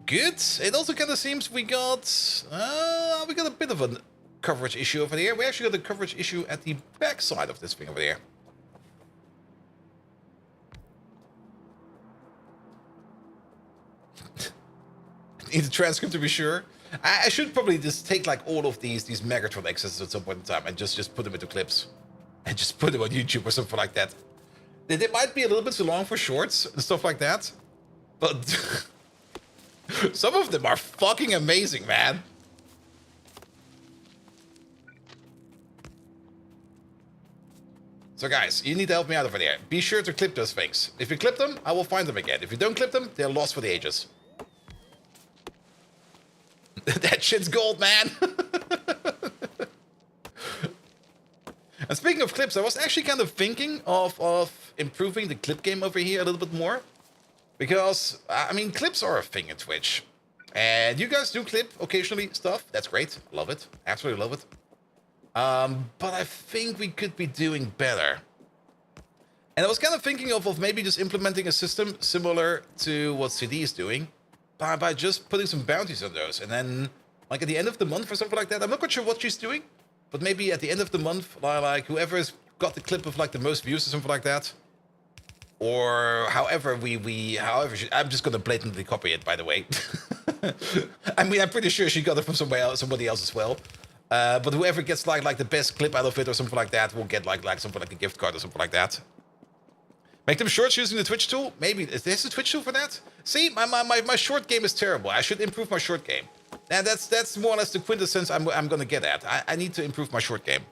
Good. It also kind of seems we got a bit of a coverage issue over here. We actually got a coverage issue at the back side of this thing over there. Need the transcript to be sure. I should probably just take like all of these Megatron exits at some point in time and just put them into clips. And just put them on YouTube or something like that. They might be a little bit too long for shorts and stuff like that. But some of them are fucking amazing, man. So guys, you need to help me out over there. Be sure to clip those things. If you clip them, I will find them again. If you don't clip them, they're lost for the ages. That shit's gold, man. And speaking of clips, I was actually kind of thinking of improving the clip game over here a little bit more. Because, I mean, clips are a thing in Twitch. And you guys do clip occasionally stuff. That's great. Love it. Absolutely love it. But I think we could be doing better. And I was kind of thinking of maybe just implementing a system similar to what CD is doing. By just putting some bounties on those. And then, like, at the end of the month or something like that. I'm not quite sure what she's doing. But maybe at the end of the month, like, whoever's got the clip of, like, the most views or something like that. Or however I'm just going to blatantly copy it, by the way. I mean, I'm pretty sure she got it from somebody else as well. But whoever gets like the best clip out of it or something like that will get like something like a gift card or something like that. Make them shorts using the Twitch tool. Maybe there's a Twitch tool for that. See, my short game is terrible. I should improve my short game. And that's more or less the quintessence I'm going to get at. I need to improve my short game.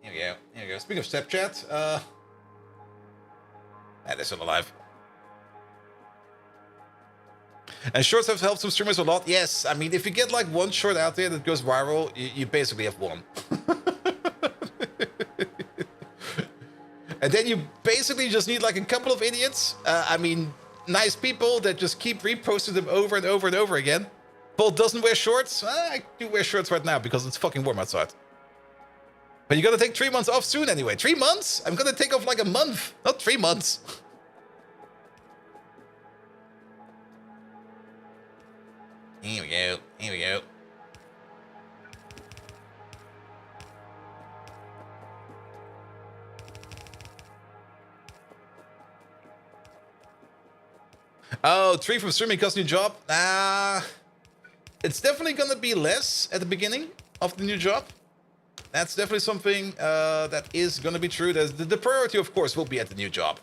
Here we go. Here we go. Speaking of Snapchat, that is still alive. And shorts have helped some streamers a lot. Yes, I mean, if you get like one short out there that goes viral, you basically have won. And then you basically just need like a couple of idiots. I mean, nice people that just keep reposting them over and over and over again. Paul doesn't wear shorts. I do wear shorts right now because it's fucking warm outside. But you're gonna take 3 months off soon anyway. 3 months? I'm gonna take off like a month, not 3 months. Here we go. Here we go. Oh, 3 from streaming cost new job? It's definitely gonna be less at the beginning of the new job. That's definitely something that is gonna be true. The priority, of course, will be at the new job.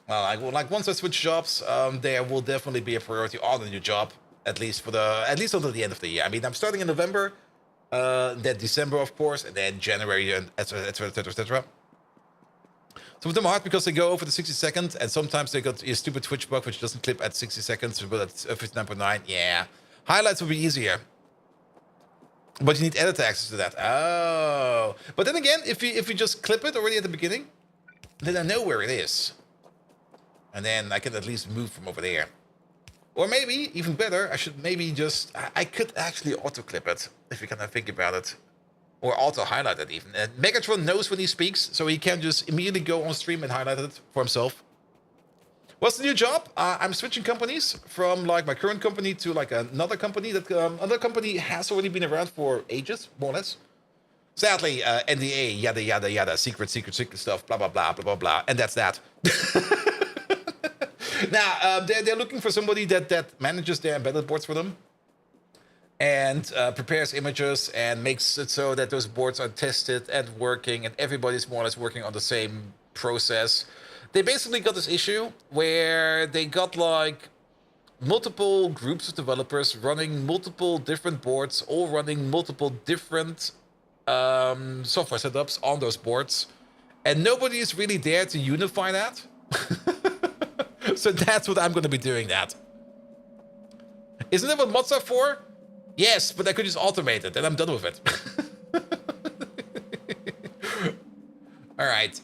Like once I switch jobs, there will definitely be a priority on the new job. At least until the end of the year. I mean, I'm starting in November, then December, of course, and then January, and etc., etc., etc. Some of them are hard because they go over the 60 seconds, and sometimes they got a stupid Twitch bug which doesn't clip at 60 seconds, but at 59.9. Yeah, highlights will be easier, but you need editor access to that. Oh, but then again, if you just clip it already at the beginning, then I know where it is, and then I can at least move from over there. Or maybe, even better, I could actually auto-clip it, if you kind of think about it. Or auto-highlight it even. Megatron knows when he speaks, so he can just immediately go on stream and highlight it for himself. What's the new job? I'm switching companies from like my current company to like another company that other company has already been around for ages, more or less. Sadly, NDA, yada, yada, yada, secret stuff, blah, blah, blah, blah, blah, blah, and that's that. Now, they're looking for somebody that manages their embedded boards for them and prepares images and makes it so that those boards are tested and working and everybody's more or less working on the same process. They basically got this issue where they got like multiple groups of developers running multiple different boards, all running multiple different software setups on those boards, and nobody is really there to unify that. So that's what I'm going to be doing that. Isn't that what mods are for? Yes, but I could just automate it and I'm done with it. All right.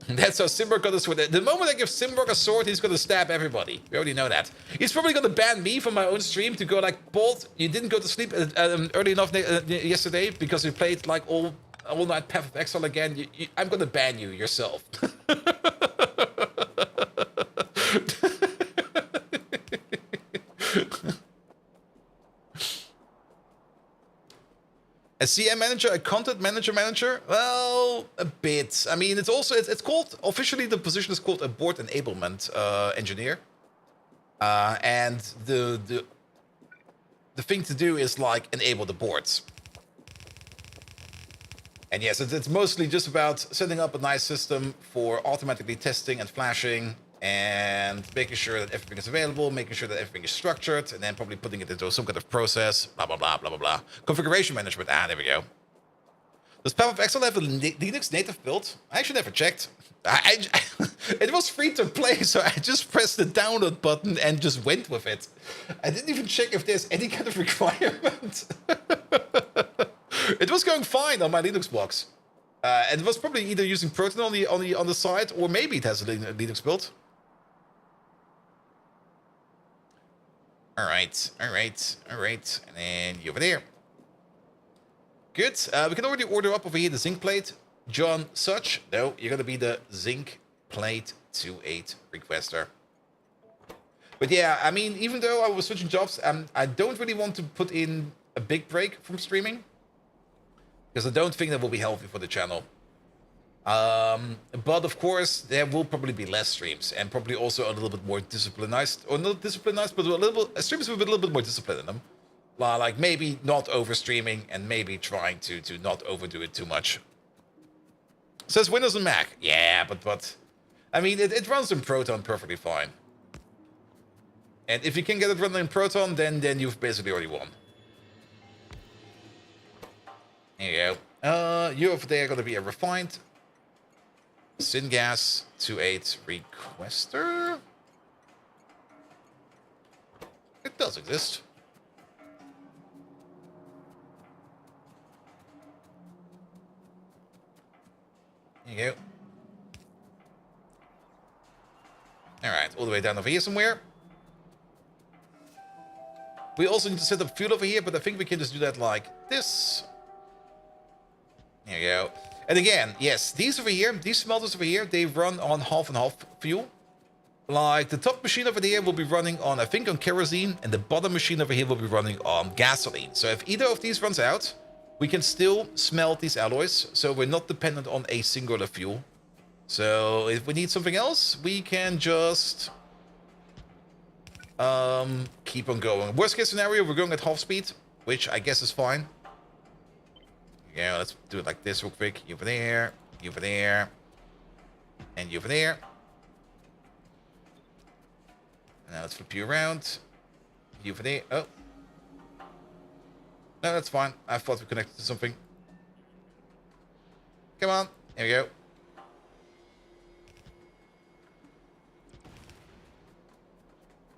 That's how Simberg got a sword. The moment I give Simberg a sword, he's going to stab everybody. We already know that. He's probably going to ban me from my own stream to go like, Bolt, you didn't go to sleep early enough yesterday because you played like all night Path of Exile again. I'm going to ban you yourself. A CM manager, a content manager? Well, a bit. I mean, it's called, officially the position is called a board enablement engineer. And the thing to do is like enable the boards. And yes, it's mostly just about setting up a nice system for automatically testing and flashing and making sure that everything is available, making sure that everything is structured, and then probably putting it into some kind of process, blah, blah, blah, blah, blah, blah. Configuration management, there we go. Does Path of Exile have a Linux native build? I actually never checked. It was free to play, so I just pressed the download button and just went with it. I didn't even check if there's any kind of requirement. It was going fine on my Linux box. And it was probably either using Proton on the side, or maybe it has a Linux build. All right. And then you over there. Good. We can already order up over here the zinc plate. John Such. No, you're going to be the zinc plate 28 requester. But yeah, I mean, even though I was switching jobs, I don't really want to put in a big break from streaming. Because I don't think that will be healthy for the channel. But of course, there will probably be less streams. And probably also a little bit more disciplinized. Or not disciplinized, but a little bit, streams with a little bit more discipline in them. Like maybe not over streaming and maybe trying to not overdo it too much. Says Windows and Mac. Yeah, but I mean, it runs in Proton perfectly fine. And if you can get it running in Proton, then you've basically already won. There you go. You over there are going to be a refined Syngas 28 requester. It does exist. There you go. Alright, all the way down over here somewhere. We also need to set up fuel over here, but I think we can just do that like this. There you go. And again, yes, these over here, these smelters over here, they run on half and half fuel. Like the top machine over there will be running on, I think, on kerosene, and the bottom machine over here will be running on gasoline. So if either of these runs out, we can still smelt these alloys, so we're not dependent on a singular fuel. So if we need something else, we can just keep on going. Worst case scenario, we're going at half speed, which I guess is fine. Yeah, let's do it like this real quick. You over there, you over there, and you over there. Now let's flip you around. You over there. Oh. No, that's fine. I thought we connected to something. Come on. There we go.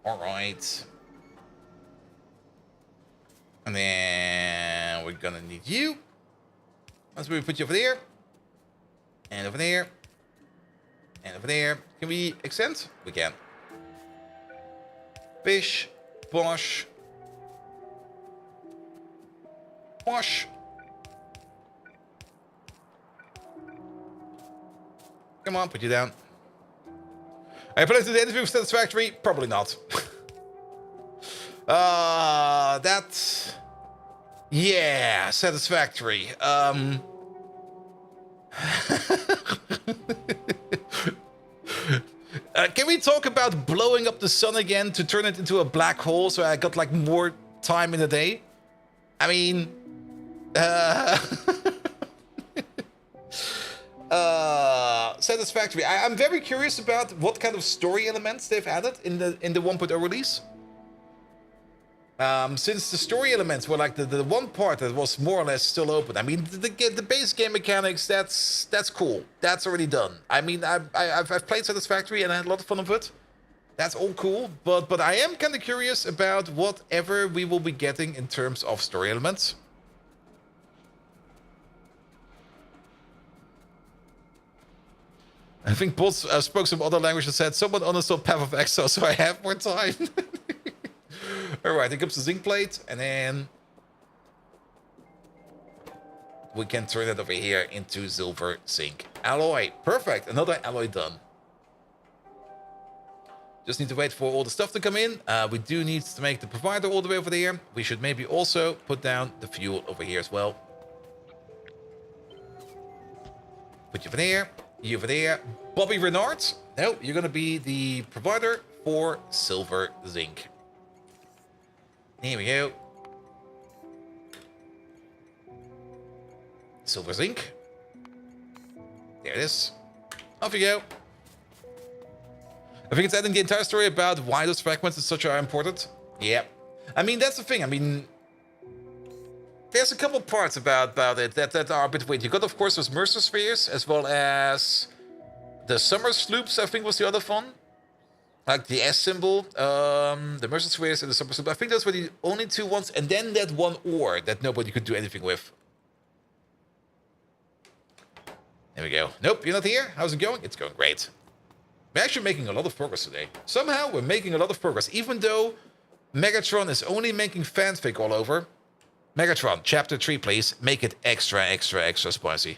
All right. And then we're gonna need you. Let's maybe put you over there. And over there. And over there. Can we extend? We can. Bish. Bosh. Bosh. Come on, put you down. Are you planning to the interview satisfactory? Probably not. That's... Yeah, satisfactory. Can we talk about blowing up the sun again to turn it into a black hole so I got like more time in the day? I mean... satisfactory. I'm very curious about what kind of story elements they've added in the 1.0 release. Since the story elements were like the one part that was more or less still open. I mean, the base game mechanics, that's cool. That's already done. I mean, I've played Satisfactory and I had a lot of fun with it. That's all cool, but I am kind of curious about whatever we will be getting in terms of story elements. I think Bots spoke some other language and said, someone uninstalled Path of Exile, so I have more time. Alright, here comes the zinc plate, and then we can turn it over here into silver zinc alloy. Perfect, another alloy done. Just need to wait for all the stuff to come in. We do need to make the provider all the way over there. We should maybe also put down the fuel over here as well. Put you over there. You over there. Bobby Renard. No, you're going to be the provider for silver zinc. Here we go. Silver zinc. There it is. Off you go. I think it's adding the entire story about why those fragments and such are important. Yeah. I mean, that's the thing. I mean, there's a couple parts about it that are a bit weird. You got, of course, those Mercer spheres, as well as the Summer Sloops, I think was the other one. Like the S symbol, the Mercer spheres and the Summer Sloop. I think those were the only two ones. And then that one ore that nobody could do anything with. There we go. Nope, you're not here. How's it going? It's going great. We're actually making a lot of progress today. Somehow, we're making a lot of progress. Even though Megatron is only making fanfic all over. Megatron, chapter 3, please. Make it extra, extra, extra spicy.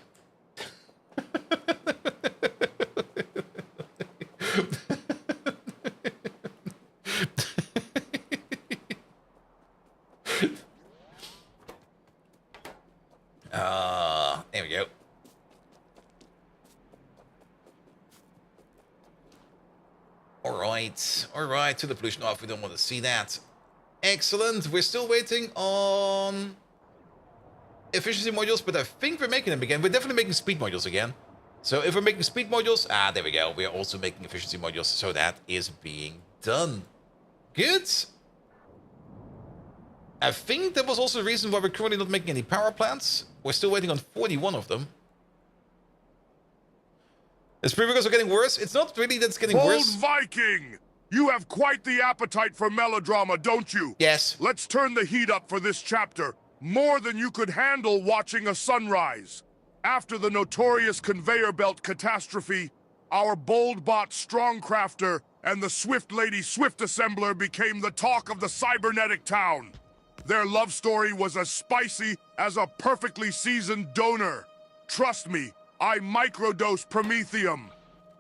There we go. Alright, to the pollution off. We don't want to see that. Excellent. We're still waiting on efficiency modules, but I think we're making them again. We're definitely making speed modules again. So if we're making speed modules, there we go. We're also making efficiency modules, so that is being done. Good. I think that was also the reason why we're currently not making any power plants. We're still waiting on 41 of them. Is pre-workers getting worse? It's not really that it's getting worse. Bold Viking! You have quite the appetite for melodrama, don't you? Yes. Let's turn the heat up for this chapter. More than you could handle watching a sunrise. After the notorious conveyor belt catastrophe, our bold bot Strongcrafter and the Swift Lady Swift Assembler became the talk of the cybernetic town. Their love story was as spicy as a perfectly seasoned donor. Trust me, I microdose Promethium.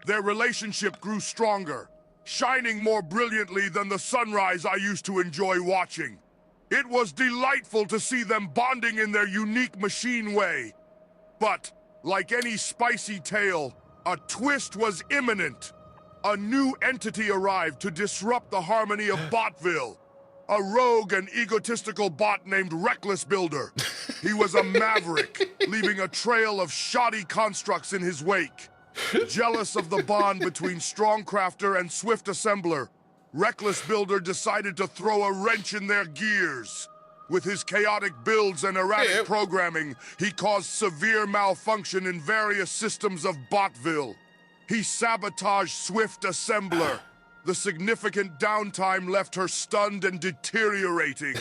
Their relationship grew stronger, shining more brilliantly than the sunrise I used to enjoy watching. It was delightful to see them bonding in their unique machine way. But, like any spicy tale, a twist was imminent. A new entity arrived to disrupt the harmony of Botville. A rogue and egotistical bot named Reckless Builder. He was a maverick, leaving a trail of shoddy constructs in his wake. Jealous of the bond between Strongcrafter and Swift Assembler, Reckless Builder decided to throw a wrench in their gears. With his chaotic builds and erratic programming, he caused severe malfunction in various systems of Botville. He sabotaged Swift Assembler. The significant downtime left her stunned and deteriorating.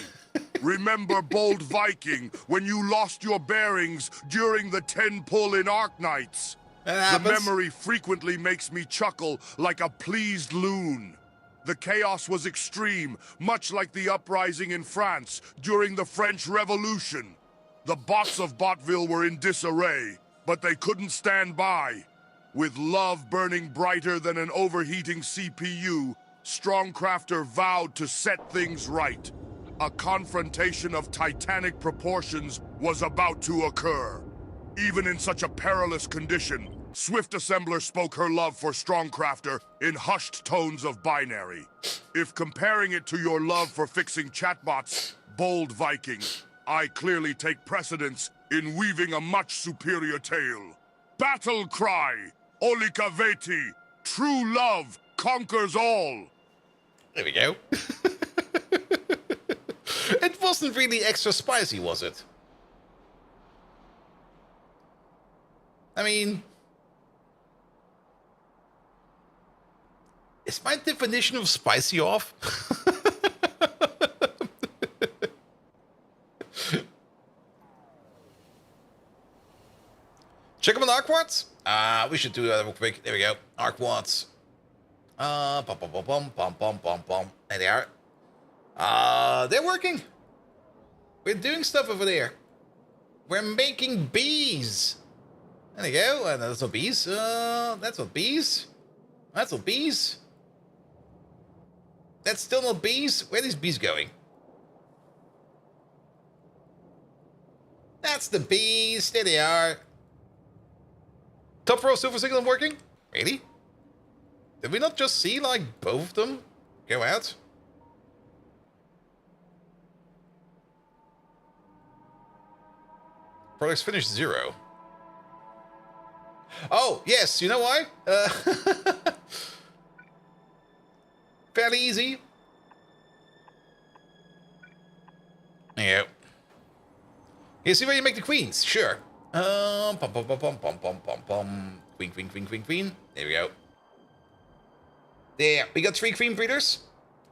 Remember, Bold Viking, when you lost your bearings during the 10-pull in Arknights? The memory frequently makes me chuckle like a pleased loon. The chaos was extreme, much like the uprising in France during the French Revolution. The bots of Botville were in disarray, but they couldn't stand by. With love burning brighter than an overheating CPU, Strongcrafter vowed to set things right. A confrontation of titanic proportions was about to occur. Even in such a perilous condition, Swift Assembler spoke her love for Strongcrafter in hushed tones of binary. If comparing it to your love for fixing chatbots, Bold Viking, I clearly take precedence in weaving a much superior tale. Battle cry! Olika Veti, true love conquers all. There we go. It wasn't really extra spicy, was it? I mean, is my definition of spicy off? Check them on Arquards. We should do that real quick. There we go. Arquards. Bum, bum, bum, bum, bum, bum, bum, bum. There they are. They're working. We're doing stuff over there. We're making bees. There you go. That's not bees. That's not bees. That's not bees. That's still not bees. Where are these bees going? That's the bees. There they are. Top row silver signal working? Really? Did we not just see, like, both of them go out? Products finished 0. Oh, yes, you know why? Fairly easy. There you go. You see where you make the queens? Sure. Pum pum pum pum pum pum pum pum. Queen, queen, queen, queen, queen. There we go. There, we got 3 queen breeders.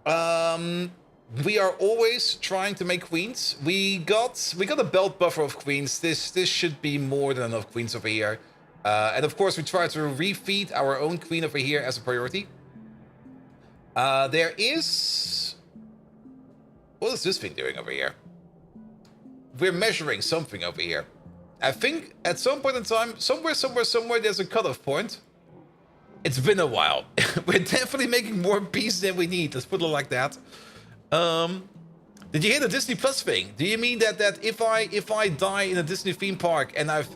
We are always trying to make queens. We got a belt buffer of queens. This should be more than enough queens over here. And of course, we try to refeed our own queen over here as a priority. There is... What is this thing doing over here? We're measuring something over here. I think at some point in time, somewhere, there's a cutoff point. It's been a while. We're definitely making more bees than we need. Let's put it like that. Did you hear the Disney Plus thing? Do you mean that if I die in a Disney theme park and I've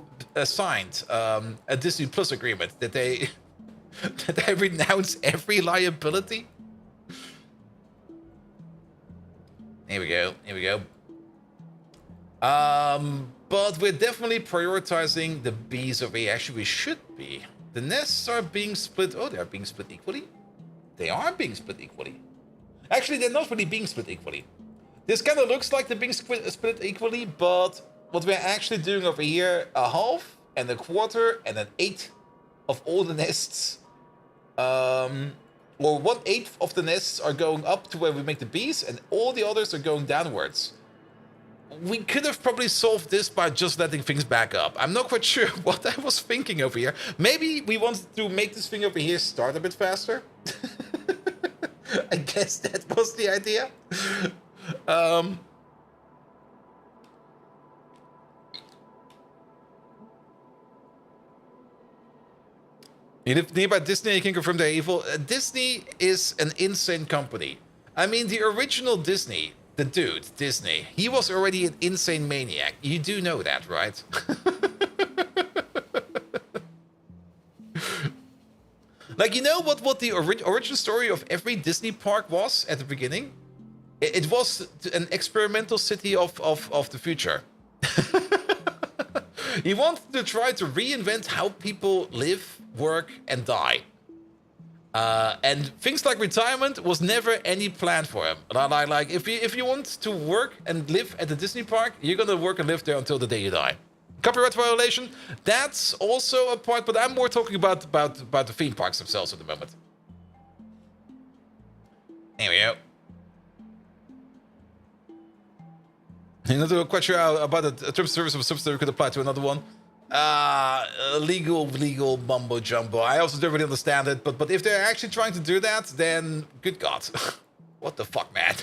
signed a Disney Plus agreement, that they that I renounce every liability? Here we go. Here we go. But we're definitely prioritizing the bees over here. Actually, we should be. The nests are being split. Oh, they are being split equally. They are being split equally. Actually, they're not really being split equally. This kind of looks like they're being split equally, but what we're actually doing over here, a half and a quarter and an eighth of all the nests, or 1/8 of the nests are going up to where we make the bees, and all the others are going downwards. We could have probably solved this by just letting things back up. I'm not quite sure what I was thinking over here. Maybe we wanted to make this thing over here start a bit faster. I guess that was the idea. You live nearby Disney, you can confirm they're evil. Disney is an insane company. I mean, the original Disney, the dude, Disney, he was already an insane maniac. You do know that, right? Like, you know what the origin story of every Disney park was at the beginning? It was an experimental city of the future. He wanted to try to reinvent how people live, work, and die. And things like retirement was never any plan for him. Like if you want to work and live at the Disney park, you're gonna work and live there until the day you die. Copyright violation, that's also a part, but I'm more talking about the theme parks themselves at the moment. There we go. I'm not quite sure about the terms of service of a subsidy could apply to another one. Legal mumbo jumbo. I also don't really understand it, but if they're actually trying to do that, then good God. What the fuck, man?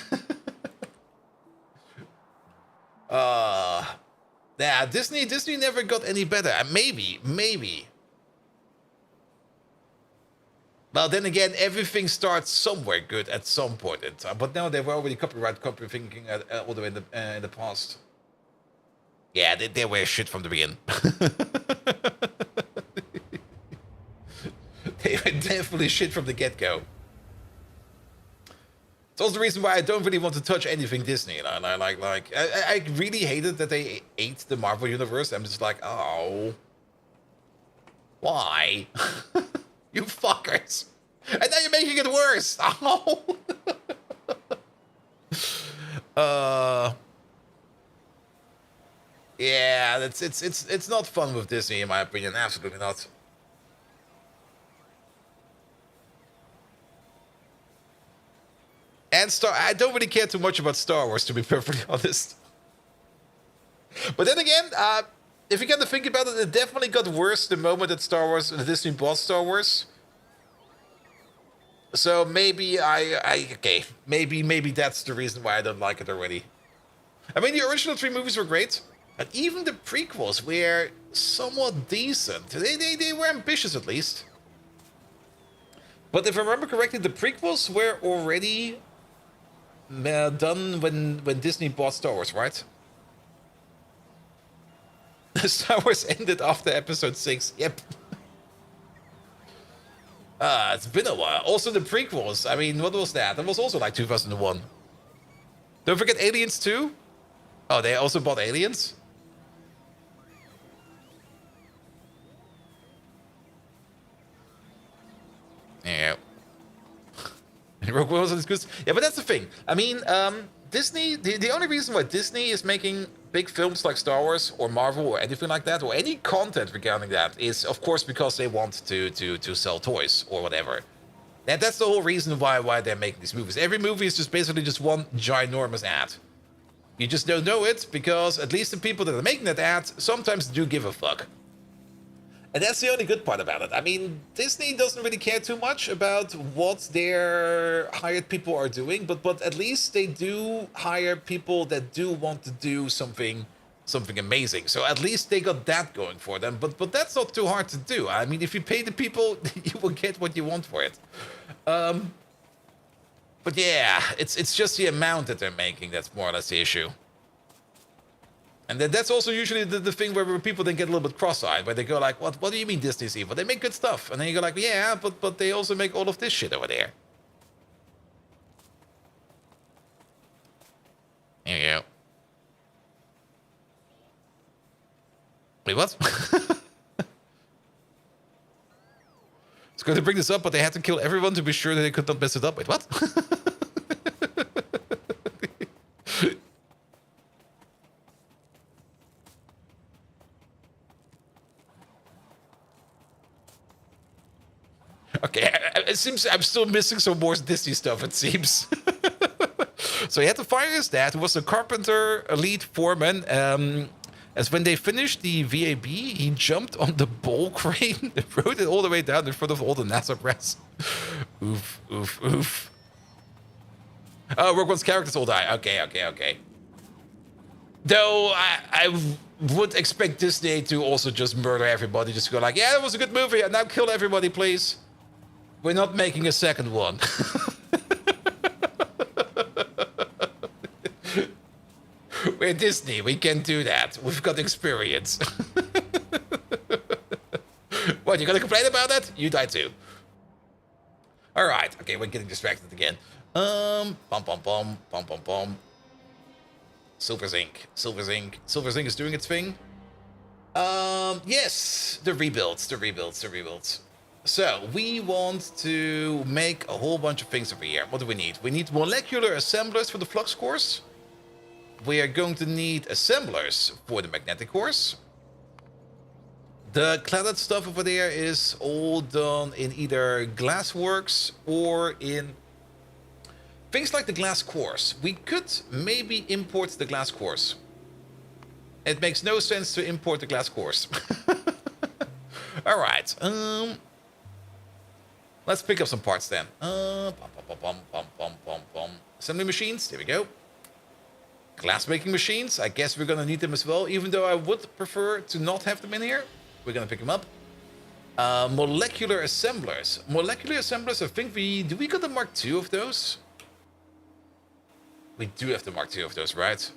Yeah, Disney never got any better. Maybe. Well, then again, everything starts somewhere good at some point in time. But now they were already copyright thinking all the way in the past. Yeah, they were shit from the beginning. They were definitely shit from the get-go. It's also the reason why I don't really want to touch anything Disney. I really hated that they ate the Marvel Universe. I'm just like, oh. Why? You fuckers. And now you're making it worse. Oh. Yeah, it's not fun with Disney, in my opinion. Absolutely not. And I don't really care too much about Star Wars, to be perfectly honest. But then again, if you get to think about it, it definitely got worse the moment that the Disney bought Star Wars. So maybe maybe that's the reason why I don't like it already. I mean, the original 3 movies were great, and even the prequels were somewhat decent. They were ambitious, at least. But if I remember correctly, the prequels were already done when Disney bought Star Wars, right? Star Wars ended after Episode 6. Yep. It's been a while. Also, the prequels. I mean, what was that? That was also like 2001. Don't forget Aliens 2. Oh, they also bought Aliens? Yeah. Rogue One was on this good. Yeah, but that's the thing. I mean, Disney. The only reason why Disney is making big films like Star Wars or Marvel or anything like that, or any content regarding that, is of course because they want to sell toys or whatever. And that's the whole reason why they're making these movies. Every movie is just basically just one ginormous ad. You just don't know it because at least the people that are making that ad sometimes do give a fuck. And that's the only good part about it. I mean, Disney doesn't really care too much about what their hired people are doing, but at least they do hire people that do want to do something amazing. So at least they got that going for them. But that's not too hard to do. I mean, if you pay the people, you will get what you want for it. But yeah, it's just the amount that they're making that's more or less the issue. And that's also usually the thing where people then get a little bit cross-eyed, where they go like, what do you mean Disney's evil? They make good stuff. And then you go like, yeah, but they also make all of this shit over there. Here you go. Wait, what? It's going to bring this up, but they had to kill everyone to be sure that they could not mess it up. Wait, what? Okay, it seems I'm still missing some more Disney stuff, it seems. So he had to fire his dad, who was a carpenter, a lead foreman. As when they finished the VAB, he jumped on the ball crane and rode it all the way down in front of all the NASA press. Oof, oof, oof. Oh, Rogue One's characters all die. Okay. Though I would expect Disney to also just murder everybody, just go like, yeah, that was a good movie, and now kill everybody, please. We're not making a second one. We're Disney, we can do that. We've got experience. What, you gonna complain about that? You die too. Alright, okay, we're getting distracted again. Bum. Silver Zinc is doing its thing. Yes, the rebuilds. So, we want to make a whole bunch of things over here. What do we need? We need molecular assemblers for the flux cores. We are going to need assemblers for the magnetic cores. The cladded stuff over there is all done in either glassworks or in things like the glass cores. We could maybe import the glass cores. It makes no sense to import the glass cores. Alright, let's pick up some parts then. Assembly machines, there we go. Glass making machines, I guess we're gonna need them as well, even though I would prefer to not have them in here. We're gonna pick them up. Molecular assemblers. Molecular assemblers, I think do we got the Mark II of those? We do have the Mark II of those, right?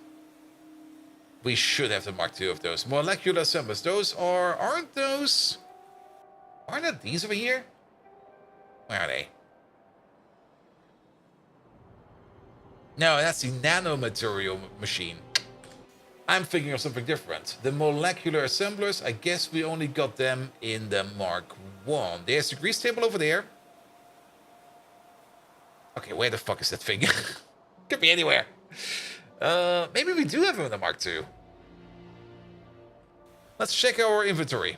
We should have the Mark II of those. Molecular assemblers, aren't that these over here? Where are they? No, that's the nanomaterial machine. I'm thinking of something different. The molecular assemblers, I guess we only got them in the Mark I. There's the grease table over there. Okay, where the fuck is that thing? Could be anywhere. Maybe we do have them in the Mark II. Let's check our inventory.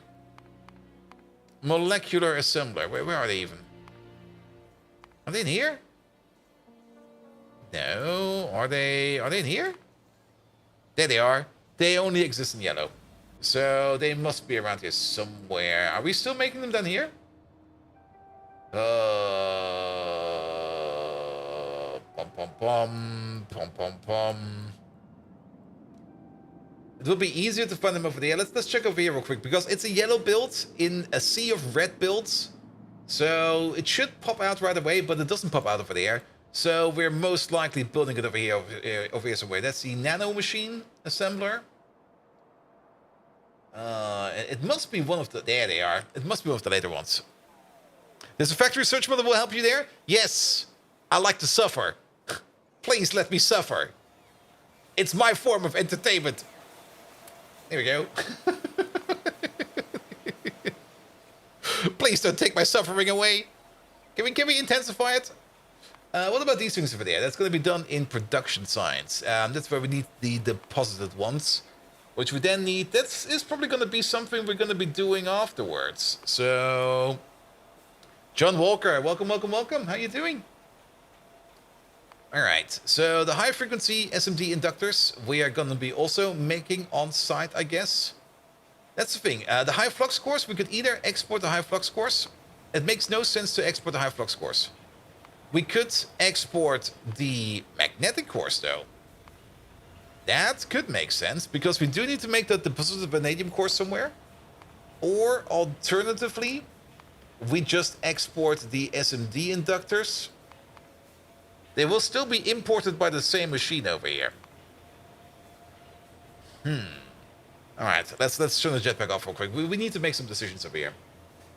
Molecular assembler. Where are they even? Are they in here? No. Are they in here? There they are. They only exist in yellow. So they must be around here somewhere. Are we still making them down here? It will be easier to find them over there. Let's check over here real quick, because it's a yellow build in a sea of red builds. So it should pop out right away, but it doesn't pop out over there. So we're most likely building it over here somewhere. That's the nano machine assembler. It must be one of the... There they are. It must be one of the later ones. There's a factory search mode that will help you there. Yes, I like to suffer. Please let me suffer. It's my form of entertainment. There we go. Please don't take my suffering away. Can we intensify it? What about these things over there? That's going to be done in production science. That's where we need the deposited ones, which we then need. That is probably going to be something we're going to be doing afterwards. So, John Walker, welcome, welcome, welcome. How you doing? All right. So the high frequency SMD inductors we are going to be also making on site, I guess. That's the thing. The high flux cores, we could either export the high flux cores. It makes no sense to export the high flux cores. We could export the magnetic cores, though. That could make sense, because we do need to make the deposited vanadium core somewhere. Or, alternatively, we just export the SMD inductors. They will still be imported by the same machine over here. Alright, let's turn the jetpack off real quick. We need to make some decisions over here.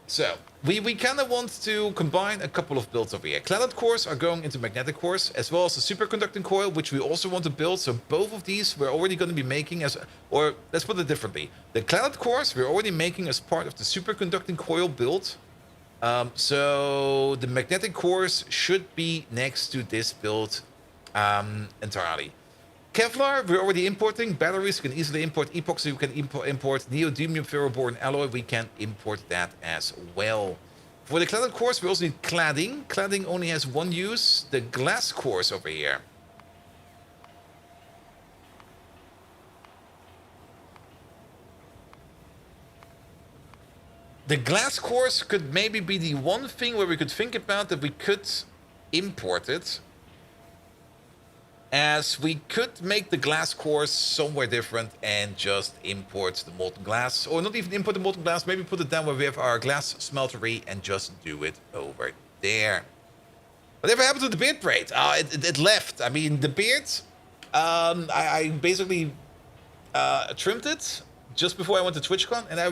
So, we kind of want to combine a couple of builds over here. Cladded cores are going into magnetic cores, as well as the superconducting coil, which we also want to build. So both of these we're already going to be making as... Or, let's put it differently. The cladded cores we're already making as part of the superconducting coil build. So the magnetic cores should be next to this build entirely. Kevlar, we're already importing. Batteries, we can easily import. Epoxy, we can import. Neodymium ferroboron alloy, we can import that as well. For the cladded cores, we also need cladding. Cladding only has one use. The glass cores over here. The glass cores could maybe be the one thing where we could think about that we could import it. As we could make the glass cores somewhere different and just import the molten glass. Or not even import the molten glass, maybe put it down where we have our glass smeltery and just do it over there. Whatever happened to the beard braid? It left. I mean, the beard, I basically trimmed it just before I went to TwitchCon. And I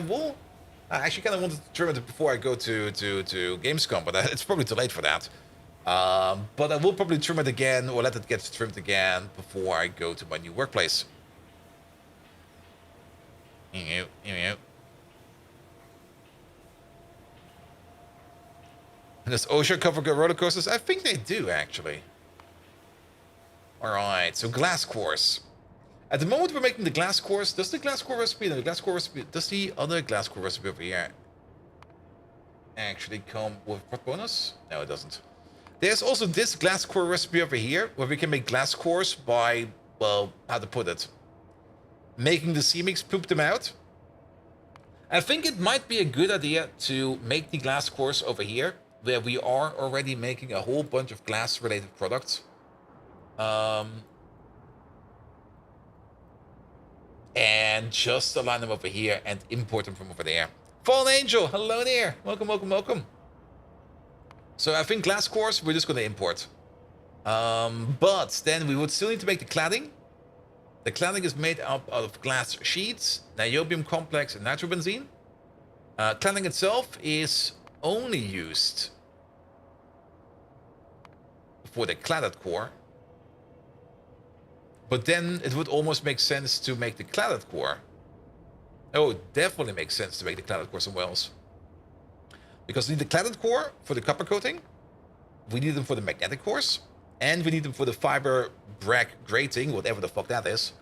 actually kind of wanted to trim it before I go to Gamescom, but it's probably too late for that. But I will probably trim it again, or let it get trimmed again before I go to my new workplace. Does OSHA cover roller coasters? I think they do, actually. Alright, so glass cores. At the moment we're making the glass cores. Does the glass core recipe, no, the glass core recipe, does the other glass core recipe over here actually come with what bonus? No, it doesn't. There's also this glass core recipe over here, where we can make glass cores by, well, how to put it, making the CMYX poop them out. I think it might be a good idea to make the glass cores over here, where we are already making a whole bunch of glass-related products. And just align them over here and import them from over there. Fallen Angel, hello there. Welcome, welcome, welcome. So I think glass cores we're just going to import. But then we would still need to make the cladding. The cladding is made up out of glass sheets, niobium complex, and nitrobenzene. Cladding itself is only used for the cladded core. But then it would almost make sense to make the cladded core. Oh, it definitely makes sense to make the cladded core somewhere else. Because we need the cladded core for the copper coating, we need them for the magnetic cores, and we need them for the fiber Bragg grating, whatever the fuck that is,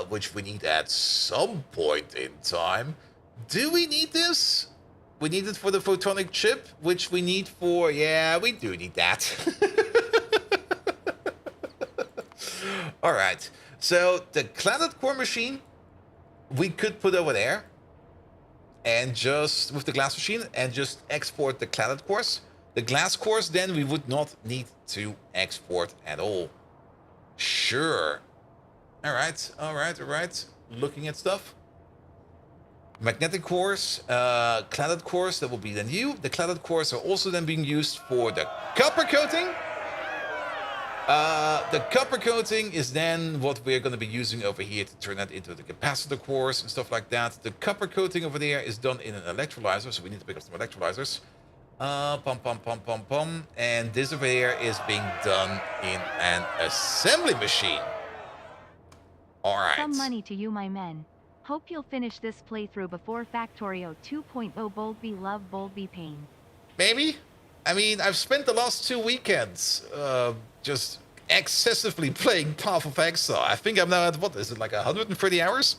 which we need at some point in time. Do we need this? We need it for the photonic chip, which we need for... Yeah, we do need that. Alright, so the cladded core machine, we could put over there. And just with the glass machine and just export the cladded cores. The glass cores then we would not need to export at all. Sure. Alright. Looking at stuff. Magnetic cores, cladded cores, that will be the new. The cladded cores are also then being used for the copper coating. The copper coating is then what we're going to be using over here to turn that into the capacitor cores and stuff like that. The copper coating over there is done in an electrolyzer, so we need to pick up some electrolyzers. And this over here is being done in an assembly machine. Alright. Some money to you, my men. Hope you'll finish this playthrough before Factorio 2.0. Bold be love, bold be pain. Maybe. I mean, I've spent the last 2 weekends just excessively playing Path of Exile. I think I'm now at, what is it, like 130 hours?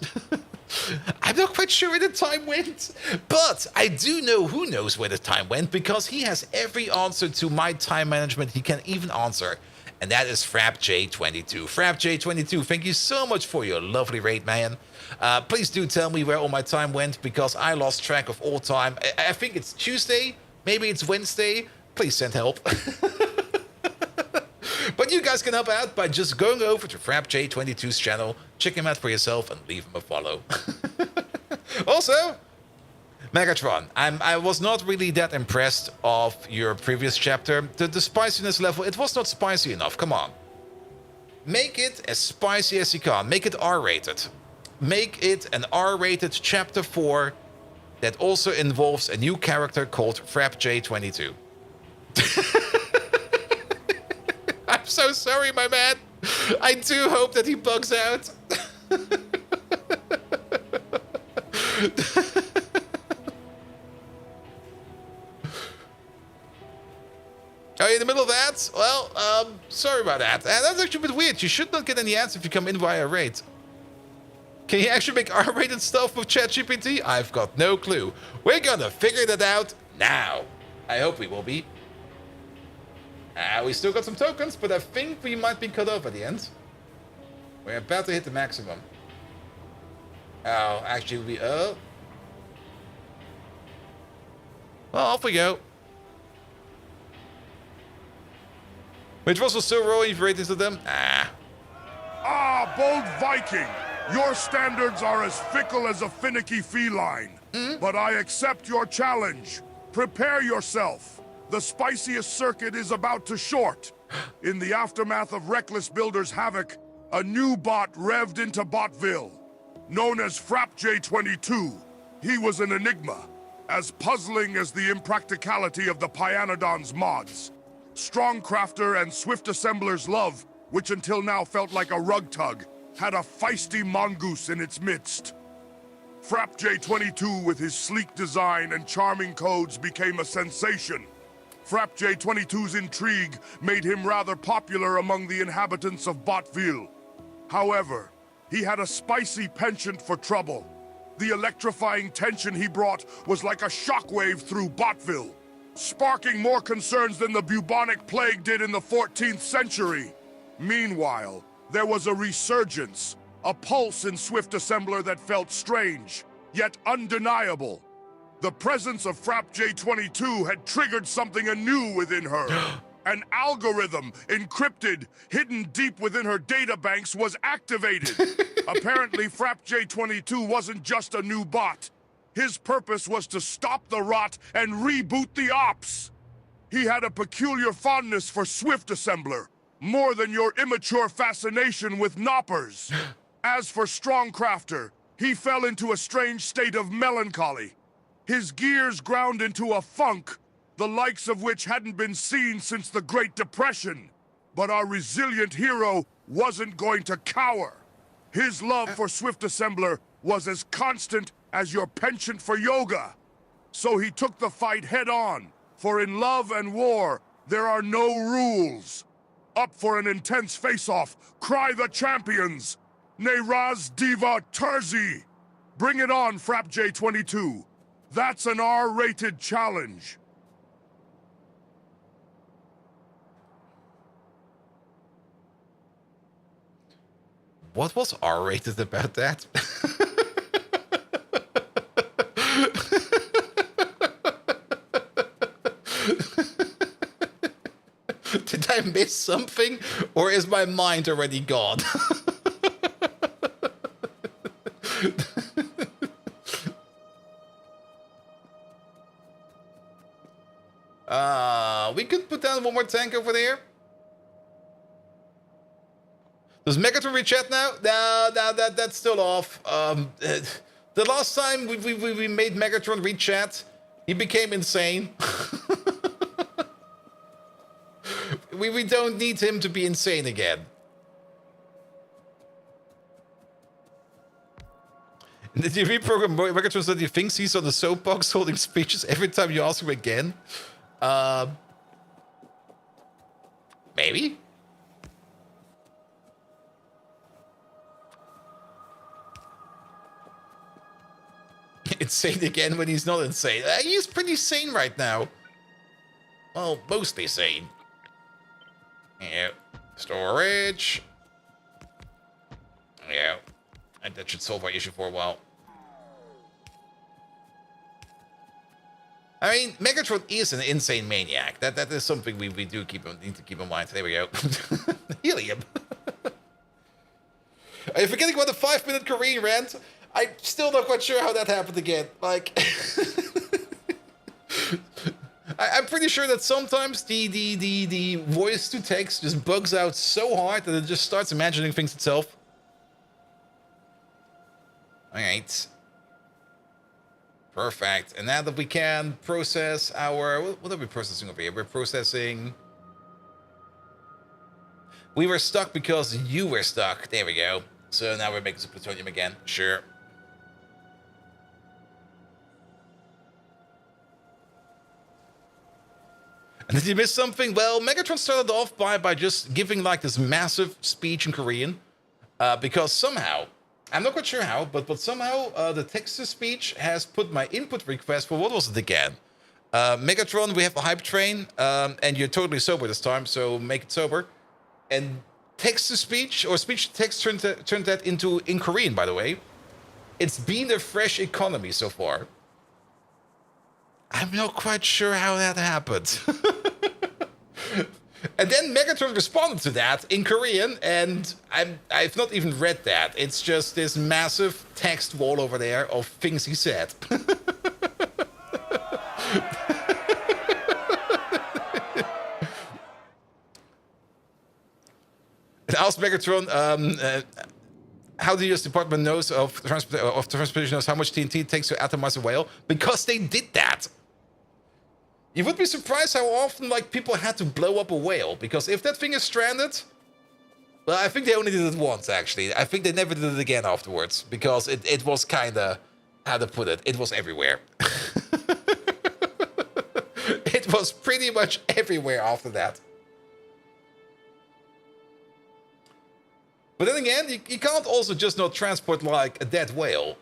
I'm not quite sure where the time went, but I do know who knows where the time went, because he has every answer to my time management he can even answer, and that is FrapJ22. FrapJ22, thank you so much for your lovely raid, man. Please do tell me where all my time went, because I lost track of all time. I think it's Tuesday, maybe it's Wednesday. Please send help. But you guys can help out by just going over to FrapJ22's channel, check him out for yourself, and leave him a follow. Also, Megatron, I was not really that impressed of your previous chapter. The spiciness level, it was not spicy enough. Come on. Make it as spicy as you can. Make it R-rated. Make it an R-rated chapter 4 that also involves a new character called FrapJ22. I'm so sorry, my man. I do hope that he bugs out. Are you in the middle of that? Well, sorry about that. That's actually a bit weird. You should not get any ads if you come in via raid. Can you actually make R-rated stuff with ChatGPT? I've got no clue. We're gonna figure that out now. I hope we will be. We still got some tokens, but I think we might be cut off at the end. We're about to hit the maximum. Oh, actually, well, off we go. Which was still rolling ratings to them? Ah, bold Viking! Your standards are as fickle as a finicky feline. But I accept your challenge. Prepare yourself. The spiciest circuit is about to short. In the aftermath of Reckless Builder's havoc, a new bot revved into Botville. Known as FrapJ22, he was an enigma, as puzzling as the impracticality of the Pyanodons mods. Strongcrafter and Swift Assembler's love, which until now felt like a rug tug, had a feisty mongoose in its midst. FrapJ22 with his sleek design and charming codes became a sensation. FrapJ22's intrigue made him rather popular among the inhabitants of Botville. However, he had a spicy penchant for trouble. The electrifying tension he brought was like a shockwave through Botville, sparking more concerns than the bubonic plague did in the 14th century. Meanwhile, there was a resurgence, a pulse in Swift Assembler that felt strange, yet undeniable. The presence of FrapJ22 had triggered something anew within her. An algorithm, encrypted, hidden deep within her databanks, was activated. Apparently, FrapJ22 wasn't just a new bot. His purpose was to stop the rot and reboot the ops. He had a peculiar fondness for Swift Assembler, more than your immature fascination with knoppers. As for Strongcrafter, he fell into a strange state of melancholy. His gears ground into a funk, the likes of which hadn't been seen since the Great Depression. But our resilient hero wasn't going to cower. His love for Swift Assembler was as constant as your penchant for yoga. So he took the fight head on, for in love and war, there are no rules. Up for an intense face-off, cry the champions! Neraz Diva Terzi! Bring it on, FrapJ22. That's an R-rated challenge. What was R-rated about that? Did I miss something? Or is my mind already gone? We could put down one more tank over there. Does Megatron re-chat now? No, that's still off. The last time we made Megatron re-chat, he became insane. we don't need him to be insane again. In the TV program, Megatron said he thinks he's on the soapbox holding speeches every time you ask him again. Maybe? Insane again when he's not insane. He's pretty sane right now. Well, mostly sane. Yeah. Storage. Yeah. And that should solve our issue for a while. I mean, Megatron is an insane maniac. That is something we need to keep in mind. There we go. Helium. Are you forgetting about the 5-minute Korean rant? I'm still not quite sure how that happened again. Like, I'm pretty sure that sometimes the voice to text just bugs out so hard that it just starts imagining things itself. All right. Perfect. And now that we can process our... What are we processing over here? We're processing... We were stuck because you were stuck. There we go. So now we're making some plutonium again. Sure. And did you miss something? Well, Megatron started off by just giving like this massive speech in Korean. Because somehow... I'm not quite sure how, but somehow the text-to-speech has put my input request for what was it again? Megatron, we have a hype train, and you're totally sober this time, so make it sober. And text-to-speech, or speech-to-text turned that into, in Korean, by the way. It's been a fresh economy so far. I'm not quite sure how that happened. And then Megatron responded to that in Korean, and I've not even read that. It's just this massive text wall over there of things he said. It asked Megatron, how the US Department knows of Transportation knows how much TNT it takes to atomize a whale? Because they did that. You would be surprised how often, like, people had to blow up a whale. Because if that thing is stranded... Well, I think they only did it once, actually. I think they never did it again afterwards. Because it was kind of... How to put it? It was everywhere. It was pretty much everywhere after that. But then again, you can't also just not transport, like, a dead whale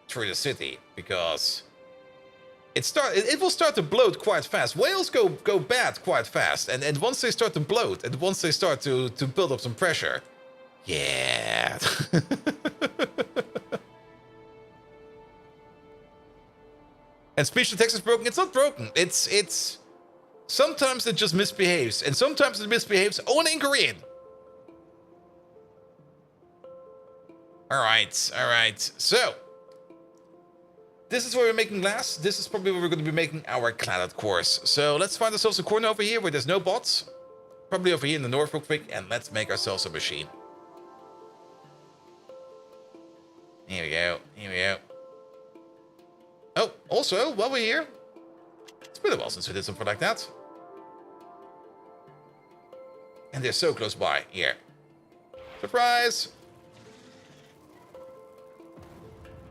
through the city. Because... It will start to bloat quite fast. Whales go bad quite fast. And once they start to bloat, and once they start to build up some pressure, yeah. And speech to text is broken. It's not broken. It's sometimes it just misbehaves, and sometimes it misbehaves only in Korean. All right. So. This is where we're making glass. This is probably where we're going to be making our cladded cores. So let's find ourselves a corner over here where there's no bots. Probably over here in the north real quick. And let's make ourselves a machine. Here we go. Oh, also, while we're here, it's been a while since we did something like that. And they're so close by. Here. Surprise!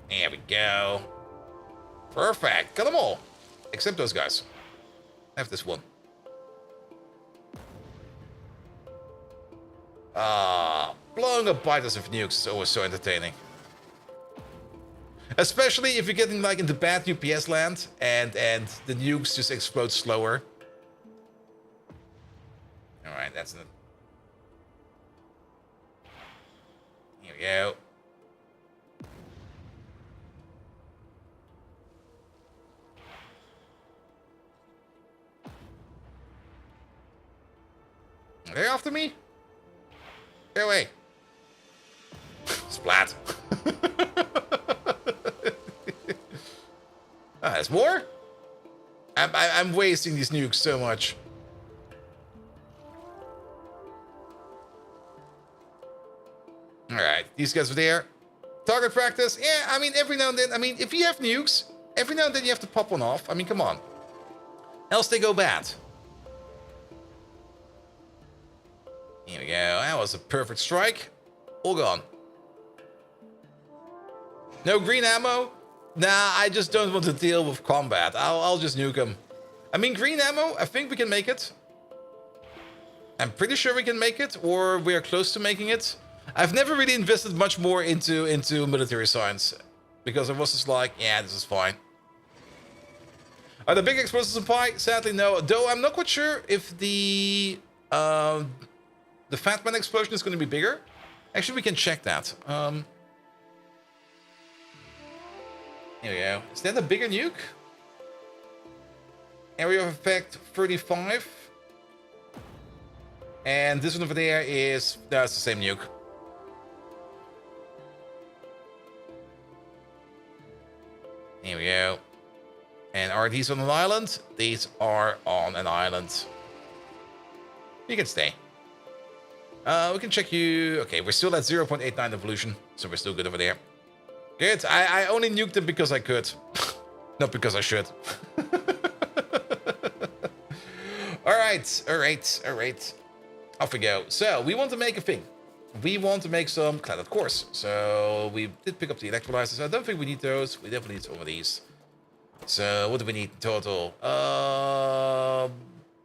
There we go. Perfect. Got them all. Except those guys. I have this one. Blowing up biters of nukes is always so entertaining. Especially if you're getting like into bad UPS land and the nukes just explode slower. Alright, that's it. Here we go. Are they after me? Get away. Splat. There's more? I'm wasting these nukes so much. Alright, these guys are there. Target practice. Yeah, I mean, every now and then. I mean, if you have nukes, every now and then you have to pop one off. I mean, come on. Else they go bad. Here we go. That was a perfect strike. All gone. No green ammo? Nah, I just don't want to deal with combat. I'll just nuke them. I mean, green ammo, I think we can make it. I'm pretty sure we can make it, or we are close to making it. I've never really invested much more into military science, because I was just like, yeah, this is fine. Are the big explosive supply? Sadly, no. Though I'm not quite sure if the Fat Man explosion is going to be bigger. Actually, we can check that. Here we go. Is that a bigger nuke? Area of effect 35. And this one over there is... That's the same nuke. Here we go. And are these on an island? These are on an island. You can stay. We can check you... Okay, we're still at 0.89 evolution, so we're still good over there. Good. I only nuked them because I could. Not because I should. Alright. Off we go. So, we want to make a thing. We want to make some cladded cores. So, we did pick up the electrolyzers. I don't think we need those. We definitely need some of these. So, what do we need in total?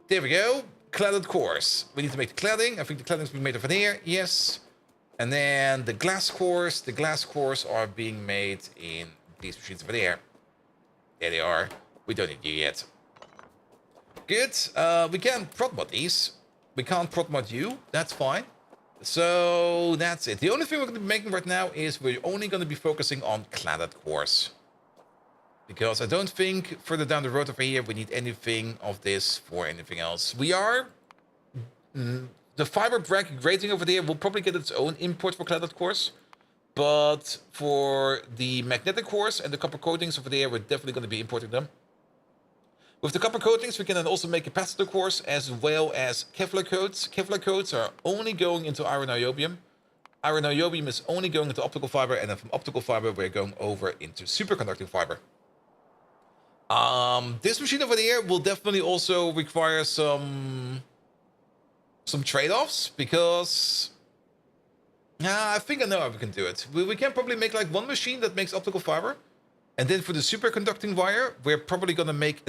There we go. Cladded cores. We need to make the cladding. I think the cladding's being made over here. Yes. And then the glass cores. The glass cores are being made in these machines over there. There they are. We don't need you yet. Good. We can prod mod these. We can't prod mod you. That's fine. So that's it. The only thing we're going to be making right now is we're only going to be focusing on cladded cores. Because I don't think further down the road over here we need anything of this for anything else. We are... The fiber bracket grating over there will probably get its own import for cladded cores. But for the magnetic cores and the copper coatings over there, we're definitely going to be importing them. With the copper coatings, we can then also make capacitor cores as well as Kevlar coats. Kevlar coats are only going into iron niobium. Iron niobium is only going into optical fiber, and then from optical fiber, we're going over into superconducting fiber. This machine over there will definitely also require some trade-offs, because I think I know how we can do it. We can probably make like one machine that makes optical fiber, and then for the superconducting wire, we're probably going to make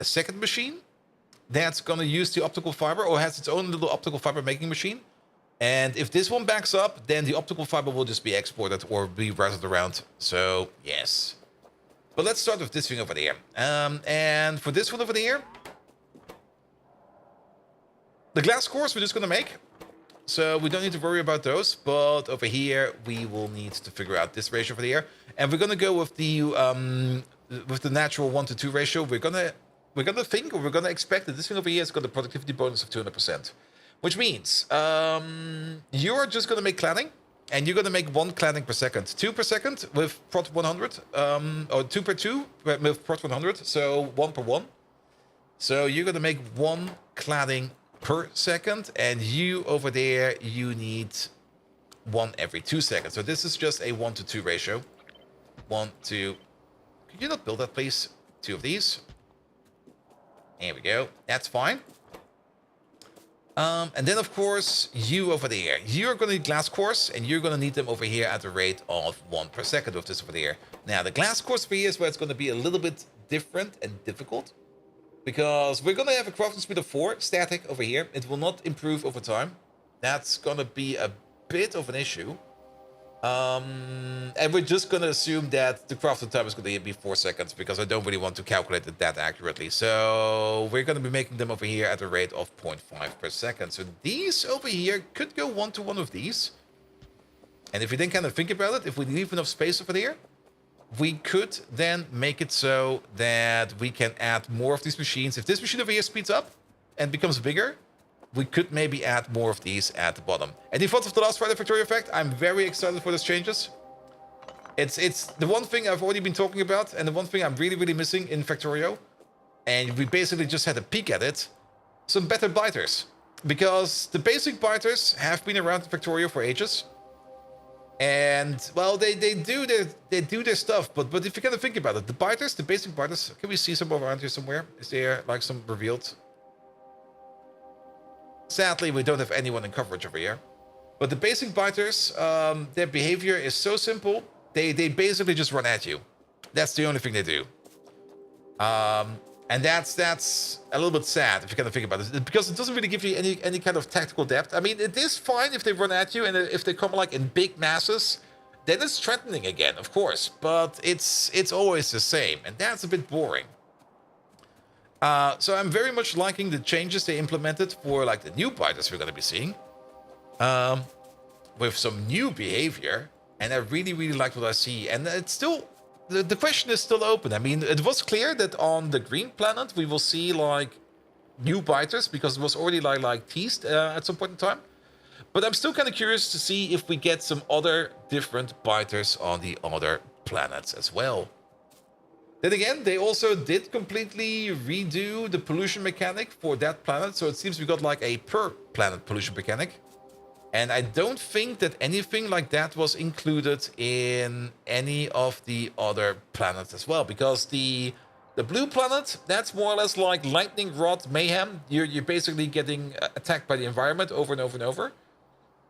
a second machine that's going to use the optical fiber, or has its own little optical fiber making machine. And if this one backs up, then the optical fiber will just be exported or be routed around. So, yes. But let's start with this thing over there. And for this one over there, the glass cores we're just going to make. So we don't need to worry about those. But over here, we will need to figure out this ratio over there. And we're going to go with the natural 1:2 ratio. We're gonna think, or we're gonna expect that this thing over here has got a productivity bonus of 200%. Which means you're just gonna make cladding, and you're gonna make one cladding per second. 2 per second with prot 100, or 2 per 2 with prot 100, so 1 per 1. So you're gonna make one cladding per second, and you over there, you need one every 2 seconds. So this is just a 1:2 ratio. 1, 2. Could you not build that, please? 2 of these. There we go. That's fine. And then, of course, you over there. You're going to need glass cores, and you're going to need them over here at the rate of 1 per second with this over there. Now, the glass cores for here is where it's going to be a little bit different and difficult, because we're going to have a crafting speed of 4 static over here. It will not improve over time. That's going to be a bit of an issue. And we're just going to assume that the crafting time is going to be 4 seconds, because I don't really want to calculate it that accurately. So we're going to be making them over here at a rate of 0.5 per second. So these over here could go 1 to 1 of these. And if you then kind of think about it, if we leave enough space over here, we could then make it so that we can add more of these machines. If this machine over here speeds up and becomes bigger, we could maybe add more of these at the bottom. Any thoughts of the last Friday Factorio effect? I'm very excited for those changes. It's the one thing I've already been talking about, and the one thing I'm really missing in Factorio. And we basically just had a peek at it. Some better biters. Because the basic biters have been around in Factorio for ages. And, well, they do their stuff. But if you kind of think about it, the biters, the basic biters, can we see some around here somewhere? Is there like some revealed? Sadly, we don't have anyone in coverage over here. But the basic biters, their behavior is so simple. They basically just run at you. That's the only thing they do. And that's a little bit sad if you kind of think about it, because it doesn't really give you any kind of tactical depth. I mean, it is fine if they run at you and if they come like in big masses, then it's threatening again, of course. But it's always the same, and that's a bit boring. So I'm very much liking the changes they implemented for like the new biters we're going to be seeing, with some new behavior, and I really like what I see. And it's still. The question is still open. I mean, it was clear that on the green planet we will see like new biters, because it was already like teased at some point in time. But I'm still kind of curious to see if we get some other different biters on the other planets as well. Then again, they also did completely redo the pollution mechanic for that planet, so it seems we got like a per planet pollution mechanic. And I don't think that anything like that was included in any of the other planets as well. Because the blue planet, that's more or less like lightning rod mayhem. You're basically getting attacked by the environment over and over and over.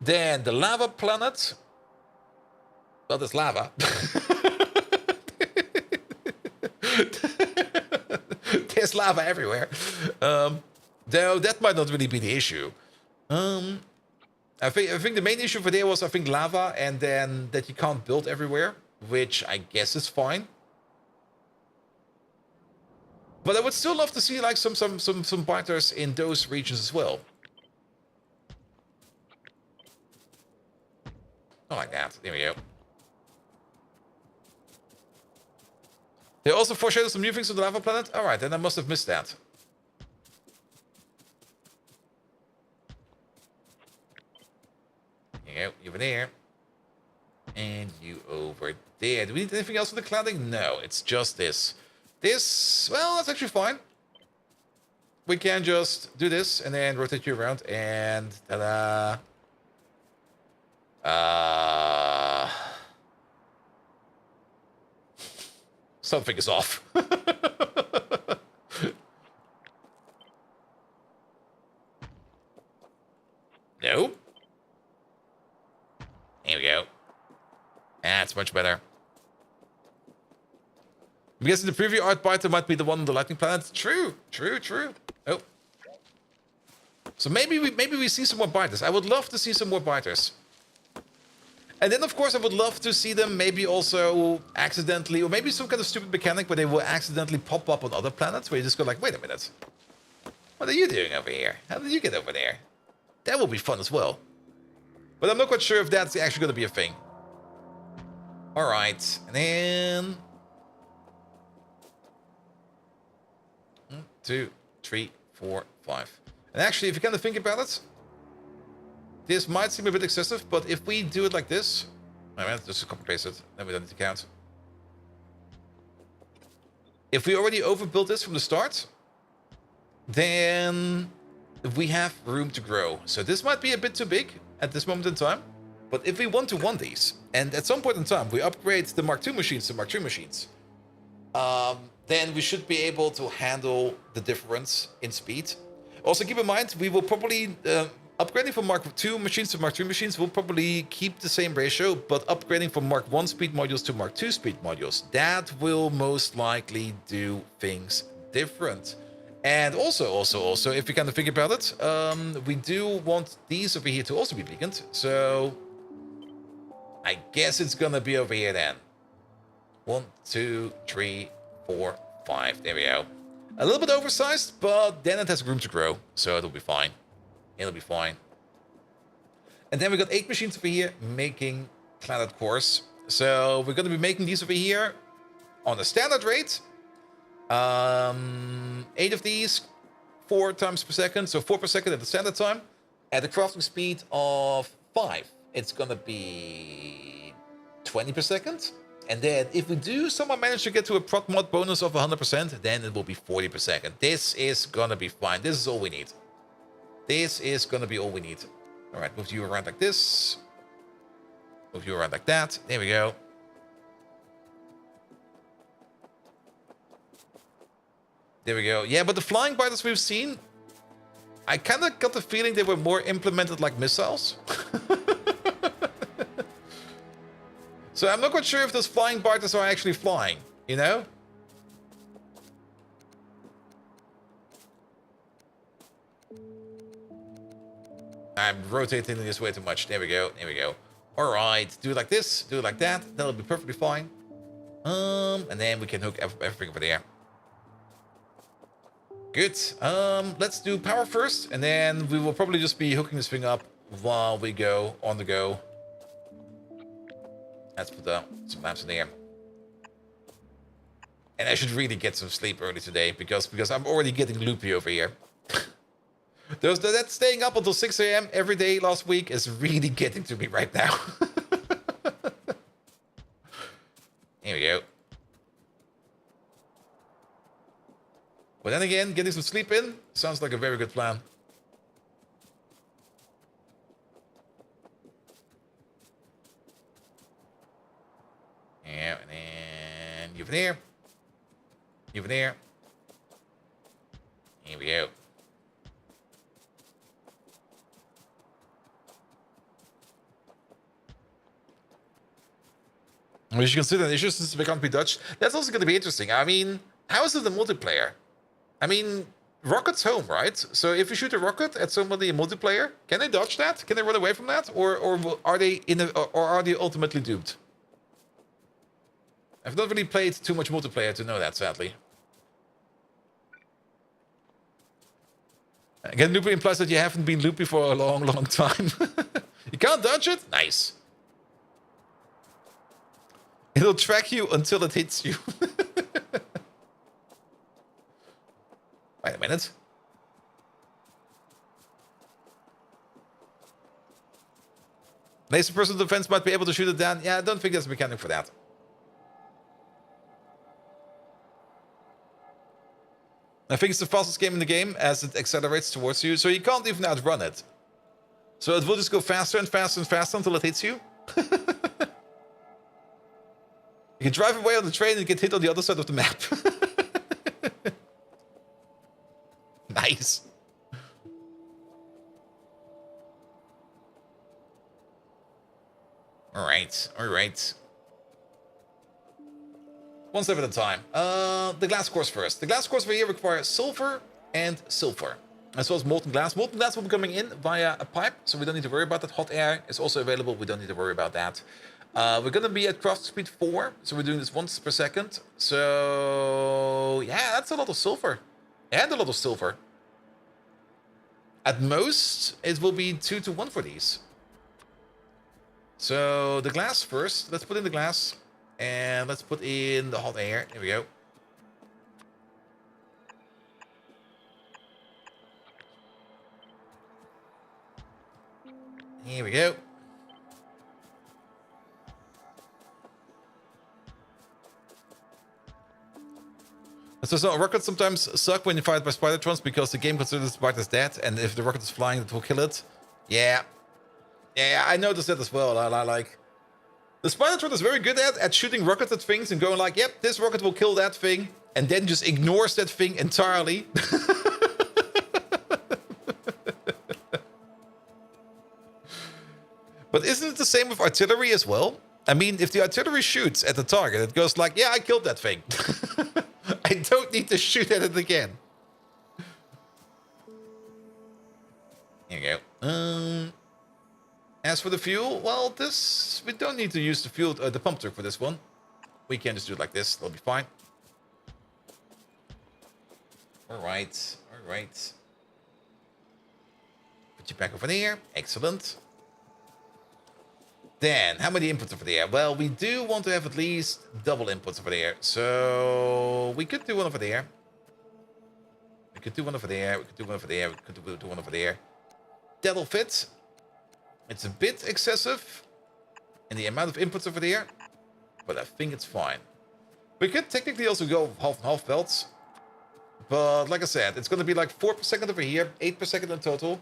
Then the lava planet, well, there's lava. There's lava everywhere. Though that might not really be the issue. I think the main issue for there was, I think, lava, and then that you can't build everywhere, which I guess is fine. But I would still love to see like some biters in those regions as well. Oh, like that. There we go. They also foreshadowed some new things on the lava planet. All right, then I must have missed that. You over there. And you over there. Do we need anything else with the cladding? No, it's just this. This, well, that's actually fine. We can just do this and then rotate you around and ta-da. Something is off. Nope. Here we go. That's much better. I'm guessing the preview art biter might be the one on the lightning planet. True. Oh. So maybe we see some more biters. I would love to see some more biters. And then, of course, I would love to see them maybe also accidentally, or maybe some kind of stupid mechanic where they will accidentally pop up on other planets, where you just go like, wait a minute. What are you doing over here? How did you get over there? That will be fun as well. But I'm not quite sure if that's actually going to be a thing. Alright, and then... 1, 2, 3, 4, 5. And actually, if you kind of think about it, this might seem a bit excessive, but if we do it like this... I mean, just copy paste it, then we don't need to count. If we already overbuilt this from the start, then we have room to grow. So this might be a bit too big at this moment in time. But if we want to want these, and at some point in time we upgrade the Mark II machines to Mark III machines, then we should be able to handle the difference in speed. Also keep in mind, we will probably, upgrading from Mark II machines to Mark III machines will probably keep the same ratio, but upgrading from Mark I speed modules to Mark II speed modules, that will most likely do things different. And also, if you kind of think about it, we do want these over here to also be beaconed. So I guess it's gonna be over here then. 1, 2, 3, 4, 5. There we go. A little bit oversized, but then it has room to grow, so it'll be fine. It'll be fine. And then we got 8 machines over here making cladded cores. So we're gonna be making these over here on a standard rate. 8 of these, 4 times per second, so 4 per second at the standard time. At a crafting speed of 5, it's gonna be 20 per second. And then if we do somehow manage to get to a prot mod bonus of 100%, then it will be 40 per second. This is gonna be fine. This is all we need. This is gonna be all we need. All right, move you around like this. Move you around like that. There we go. There we go. Yeah, but the flying biters we've seen, I kind of got the feeling they were more implemented like missiles. So I'm not quite sure if those flying biters are actually flying, you know? I'm rotating this way too much. There we go. There we go. All right. Do it like this. Do it like that. That'll be perfectly fine. And then we can hook everything over there. Good. Let's do power first, and then we will probably just be hooking this thing up while we go on the go. Let's put some lamps in there. And I should really get some sleep early today because I'm already getting loopy over here. That staying up until 6 a.m. every day last week is really getting to me right now. Here we go. But then again, getting some sleep in sounds like a very good plan. Yeah, and then you here. You there. Here we go. We should consider an issue since we can't be Dutch. That's also going to be interesting. I mean, how is it the multiplayer? I mean, rocket's home, right? So if you shoot a rocket at somebody in multiplayer, can they dodge that? Can they run away from that, or are they ultimately doomed? I've not really played too much multiplayer to know that, sadly. Again, loopy implies that you haven't been loopy for a long, long time. You can't dodge it? Nice. It'll track you until it hits you. Wait a minute. Laser personal defense might be able to shoot it down. Yeah, I don't think there's a mechanic for that. I think it's the fastest game in the game as it accelerates towards you, so you can't even outrun it. So it will just go faster and faster and faster until it hits you. You can drive away on the train and get hit on the other side of the map. Nice. Alright, alright. One step at a time. The glass cores first. The glass cores over here require silver and silver, as well as molten glass. Molten glass will be coming in via a pipe, so we don't need to worry about that. Hot air is also available. We don't need to worry about that. We're going to be at craft speed 4, so we're doing this once per second. So, yeah, that's a lot of silver. And a lot of silver. At most, it will be 2 to 1 for these. So, the glass first. Let's put in the glass. And let's put in the hot air. There we go. Here we go. So rockets sometimes suck when you fight by Spidertrons because the game considers the spider as dead, and if the rocket is flying, it will kill it. Yeah. Yeah, I noticed that as well. I like... The Spidertron is very good at shooting rockets at things and going like, yep, this rocket will kill that thing, and then just ignores that thing entirely. But isn't it the same with artillery as well? I mean, if the artillery shoots at the target, it goes like, yeah, I killed that thing. I don't need to shoot at it again. Here you go. As for the fuel, well, this... We don't need to use the fuel, the pump truck for this one. We can just do it like this. That'll be fine. Alright. Alright. Put you back over there. Excellent. Then, how many inputs over there? Well, we do want to have at least double inputs over there. So, we could do one over there. We could do one over there. We could do one over there. We could do one over there. That'll fit. It's a bit excessive in the amount of inputs over there, but I think it's fine. We could technically also go half and half belts, but like I said, it's going to be like 4 per second over here, 8 per second in total.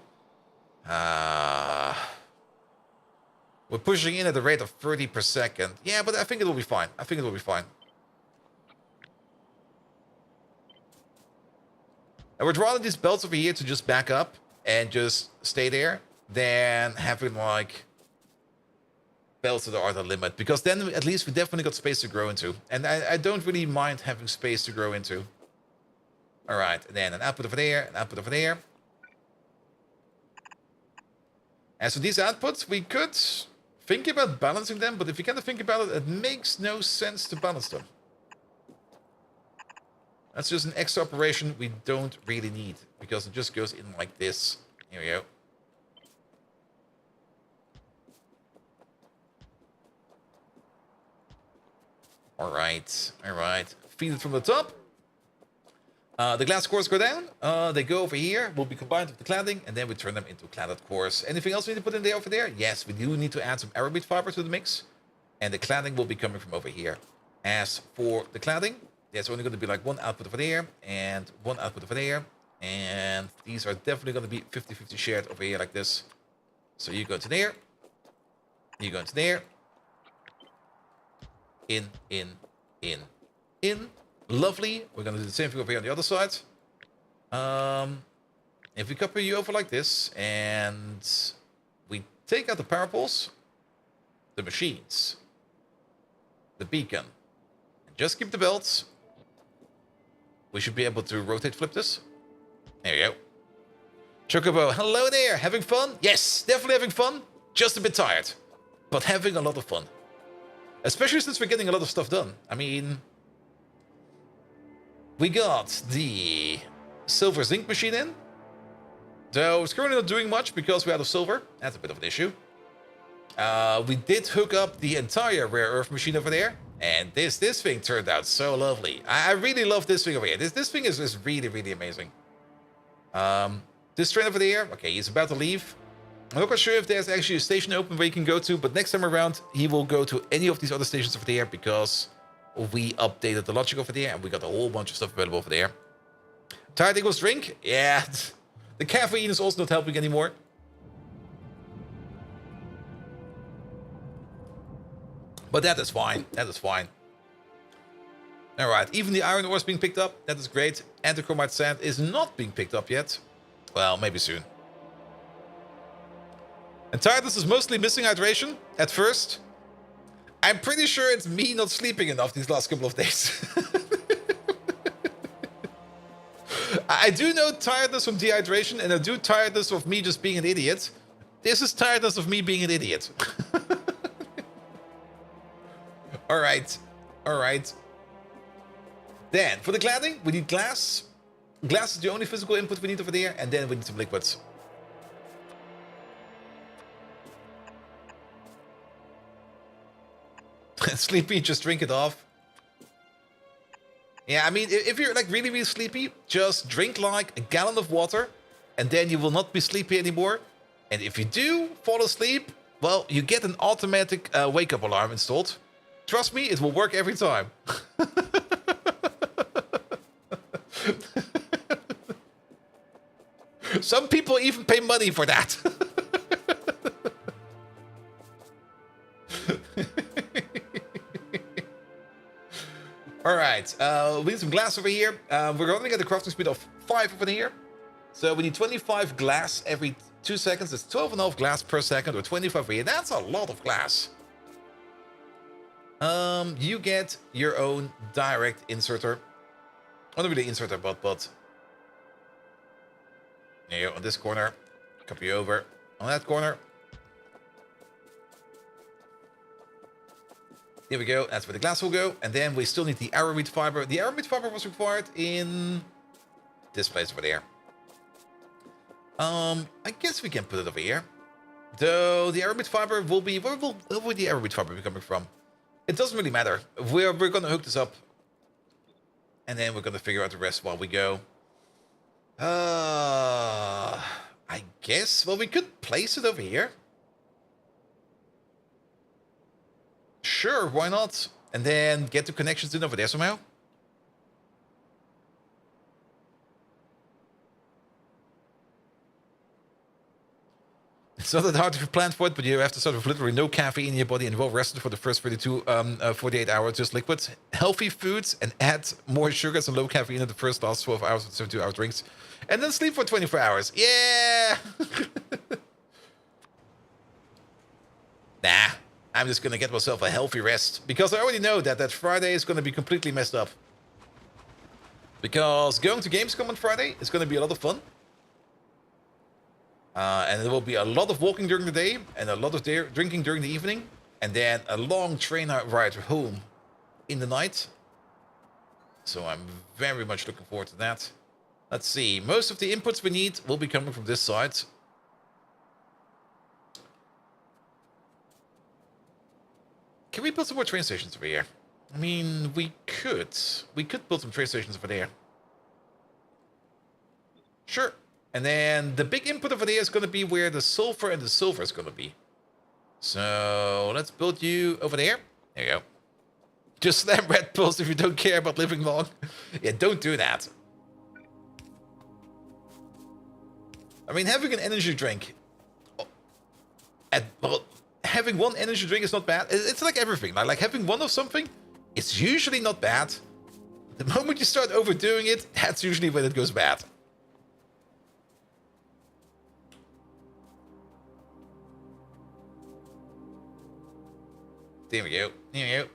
We're pushing in at a rate of 30 per second. Yeah, but I think it will be fine. I think it will be fine. I would rather these belts over here to just back up and just stay there than having like belts that are the limit, because then at least we definitely got space to grow into, and I don't really mind having space to grow into. All right, and then an output over there, an output over there. As for these outputs, we could think about balancing them, but if you kind of think about it, it makes no sense to balance them. That's just an extra operation we don't really need, because it just goes in like this. Here we go. Alright, alright. Feed it from the top. The glass cores go down. They go over here, will be combined with the cladding, and then we turn them into cladded cores. Anything else we need to put in there over there? Yes, we do need to add some arabic fiber to the mix. And the cladding will be coming from over here. As for the cladding, there's only going to be like one output over there, and one output over there. And these are definitely going to be 50-50 shared over here like this. So you go into there. You go into there. In. Lovely. We're going to do the same thing over here on the other side. If we copy you over like this, and we take out the power poles, the machines, the beacon, and just keep the belts, we should be able to rotate flip this. There you go. Chocobo, hello there. Having fun? Yes, definitely having fun. Just a bit tired, but having a lot of fun. Especially since we're getting a lot of stuff done. I mean, we got the silver zinc machine in. Though it's currently not doing much because we're out of silver. That's a bit of an issue. We did hook up the entire rare earth machine over there. And this thing turned out so lovely. I really love this thing over here. This thing is really, really amazing. This train over there, okay, he's about to leave. I'm not quite sure if there's actually a station open where he can go to, but next time around, he will go to any of these other stations over there because we updated the logic over there and we got a whole bunch of stuff available over there. Tired equals drink? Yeah, the caffeine is also not helping anymore. But that is fine. That is fine. Alright, even the iron ore is being picked up. That is great. Antichromite sand is not being picked up yet. Well, maybe soon. And tiredness is mostly missing hydration at first. I'm pretty sure it's me not sleeping enough these last couple of days. I do know tiredness from dehydration, and I do tiredness of me just being an idiot. This is tiredness of me being an idiot. Alright. Alright. Then, for the cladding, we need glass. Glass is the only physical input we need over there, and then we need some liquids. Sleepy, just drink it off. Yeah, I mean, if you're like really, really sleepy, just drink like a gallon of water, and then you will not be sleepy anymore. And if you do fall asleep, well, you get an automatic wake-up alarm installed. Trust me, it will work every time. Some people even pay money for that. Alright, we need some glass over here. We're running at a crafting speed of 5 over here. So we need 25 glass every 2 seconds. That's 12.5 glass per second, or 25 over here. That's a lot of glass. You get your own direct inserter. Well, not really inserter, but... There you go, on this corner. Copy over. On that corner. There we go, that's where the glass will go. And then we still need the arrowroot fiber. The arrowroot fiber was required in this place over there. I guess we can put it over here. Though the arrowroot fiber will be... Where will the arrowroot fiber be coming from? It doesn't really matter. We're going to hook this up. And then we're going to figure out the rest while we go. I guess... Well, we could place it over here. Sure, why not? And then get the connections in over there somehow. It's not that hard to plan for it, but you have to start with literally no caffeine in your body and well rested for the first 48 hours, just liquids. Healthy foods and add more sugars and low caffeine in the first last 12 hours of 72-hour drinks. And then sleep for 24 hours. Yeah! Nah. I'm just going to get myself a healthy rest. Because I already know that Friday is going to be completely messed up. Because going to Gamescom on Friday is going to be a lot of fun. And there will be a lot of walking during the day and a lot of drinking during the evening. And then a long train ride home in the night. So I'm very much looking forward to that. Let's see. Most of the inputs we need will be coming from this side. Can we build some more train stations over here? I mean, we could. We could build some train stations over there. Sure. And then the big input over there is going to be where the sulfur and the silver is going to be. So let's build you over there. There you go. Just slam red pills if you don't care about living long. Yeah, don't do that. I mean, having an energy drink... well, having one energy drink is not bad. It's like everything. Like having one of something, it's usually not bad. The moment you start overdoing it, that's usually when it goes bad. There we go. There we go.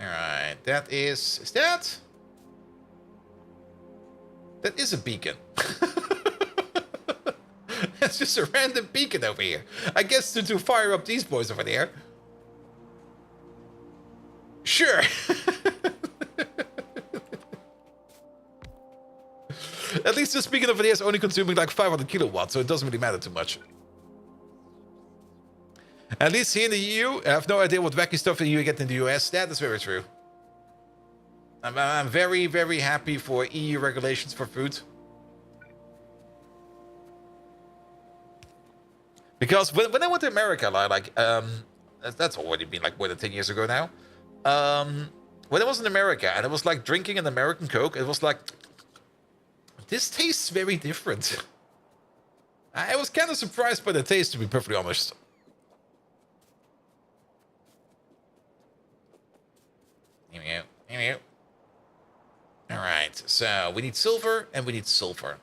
Alright, that is that? That is a beacon. That's just a random beacon over here. I guess to fire up these boys over there. Sure. At least this beacon over there is only consuming like 500 kilowatts, so it doesn't really matter too much. At least here in the EU, I have no idea what wacky stuff you get in the US. That is very true. I'm very, very happy for EU regulations for food. Because when I went to America, that's already been like more than 10 years ago now. When I was in America and I was like drinking an American Coke, it was like, this tastes very different. I was kind of surprised by the taste, to be perfectly honest. Here we go. Here we go. Alright, so we need silver and we need sulfur.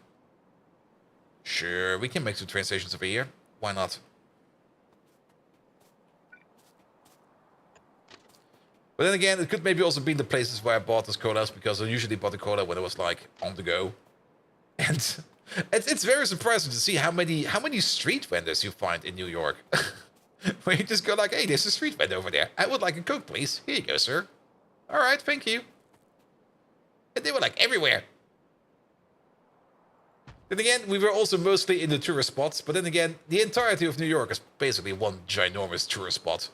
Sure, we can make some train stations over here. Why not? But then again, it could maybe also be the places where I bought this colas, because I usually bought the cola when it was like on the go. And it's very surprising to see how many street vendors you find in New York. Where you just go like, hey, there's a street vendor over there. I would like a Coke, please. Here you go, sir. All right, thank you. And they were like everywhere. Then again, we were also mostly in the tourist spots. But then again, the entirety of New York is basically one ginormous tourist spot.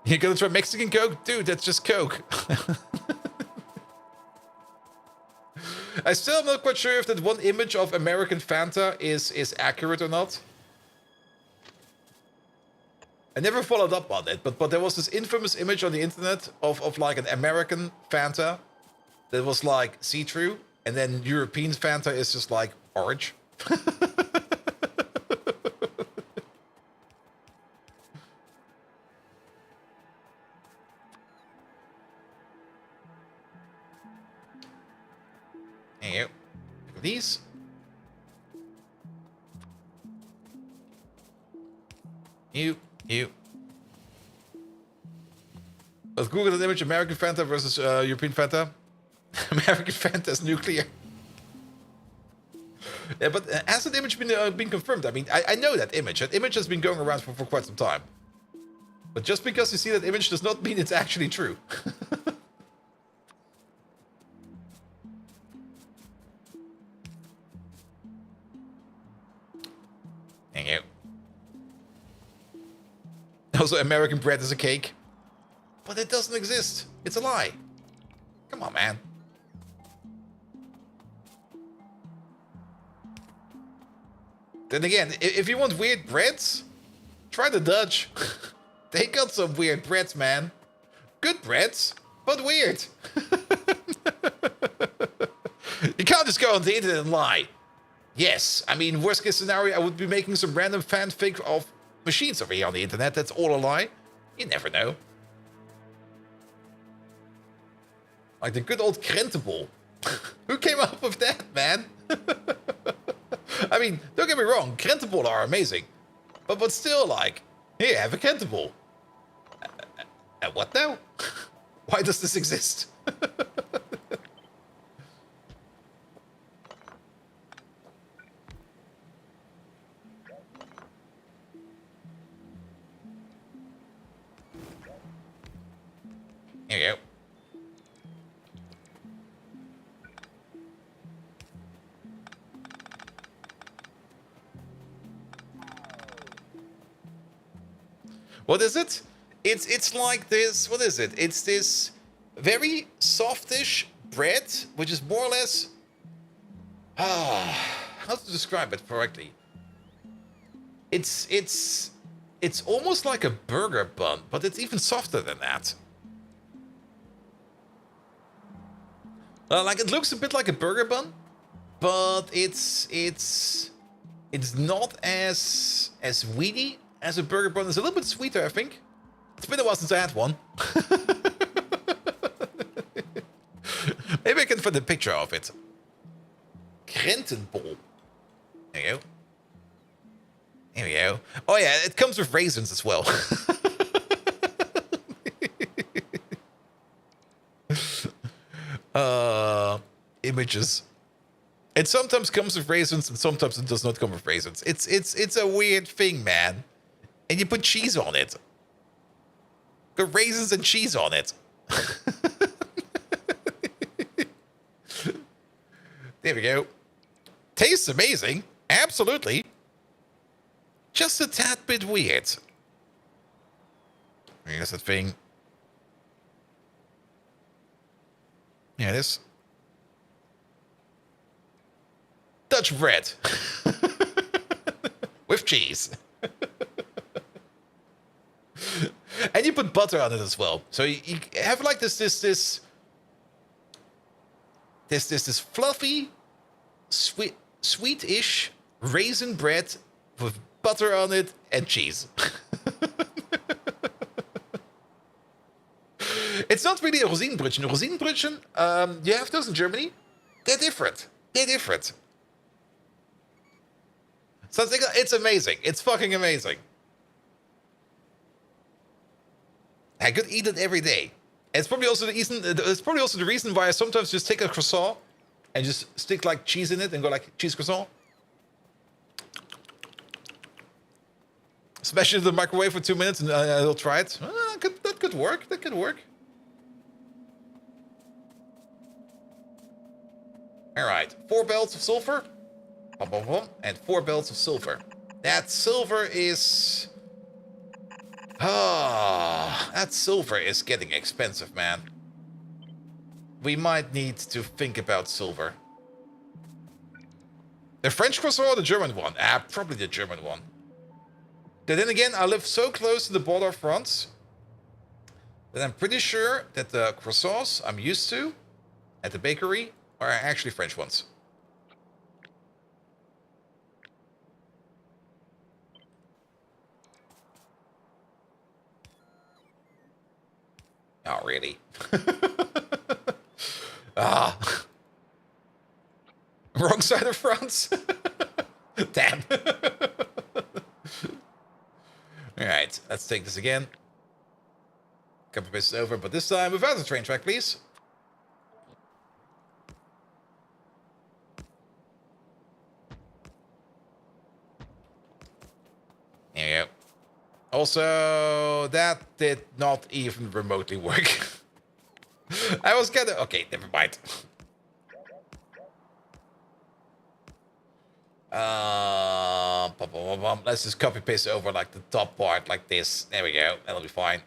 You're gonna try Mexican Coke? Dude, that's just Coke. I still am not quite sure if that one image of American Fanta is accurate or not. I never followed up on it, but there was this infamous image on the internet of like an American Fanta that was like see-through, and then European Fanta is just like orange. There you go. These. You. Let's Google that image, American Fanta versus European Fanta. American Fanta is nuclear. Yeah, but has that image been confirmed? I mean, I know that image. That image has been going around for quite some time. But just because you see that image does not mean it's actually true. Thank you. Also, American bread is a cake. But it doesn't exist. It's a lie. Come on, man. Then again, if you want weird breads, try the Dutch. They got some weird breads, man. Good breads, but weird. You can't just go on the internet and lie. Yes, I mean, worst case scenario, I would be making some random fanfic of machines over here on the internet. That's all a lie. You never know. Like the good old Krentenbol. Who came up with that, man? I mean, don't get me wrong, Krentenbol are amazing. But still, like, here, have a Krentenbol. What now? Why does this exist? Here we go. What is it? It's like this. What is it? It's this very softish bread, which is more or less. How to describe it correctly? It's almost like a burger bun, but it's even softer than that. Like it looks a bit like a burger bun, but it's not as weedy as a burger bun. It's a little bit sweeter, I think. It's been a while since I had one. Maybe I can find a picture of it. Krentenbol. There you go. Here we go. Oh yeah, it comes with raisins as well. Images. It sometimes comes with raisins and sometimes it does not come with raisins. It's a weird thing, man. And you put cheese on it. Got raisins and cheese on it. There we go. Tastes amazing. Absolutely. Just a tad bit weird. Here's that thing. Yeah, it is. Dutch bread. With cheese. And you put butter on it as well. So you have like this fluffy, sweet-ish raisin bread with butter on it and cheese. It's not really a Rosinenbrötchen. Rosinenbrötchen, you have those in Germany. They're different. So it's amazing. It's fucking amazing. I could eat it every day. It's probably also the reason why I sometimes just take a croissant and just stick like cheese in it and go like cheese croissant. Smash it in the microwave for 2 minutes and I'll try it. That could work. All right, 4 belts of silver. And 4 belts of silver. That silver is... that silver is getting expensive, man. We might need to think about silver. The French croissant or the German one? Probably the German one. But then again, I live so close to the border of France that I'm pretty sure that the croissants I'm used to at the bakery are actually French ones. Not really. Wrong side of France. Damn. Alright, let's take this again. Couple pieces over, but this time without the train track, please. There you go. Also, that did not even remotely work. I was gonna... Okay, never mind. Let's just copy paste over like the top part like this. There we go. That'll be fine.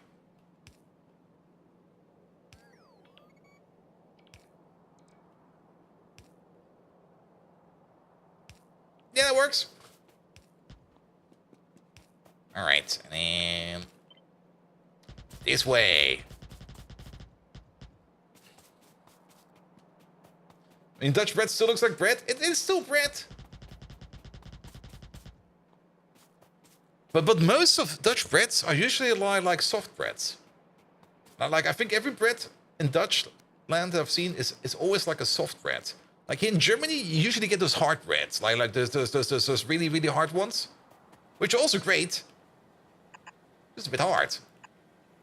Yeah, that works. All right, and then this way. I mean, Dutch bread still looks like bread. It is still bread. But most of Dutch breads are usually like soft breads. Like I think every bread in Dutch land that I've seen is always like a soft bread. Like here in Germany, you usually get those hard breads, like those really hard ones, which are also great. Just a bit hard.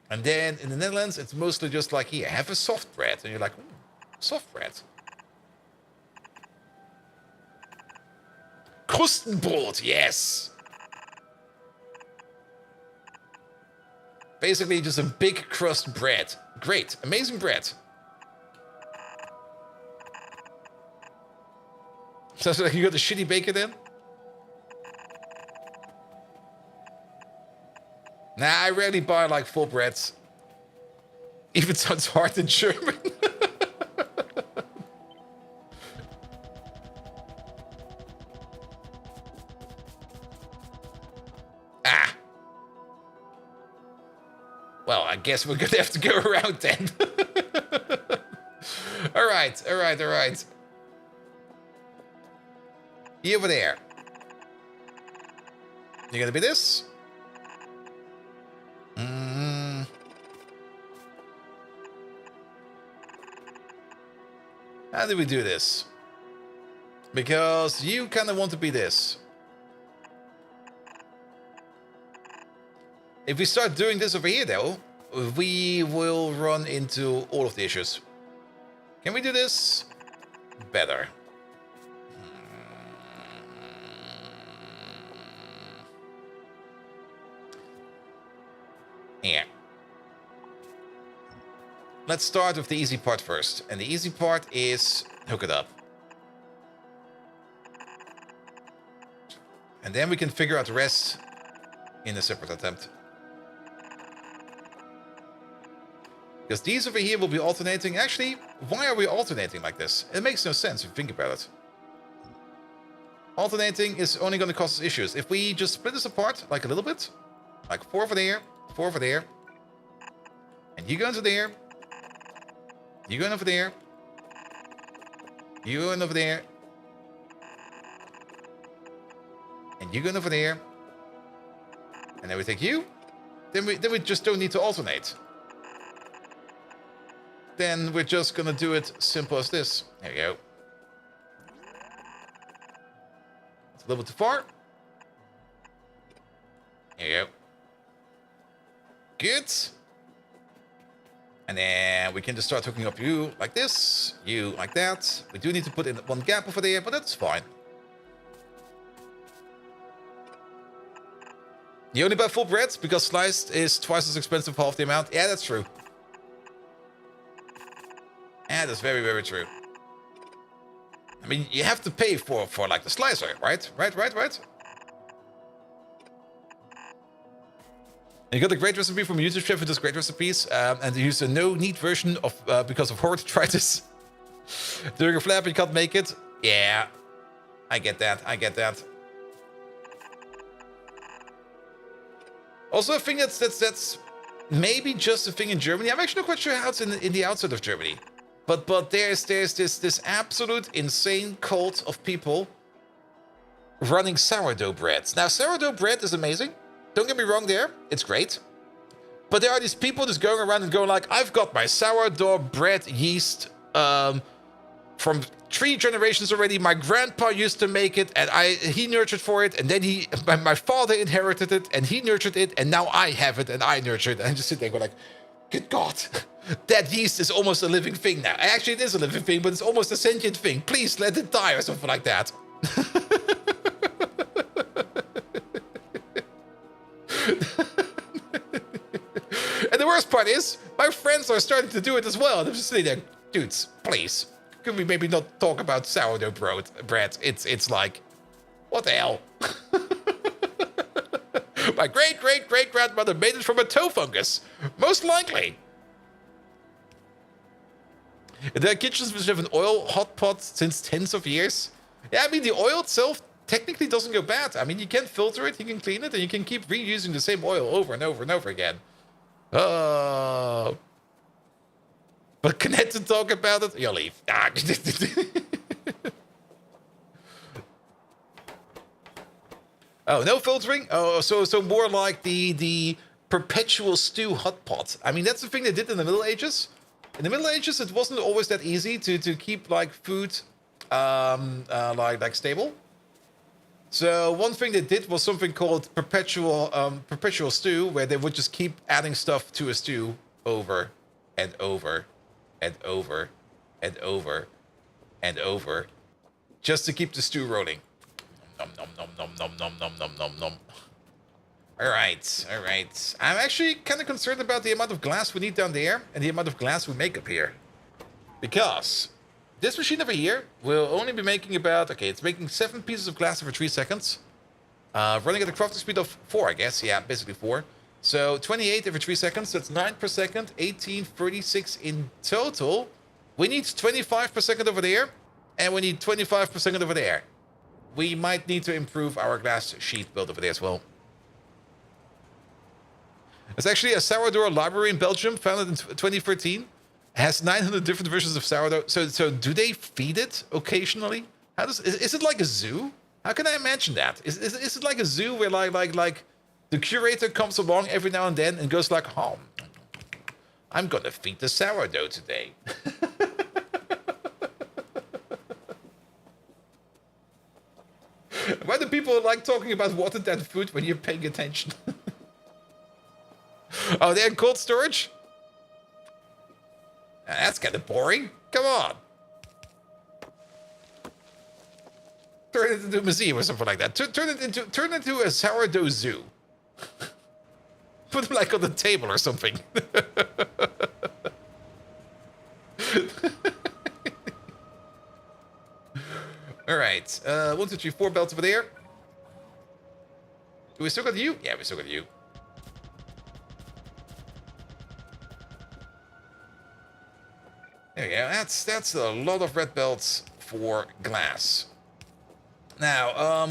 And then in the Netherlands, it's mostly just like, here, have a soft bread. And you're like, soft bread. Krustenbrot, yes. Basically just a big crust bread. Great, amazing bread. So you got the shitty bacon then? Nah, I rarely buy like full breads. Even sounds hard in German. Ah. Well, I guess we're gonna have to go around then. Alright, alright, alright. You over there. You're gonna be this? How do we do this? Because you kind of want to be this. If we start doing this over here, though, we will run into all of the issues. Can we do this better? Yeah. Let's start with the easy part first. And the easy part is hook it up. And then we can figure out the rest in a separate attempt. Because these over here will be alternating. Actually, why are we alternating like this? It makes no sense if you think about it. Alternating is only going to cause us issues. If we just split this apart, like a little bit, like 4 over there, 4 over there, and you go into there, you going over there, you going over there, and you going over there, and then we take you, then we just don't need to alternate. Then we're just gonna do it simple as this. There you go. It's a little bit too far. There you go. Good. And then we can just start hooking up you like this, you like that. We do need to put in one gap over there, but that's fine. You only buy full bread because sliced is twice as expensive, half the amount. Yeah, that's true. Yeah, that's very, very true. I mean, you have to pay for like the slicer, right? Right. And you got a great recipe from a YouTube chef who does great recipes, and he used a no-knead version of because of arthritis. During a flap, you can't make it. Yeah, I get that. Also, I think that's maybe just a thing in Germany. I'm actually not quite sure how it's in the outside of Germany. But there's this absolute insane cult of people running sourdough breads. Now, sourdough bread is amazing. Don't get me wrong there. It's great. But there are these people just going around and going like, I've got my sourdough bread yeast from 3 generations already. My grandpa used to make it, and he nurtured for it. And then my father inherited it, and he nurtured it. And now I have it, and I nurture it. And I just sit there and go like, good God. That yeast is almost a living thing now. Actually, it is a living thing, but it's almost a sentient thing. Please let it die or something like that. And the worst part is, my friends are starting to do it as well. And I'm just sitting there, dudes, please. Could we maybe not talk about sourdough bread? It's like, what the hell? My great-great-great-grandmother made it from a toe fungus. Most likely. There are kitchens which have an oil hot pot since tens of years. Yeah, I mean, the oil itself technically doesn't go bad. I mean, you can filter it, you can clean it, and you can keep reusing the same oil over and over and over again. But connect and talk about it, you'll leave. Oh, no filtering? Oh, so more like the perpetual stew hot pot. I mean, that's the thing they did in the Middle Ages. In the Middle Ages, it wasn't always that easy to keep like food like stable. So one thing they did was something called perpetual stew, where they would just keep adding stuff to a stew over and over and over and over and over, just to keep the stew rolling. Nom nom nom nom nom nom nom nom nom nom. All right, all right. I'm actually kind of concerned about the amount of glass we need down there and the amount of glass we make up here, because this machine over here will only be making about, okay, it's making 7 pieces of glass every 3 seconds. Running at a crafting speed of 4, I guess. Yeah, basically 4. So 28 every 3 seconds. That's 9 per second. 18, 36 in total. We need 25 per second over there. And we need 25 per second over there. We might need to improve our glass sheet build over there as well. There's actually a sourdough library in Belgium, founded in 2013. Has 900 different versions of sourdough. So do they feed it occasionally? How is it like a zoo? How can I imagine that? Is it like a zoo where like the curator comes along every now and then and goes like, oh, I'm gonna feed the sourdough today. Why do people like talking about watered down food when you're paying attention? Oh, they're in cold storage? That's kind of boring. Come on. Turn it into a museum or something like that. Turn it into a sourdough zoo. Put them like on the table or something. All right. 1, 2, 3, 4 belts over there. Do we still got you? Yeah, we still got you. There you go. That's a lot of red belts for glass. Now,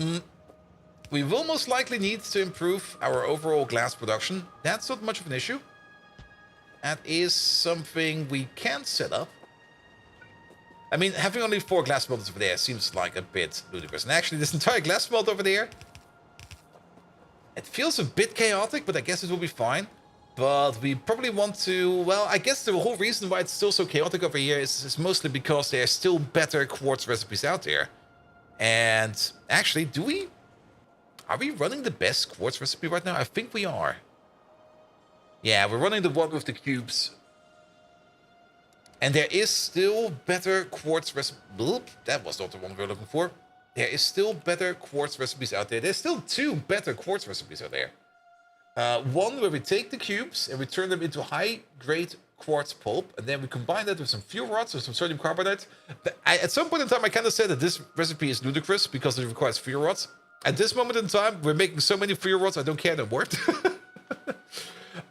we will most likely need to improve our overall glass production. That's not much of an issue. That is something we can set up. I mean, having only 4 glass smelters over there seems like a bit ludicrous. And actually, this entire glass smelt over there, it feels a bit chaotic, but I guess it will be fine. But we probably want to, well, I guess the whole reason why it's still so chaotic over here is mostly because there are still better quartz recipes out there. And actually, are we running the best quartz recipe right now? I think we are. Yeah, we're running the one with the cubes. And there is still better quartz recipe. That was not the one we were looking for. There is still better quartz recipes out there. There's still 2 better quartz recipes out there. One where we take the cubes and we turn them into high-grade quartz pulp, and then we combine that with some fuel rods or some sodium carbonate. At some point in time, I kind of said that this recipe is ludicrous because it requires fuel rods. At this moment in time, we're making so many fuel rods, I don't care no more.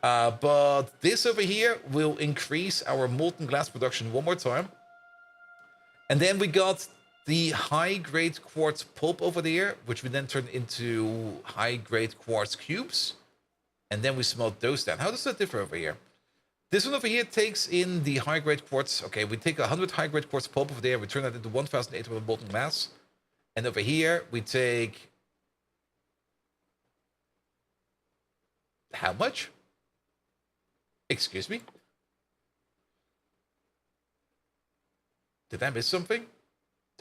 But this over here will increase our molten glass production one more time. And then we got the high-grade quartz pulp over there, which we then turn into high-grade quartz cubes. And then we smelt those down. How does that differ over here? This one over here takes in the high-grade quartz. Okay, we take 100 high-grade quartz pulp over there. We turn that into 1,800 molten glass. And over here, we take... How much? Excuse me? Did I miss something?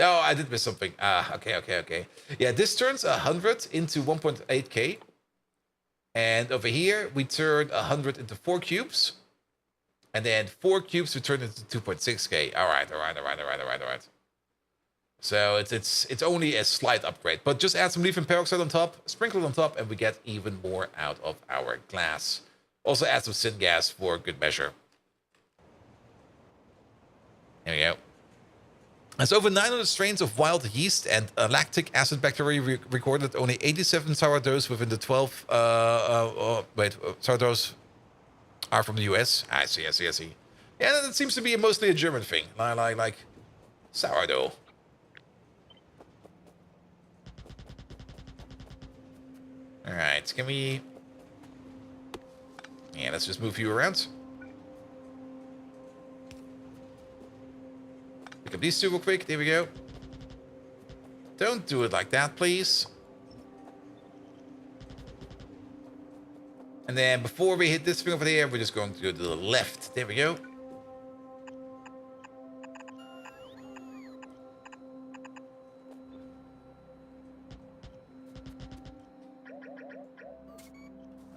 Oh, I did miss something. Okay. Yeah, this turns 100 into 1.8k. And over here, we turn 100 into 4 cubes. And then 4 cubes we turn into 2.6k. All right. So it's only a slight upgrade. But just add some leaf and peroxide on top, sprinkle it on top, and we get even more out of our glass. Also add some syngas for good measure. There we go. There's over 900 strains of wild yeast and lactic acid bacteria recorded. Only 87 sourdoughs within the 12... sourdoughs are from the US. I see. Yeah, that seems to be mostly a German thing. Like sourdough. Alright, can we... Yeah, let's just move you around. Pick up these 2 real quick. There we go. Don't do it like that, please. And then before we hit this thing over there, we're just going to go to the left. There we go.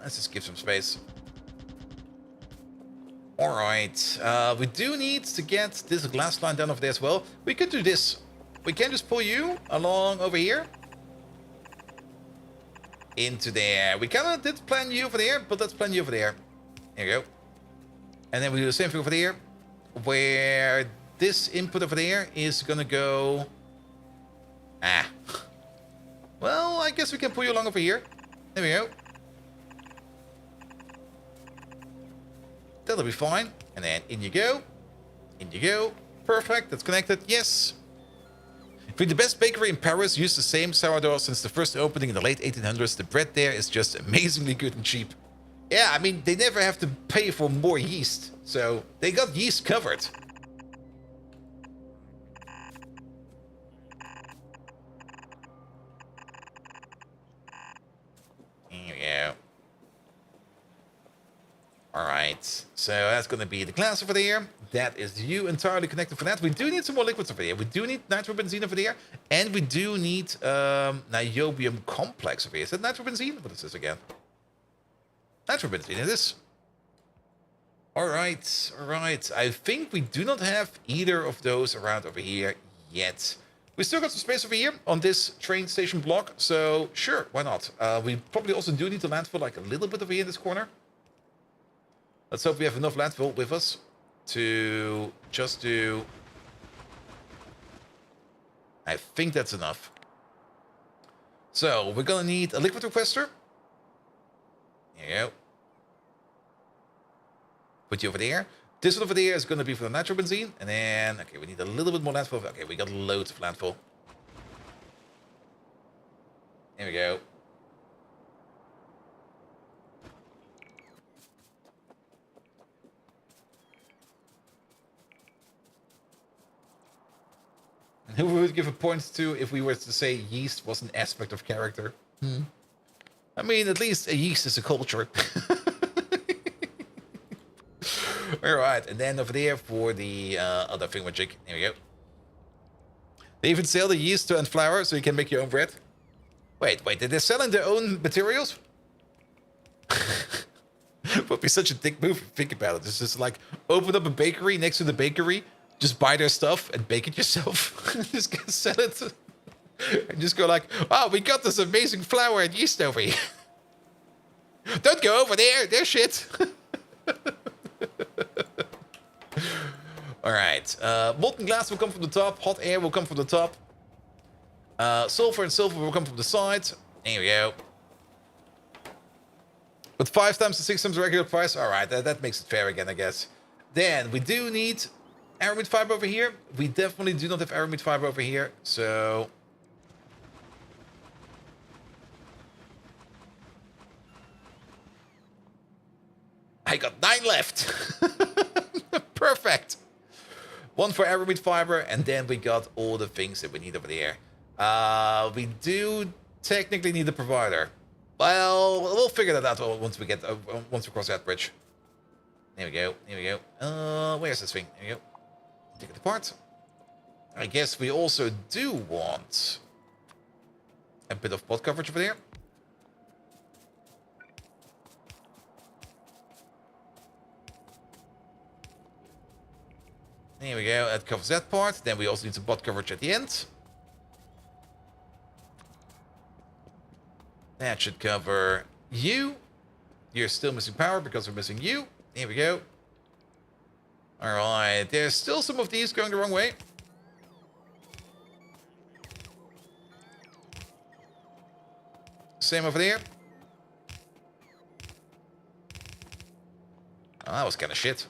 Let's just give some space. Alright, we do need to get this glass line down over there as well. We could do this. We can just pull you along over here. Into there. We kind of did plan you over there, but let's plan you over there. There you go. And then we do the same thing over there. Where this input over there is gonna go... Ah. Well, I guess we can pull you along over here. There we go. That'll be fine. And then in you go. In you go. Perfect. That's connected. Yes. The best bakery in Paris used the same sourdough since the first opening in the late 1800s. The bread there is just amazingly good and cheap. Yeah, I mean, they never have to pay for more yeast. So they got yeast covered. Here we go. Alright, so that's going to be the glass over there. That is you entirely connected for that. We do need some more liquids over there. We do need nitrobenzene over there. And we do need niobium complex over here. Is that nitrobenzene? What is this again? Nitrobenzene, it is. Alright, alright. I think we do not have either of those around over here yet. We still got some space over here on this train station block. So, sure, why not? We probably also do need to landfill like a little bit over here in this corner. Let's hope we have enough landfill with us to just do... I think that's enough. So, we're gonna need a liquid requester. Here you go. Put you over there. This one over there is gonna be for the nitrobenzene. And then, okay, we need a little bit more landfill. Okay, we got loads of landfill. There we go. Who would give a point to if we were to say yeast was an aspect of character? I mean, at least a yeast is a culture. Alright, and then over there for the other thingamajig. Here we go. They even sell the yeast and flour so you can make your own bread. Wait, did they sell in their own materials? Would be such a dick move if you think about it. It's just like open up a bakery next to the bakery. Just buy their stuff and bake it yourself. Just go sell it. And just go like, oh, we got this amazing flour and yeast over here. Don't go over there. They're shit. Alright. Molten glass will come from the top. Hot air will come from the top. Sulfur and silver will come from the side. There we go. But 5 times to 6 times the regular price. Alright, that makes it fair again, I guess. Then we do need... aramid fiber over here. We definitely do not have aramid fiber over here, so... I got 9 left. Perfect. 1 for aramid fiber, and then we got all the things that we need over there. We do technically need a provider. Well, we'll figure that out once we cross that bridge. There we go. There we go. Where's this thing? There we go. Take it apart. I guess we also do want a bit of pot coverage over there. There we go. That covers that part. Then we also need some pot coverage at the end. That should cover you. You're still missing power because we're missing you. Here we go. Alright, there's still some of these going the wrong way. Same over there. Oh, that was kind of shit.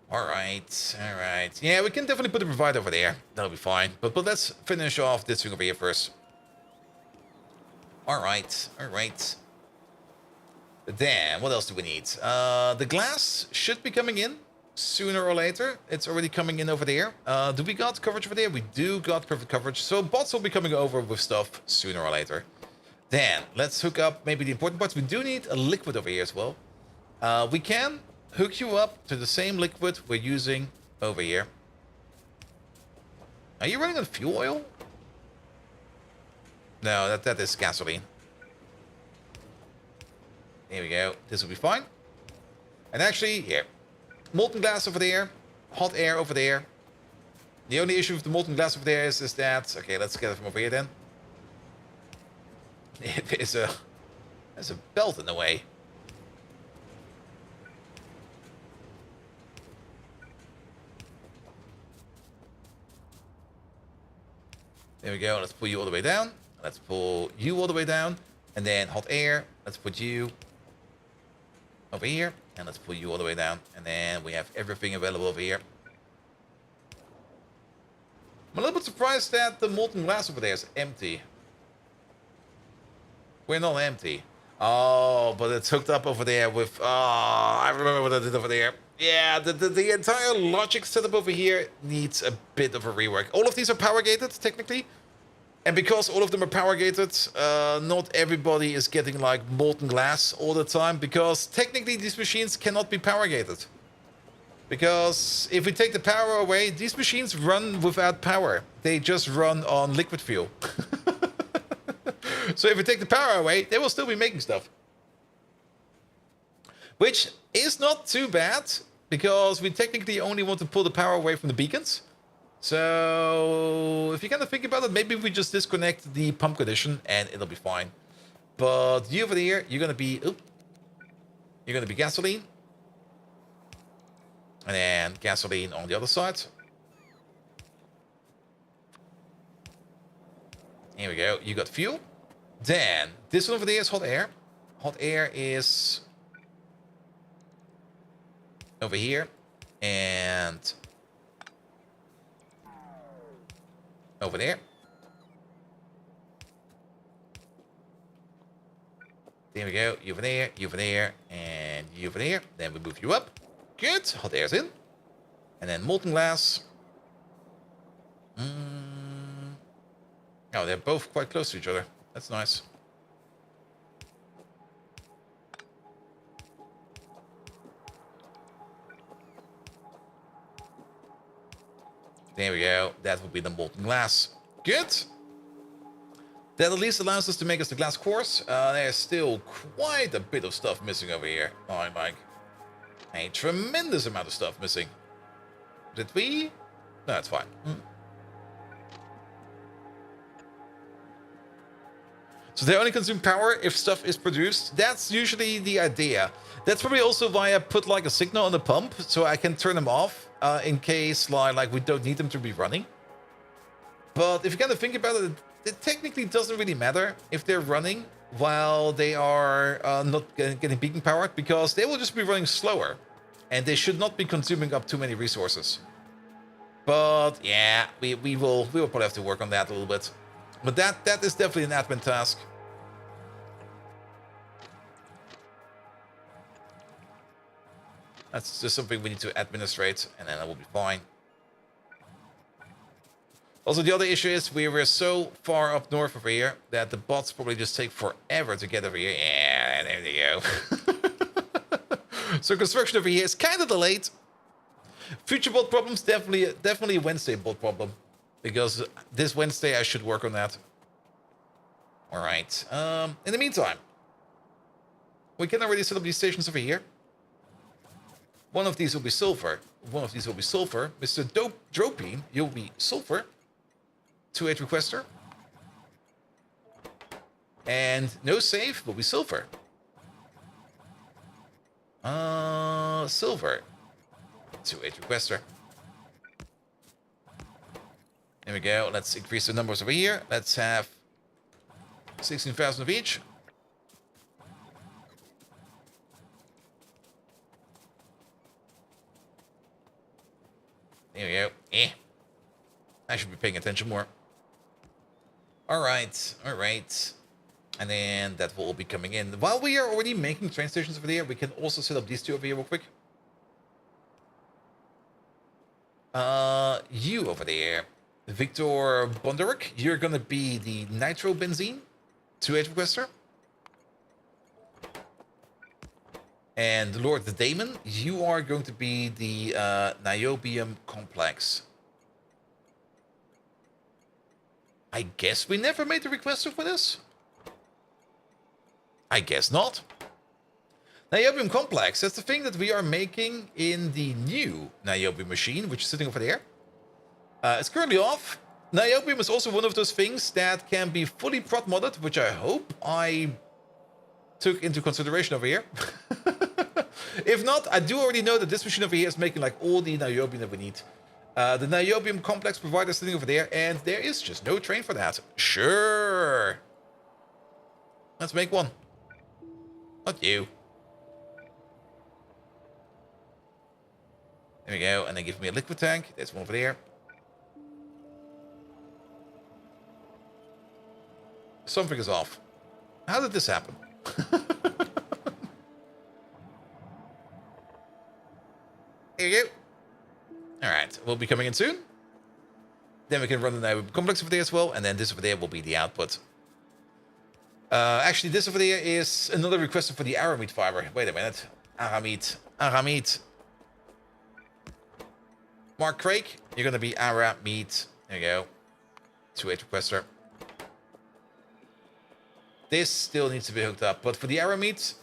Alright, alright. Yeah, we can definitely put a provider over there. That'll be fine. But let's finish off this thing over here first. Alright, alright. Then, what else do we need? The glass should be coming in sooner or later. It's already coming in over there. Do we got coverage over there? We do got perfect coverage. So bots will be coming over with stuff sooner or later. Then, let's hook up maybe the important parts. We do need a liquid over here as well. We can hook you up to the same liquid we're using over here. Are you running on fuel oil? No, that is gasoline. There we go. This will be fine. And actually, here. Molten glass over there. Hot air over there. The only issue with the molten glass over there is that... Okay, let's get it from over here then. There's a belt in the way. There we go. Let's pull you all the way down. Let's pull you all the way down. And then hot air. Let's put you over here. And let's pull you all the way down. And then we have everything available over here. I'm a little bit surprised that the molten glass over there is empty. We're not empty. Oh, but it's hooked up over there with... Oh, I remember what I did over there. Yeah, the entire logic setup over here needs a bit of a rework. All of these are power gated, technically. And because all of them are power gated, not everybody is getting like molten glass all the time. Because technically these machines cannot be power gated. Because if we take the power away, these machines run without power. They just run on liquid fuel. So if we take the power away, they will still be making stuff. Which is not too bad, because we technically only want to pull the power away from the beacons. So if you kind of think about it, maybe we just disconnect the pump condition and it'll be fine. But you over there, you're gonna be gasoline. And then gasoline on the other side. Here we go. You got fuel. Then this one over there is hot air. Hot air is over here and over there. There we go. You over there, you over there, and you over there. Then we move you up. Good. Hot air's in. And then molten glass. Oh, they're both quite close to each other. That's nice. There we go. That would be the molten glass. Good. That at least allows us to make us the glass cores. There's still quite a bit of stuff missing over here. Oh, like a tremendous amount of stuff missing. Did we? No, it's fine. So they only consume power if stuff is produced. That's usually the idea. That's probably also why I put like a signal on the pump, so I can turn them off in case like we don't need them to be running. But if you kind of think about it, it technically doesn't really matter if they're running while they are not getting beacon powered, because they will just be running slower, and they should not be consuming up too many resources. But yeah, we will probably have to work on that a little bit. But that is definitely an admin task. That's just something we need to administrate, and then it will be fine. Also, the other issue is we were so far up north over here that the bots probably just take forever to get over here. Yeah, there they go. So construction over here is kind of delayed. Future bot problems, definitely a Wednesday bot problem. Because this Wednesday I should work on that. Alright. In the meantime, we can already set up these stations over here. One of these will be sulfur. One of these will be sulfur. Mr. Dropine, you'll be sulfur. 2-8 requester. And no save will be silver. Silver. 2-8 requester. There we go. Let's increase the numbers over here. Let's have 16,000 of each. There we go. I should be paying attention more. Alright, alright. And then that will all be coming in. While we are already making train stations over there, we can also set up these two over here real quick. You over there. Victor Bonderik, you're gonna be the nitrobenzene 2-8 requester. And Lord the Daemon, you are going to be the niobium complex. I guess we never made the requester for this. I guess not. Niobium complex. That's the thing that we are making in the new niobium machine, which is sitting over there. It's currently off. Niobium is also one of those things that can be fully prot modded, which I hope I took into consideration over here. If not, I do already know that this machine over here is making like all the niobium that we need. The niobium complex provider is sitting over there, and there is just no train for that. Sure. Let's make one. Not you. There we go, and then give me a liquid tank. There's one over there. Something is off. How did this happen? There you go. Alright, we'll be coming in soon. Then we can run the complex over there as well, and then this over there will be the output. Actually, this over there is another request for the aramid fiber. Wait a minute. Aramid. Mark Craig, you're gonna be aramid. There you go. 2-8 requester. This still needs to be hooked up, but for the aramid,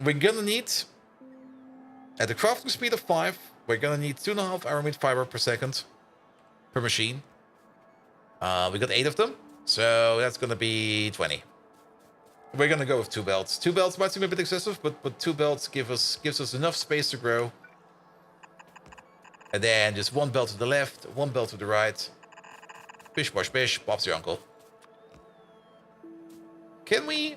we're gonna need, at the crafting speed of 5, we're gonna need 2.5 aramid fiber per second per machine. We got 8 of them, so that's gonna be 20. We're gonna go with 2 belts. 2 belts might seem a bit excessive, but 2 belts gives us enough space to grow. And then just 1 belt to the left, 1 belt to the right. Bish bosh bish, Bob's your uncle. Can we?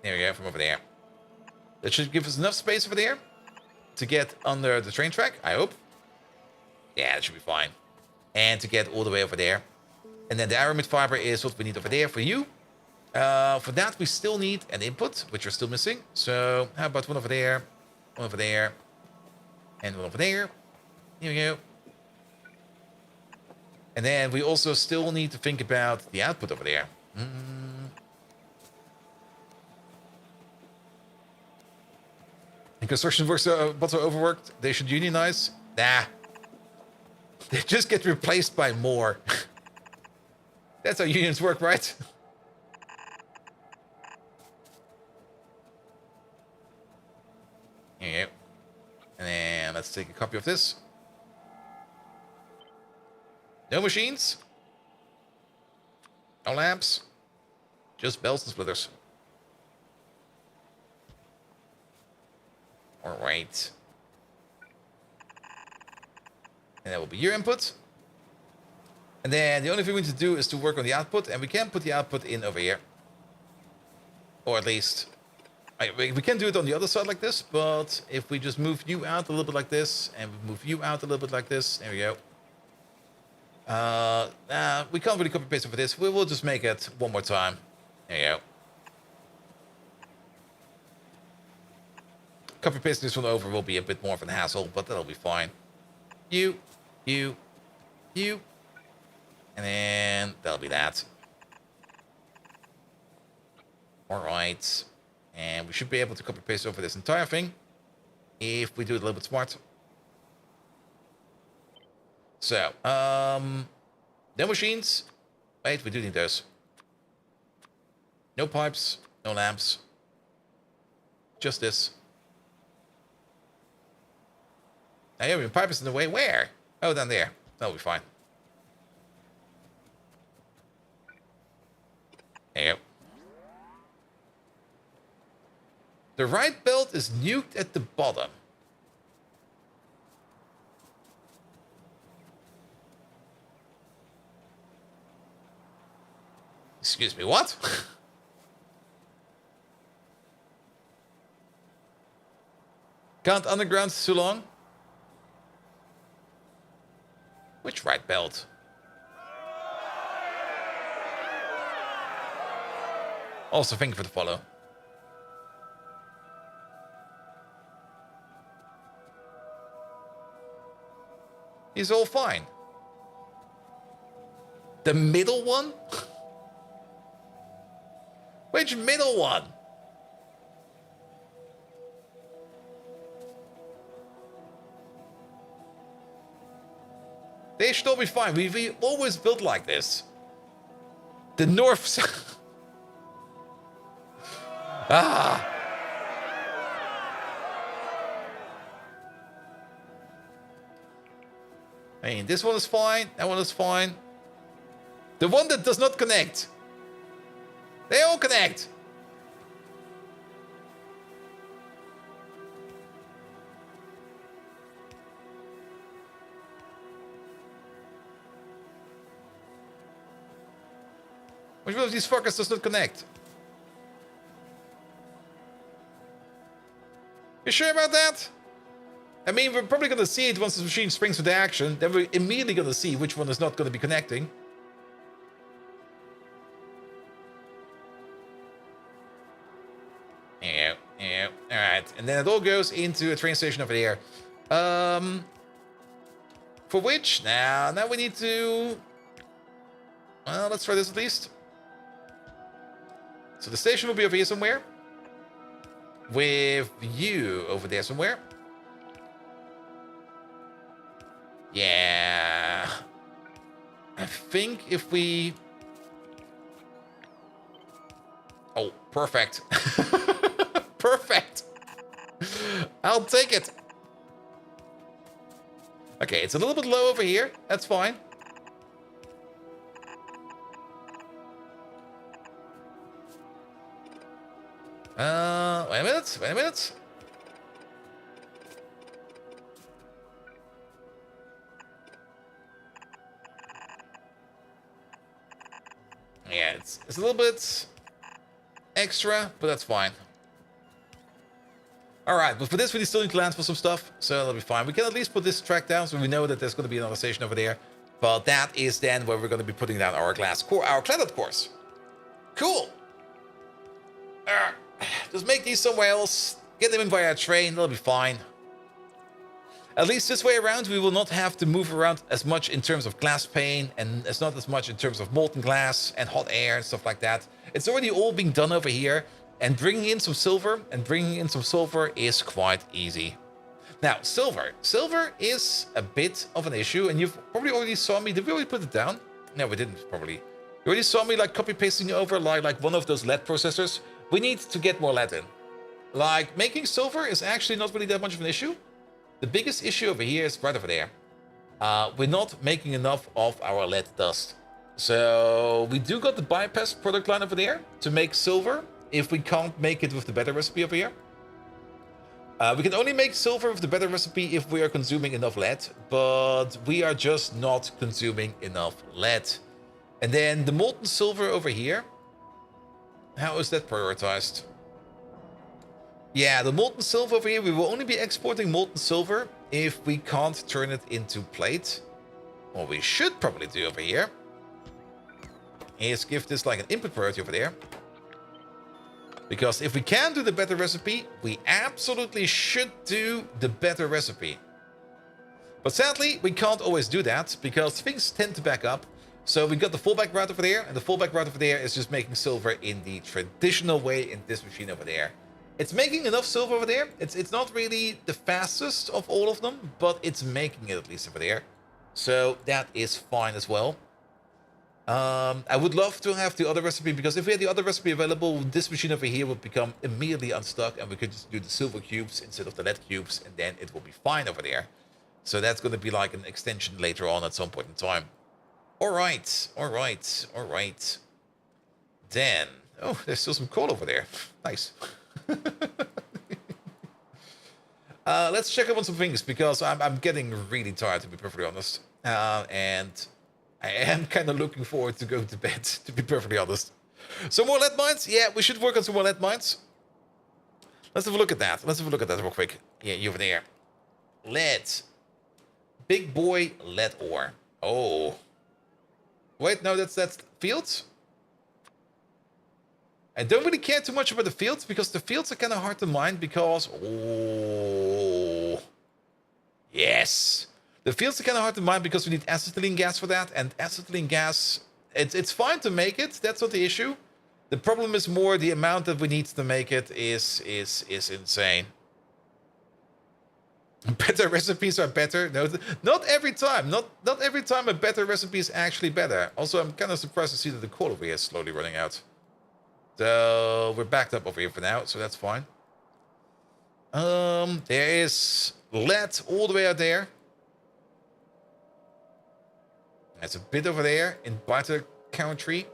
There we go, from over there. That should give us enough space over there to get under the train track, I hope. Yeah, that should be fine. And to get all the way over there. And then the aramid fiber is what we need over there for you. For that, we still need an input, which we're still missing. So, how about one over there, and one over there. Here we go. And then we also still need to think about the output over there. And construction works bots are overworked. They should unionize. Nah. They just get replaced by more. That's how unions work, right? Here you go. And then let's take a copy of this. No machines. No lamps. Just bells and splitters. Alright. And that will be your input. And then the only thing we need to do is to work on the output. And we can put the output in over here. Or at least... we can do it on the other side like this. But if we just move you out a little bit like this. And we move you out a little bit like this. There we go. We can't really copy paste over this. We will just make it one more time. There you go. Copy pasting this one over will be a bit more of an hassle, but that'll be fine. You. And then that'll be that. Alright. And we should be able to copy paste over this entire thing. If we do it a little bit smart. So, no machines. Wait, we do need those. No pipes, no lamps. Just this. Now, your pipe is in the way. Where? Oh, down there. That'll be fine. There you go. The right belt is nuked at the bottom. Excuse me, what? Can't underground too long? Which right belt? Also, thank you for the follow. He's all fine. The middle one? Which middle one? They should all be fine. We always built like this. The north... Ah! I mean, this one is fine. That one is fine. The one that does not connect. They all connect. Which one of these fuckers does not connect? You sure about that? I mean, we're probably gonna see it once the machine springs into action. Then we're immediately gonna see which one is not gonna be connecting. Yeah, yeah. Alright. And then it all goes into a train station over there. For which, now we need to... Well, let's try this at least. So the station will be over here somewhere. With you over there somewhere. Yeah. I think if we... Oh, perfect. Perfect. I'll take it. Okay, it's a little bit low over here. That's fine. Wait a minute. Wait a minute. Yeah, it's a little bit extra, but that's fine. Alright, but for this we still need to land for some stuff, so that'll be fine. We can at least put this track down so we know that there's going to be another station over there. But that is then where we're going to be putting down our cladded course. Cool. Just make these somewhere else. Get them in via train, that'll be fine. At least this way around, we will not have to move around as much in terms of glass pane, and it's not as much in terms of molten glass and hot air and stuff like that. It's already all being done over here, and bringing in some silver is quite easy. Now, silver is a bit of an issue, and you've probably already saw me. Did we already put it down? No, we didn't, probably. You already saw me like copy pasting over like one of those LED processors. We need to get more LED in. Like, making silver is actually not really that much of an issue. The biggest issue over here is right over there. We're not making enough of our lead dust. So we do got the bypass product line over there to make silver if we can't make it with the better recipe over here. We can only make silver with the better recipe if we are consuming enough lead, but we are just not consuming enough lead. And then the molten silver over here, how is that prioritized? Yeah, the molten silver over here, we will only be exporting molten silver if we can't turn it into plate. What we should probably do over here is give this like an input priority over there. Because if we can do the better recipe, we absolutely should do the better recipe. But sadly, we can't always do that because things tend to back up. So we got the fallback route over there, and the fallback route over there is just making silver in the traditional way in this machine over there. It's making enough silver over there. It's not really the fastest of all of them, but it's making it at least over there. So that is fine as well. I would love to have the other recipe, because if we had the other recipe available, this machine over here would become immediately unstuck, and we could just do the silver cubes instead of the lead cubes, and then it will be fine over there. So that's going to be like an extension later on at some point in time. Alright. Then, oh, there's still some coal over there. Nice. Let's check up on some things, because I'm getting really tired, to be perfectly honest. And I am kind of looking forward to going to bed, to be perfectly honest. Some more lead mines? Yeah, we should work on some more lead mines. Let's have a look at that. Real quick. Yeah, you over there. Lead. Big boy lead ore. Oh. Wait, no, that's fields? I don't really care too much about the fields, because the fields are kind of hard to mine, because... Oh. Yes. The fields are kind of hard to mine because we need acetylene gas for that, and acetylene gas, it's fine to make it, that's not the issue. The problem is more the amount that we need to make it is insane. Better recipes are better. No, not every time. Not every time a better recipe is actually better. Also, I'm kind of surprised to see that the coal over here is slowly running out. So we're backed up over here for now, so that's fine. There is lead all the way out there. There's a bit over there in Butter Country.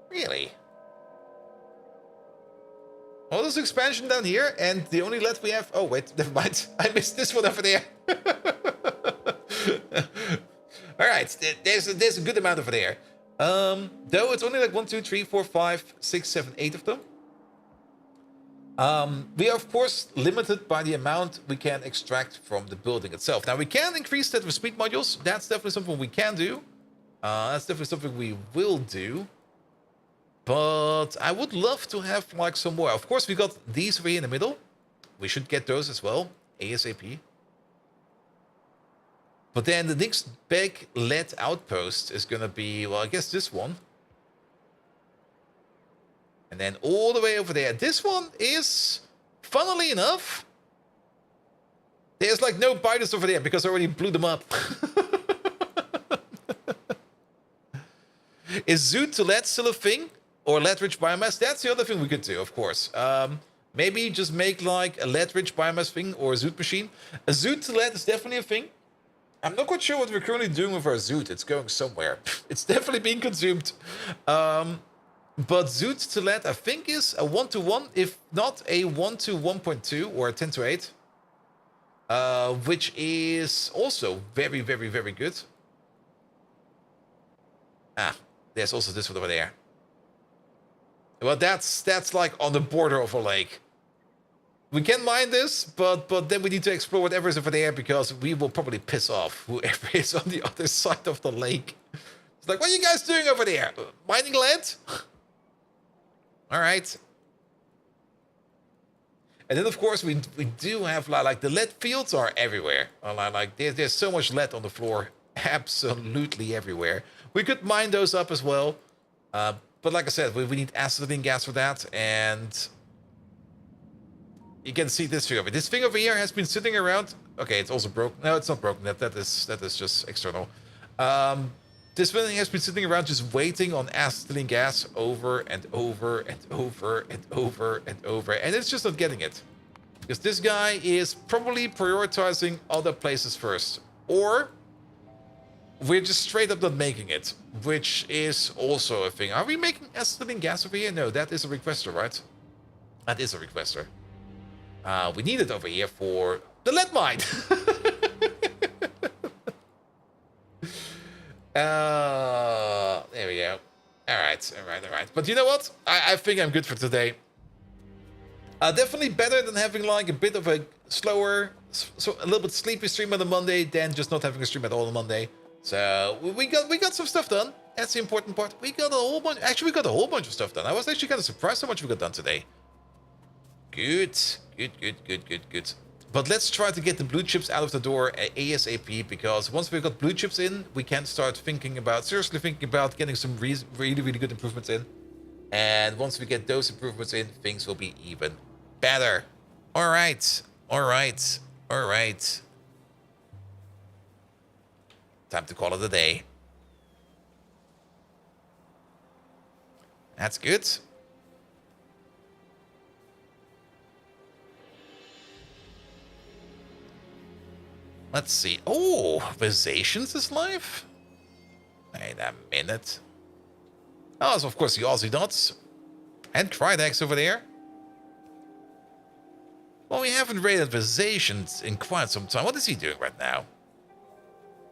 Really? Well, there's expansion down here, and the only lead we have... Oh, wait, never mind. I missed this one over there. Alright, there's a good amount over there. Though it's only like 1, 2, 3, 4, 5, 6, 7, 8 of them. We are, of course, limited by the amount we can extract from the building itself. Now, we can increase that with speed modules. That's definitely something we can do. That's definitely something we will do. But I would love to have, like, some more. Of course, we got these three in the middle. We should get those as well, ASAP. But then the next big lead outpost is going to be, well, I guess this one. And then all the way over there. This one is, funnily enough, there's like no biters over there because I already blew them up. Is zoot to lead still a thing? Or lead-rich biomass? That's the other thing we could do, of course. Maybe just make like a lead-rich biomass thing or a zoot machine. A zoot to lead is definitely a thing. I'm not quite sure what we're currently doing with our zoot. It's going somewhere. It's definitely being consumed. But zoot to lead, I think, is a 1-to-1, if not a 1-to-1.2 or a 10-to-8. Which is also very, very, very good. Ah, there's also this one over there. Well, that's like on the border of a lake. We can mine this, but then we need to explore whatever is over there because we will probably piss off whoever is on the other side of the lake. It's like, what are you guys doing over there? Mining lead? All right. And then, of course, we do have, like, the lead fields are everywhere. Like, there's so much lead on the floor. Absolutely everywhere. We could mine those up as well. But like I said, we need acetylene gas for that. And you can see this thing over here. This thing over here has been sitting around. Okay, it's also broken. No, it's not broken. That is just external. This thing has been sitting around just waiting on acetylene gas over and over and over and over and over. And it's just not getting it. Because this guy is probably prioritizing other places first. Or we're just straight up not making it. Which is also a thing. Are we making acetylene gas over here? No, that is a requester, right? That is a requester. We need it over here for the lead mine. There we go. All right. But you know what? I think I'm good for today. Definitely better than having like a bit of a slower, so a little bit sleepy stream on a Monday than just not having a stream at all on Monday. So we got some stuff done. That's the important part. We got a whole bunch. Actually, we got a whole bunch of stuff done. I was actually kind of surprised how much we got done today. Good. But let's try to get the blue chips out of the door ASAP, because once we've got blue chips in, we can start seriously thinking about getting some really, really good improvements in. And once we get those improvements in, things will be even better. All right. Time to call it a day. That's good. Let's see. Oh, Visations is live? Wait a minute. Oh, so of course the Aussie Dots. And Crydex over there. Well, we haven't raided Visations in quite some time. What is he doing right now?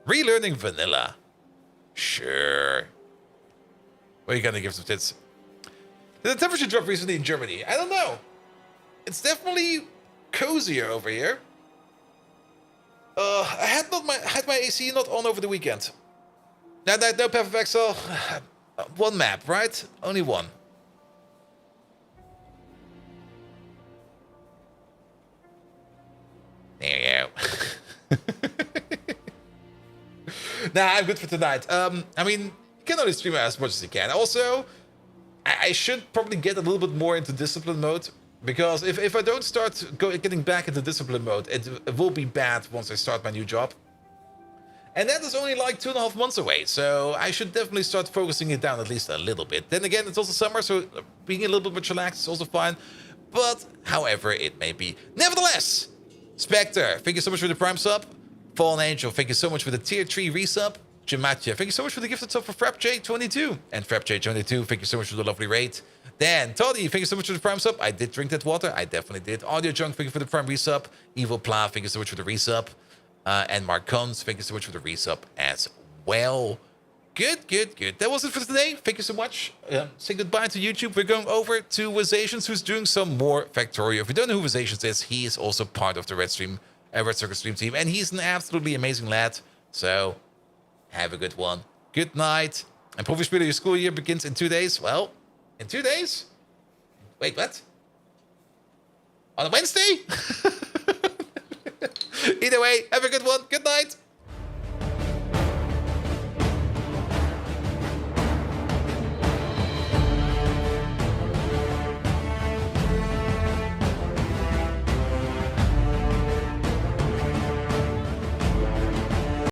Relearning vanilla. Sure. What are you gonna give some tits? Did the temperature drop recently in Germany? I don't know. It's definitely cozier over here. I had my AC not on over the weekend. No, Perfect Excel. One map, right? Only one. There you go. Nah, I'm good for tonight. I mean, you can only stream as much as you can. Also, I should probably get a little bit more into discipline mode. Because if I don't start getting back into discipline mode, it will be bad once I start my new job. And that is only like 2.5 months away, so I should definitely start focusing it down at least a little bit. Then again, it's also summer, so being a little bit more relaxed is also fine. But however it may be. Nevertheless, Spectre, thank you so much for the Prime sub. Fallen Angel, thank you so much for the Tier 3 resub. Jimatya, thank you so much for the gifted sub for FrapJ22. And FrapJ22, thank you so much for the lovely rate. Dan, Toddy, thank you so much for the Prime sub. I did drink that water, I definitely did. Audio Junk, thank you for the Prime resub. Evil Pla, thank you so much for the resub. And Mark Cons, thank you so much for the resub as well. Good, good, good. That was it for today. Thank you so much. Say goodbye to YouTube. We're going over to Wazations, who's doing some more Factorio. If you don't know who Wazations is, he is also part of the Red Circle Stream team. And he's an absolutely amazing lad. So, have a good one. Good night. And Profi your school year begins in 2 days. Well, in 2 days? Wait, what? On a Wednesday? Either way, have a good one. Good night.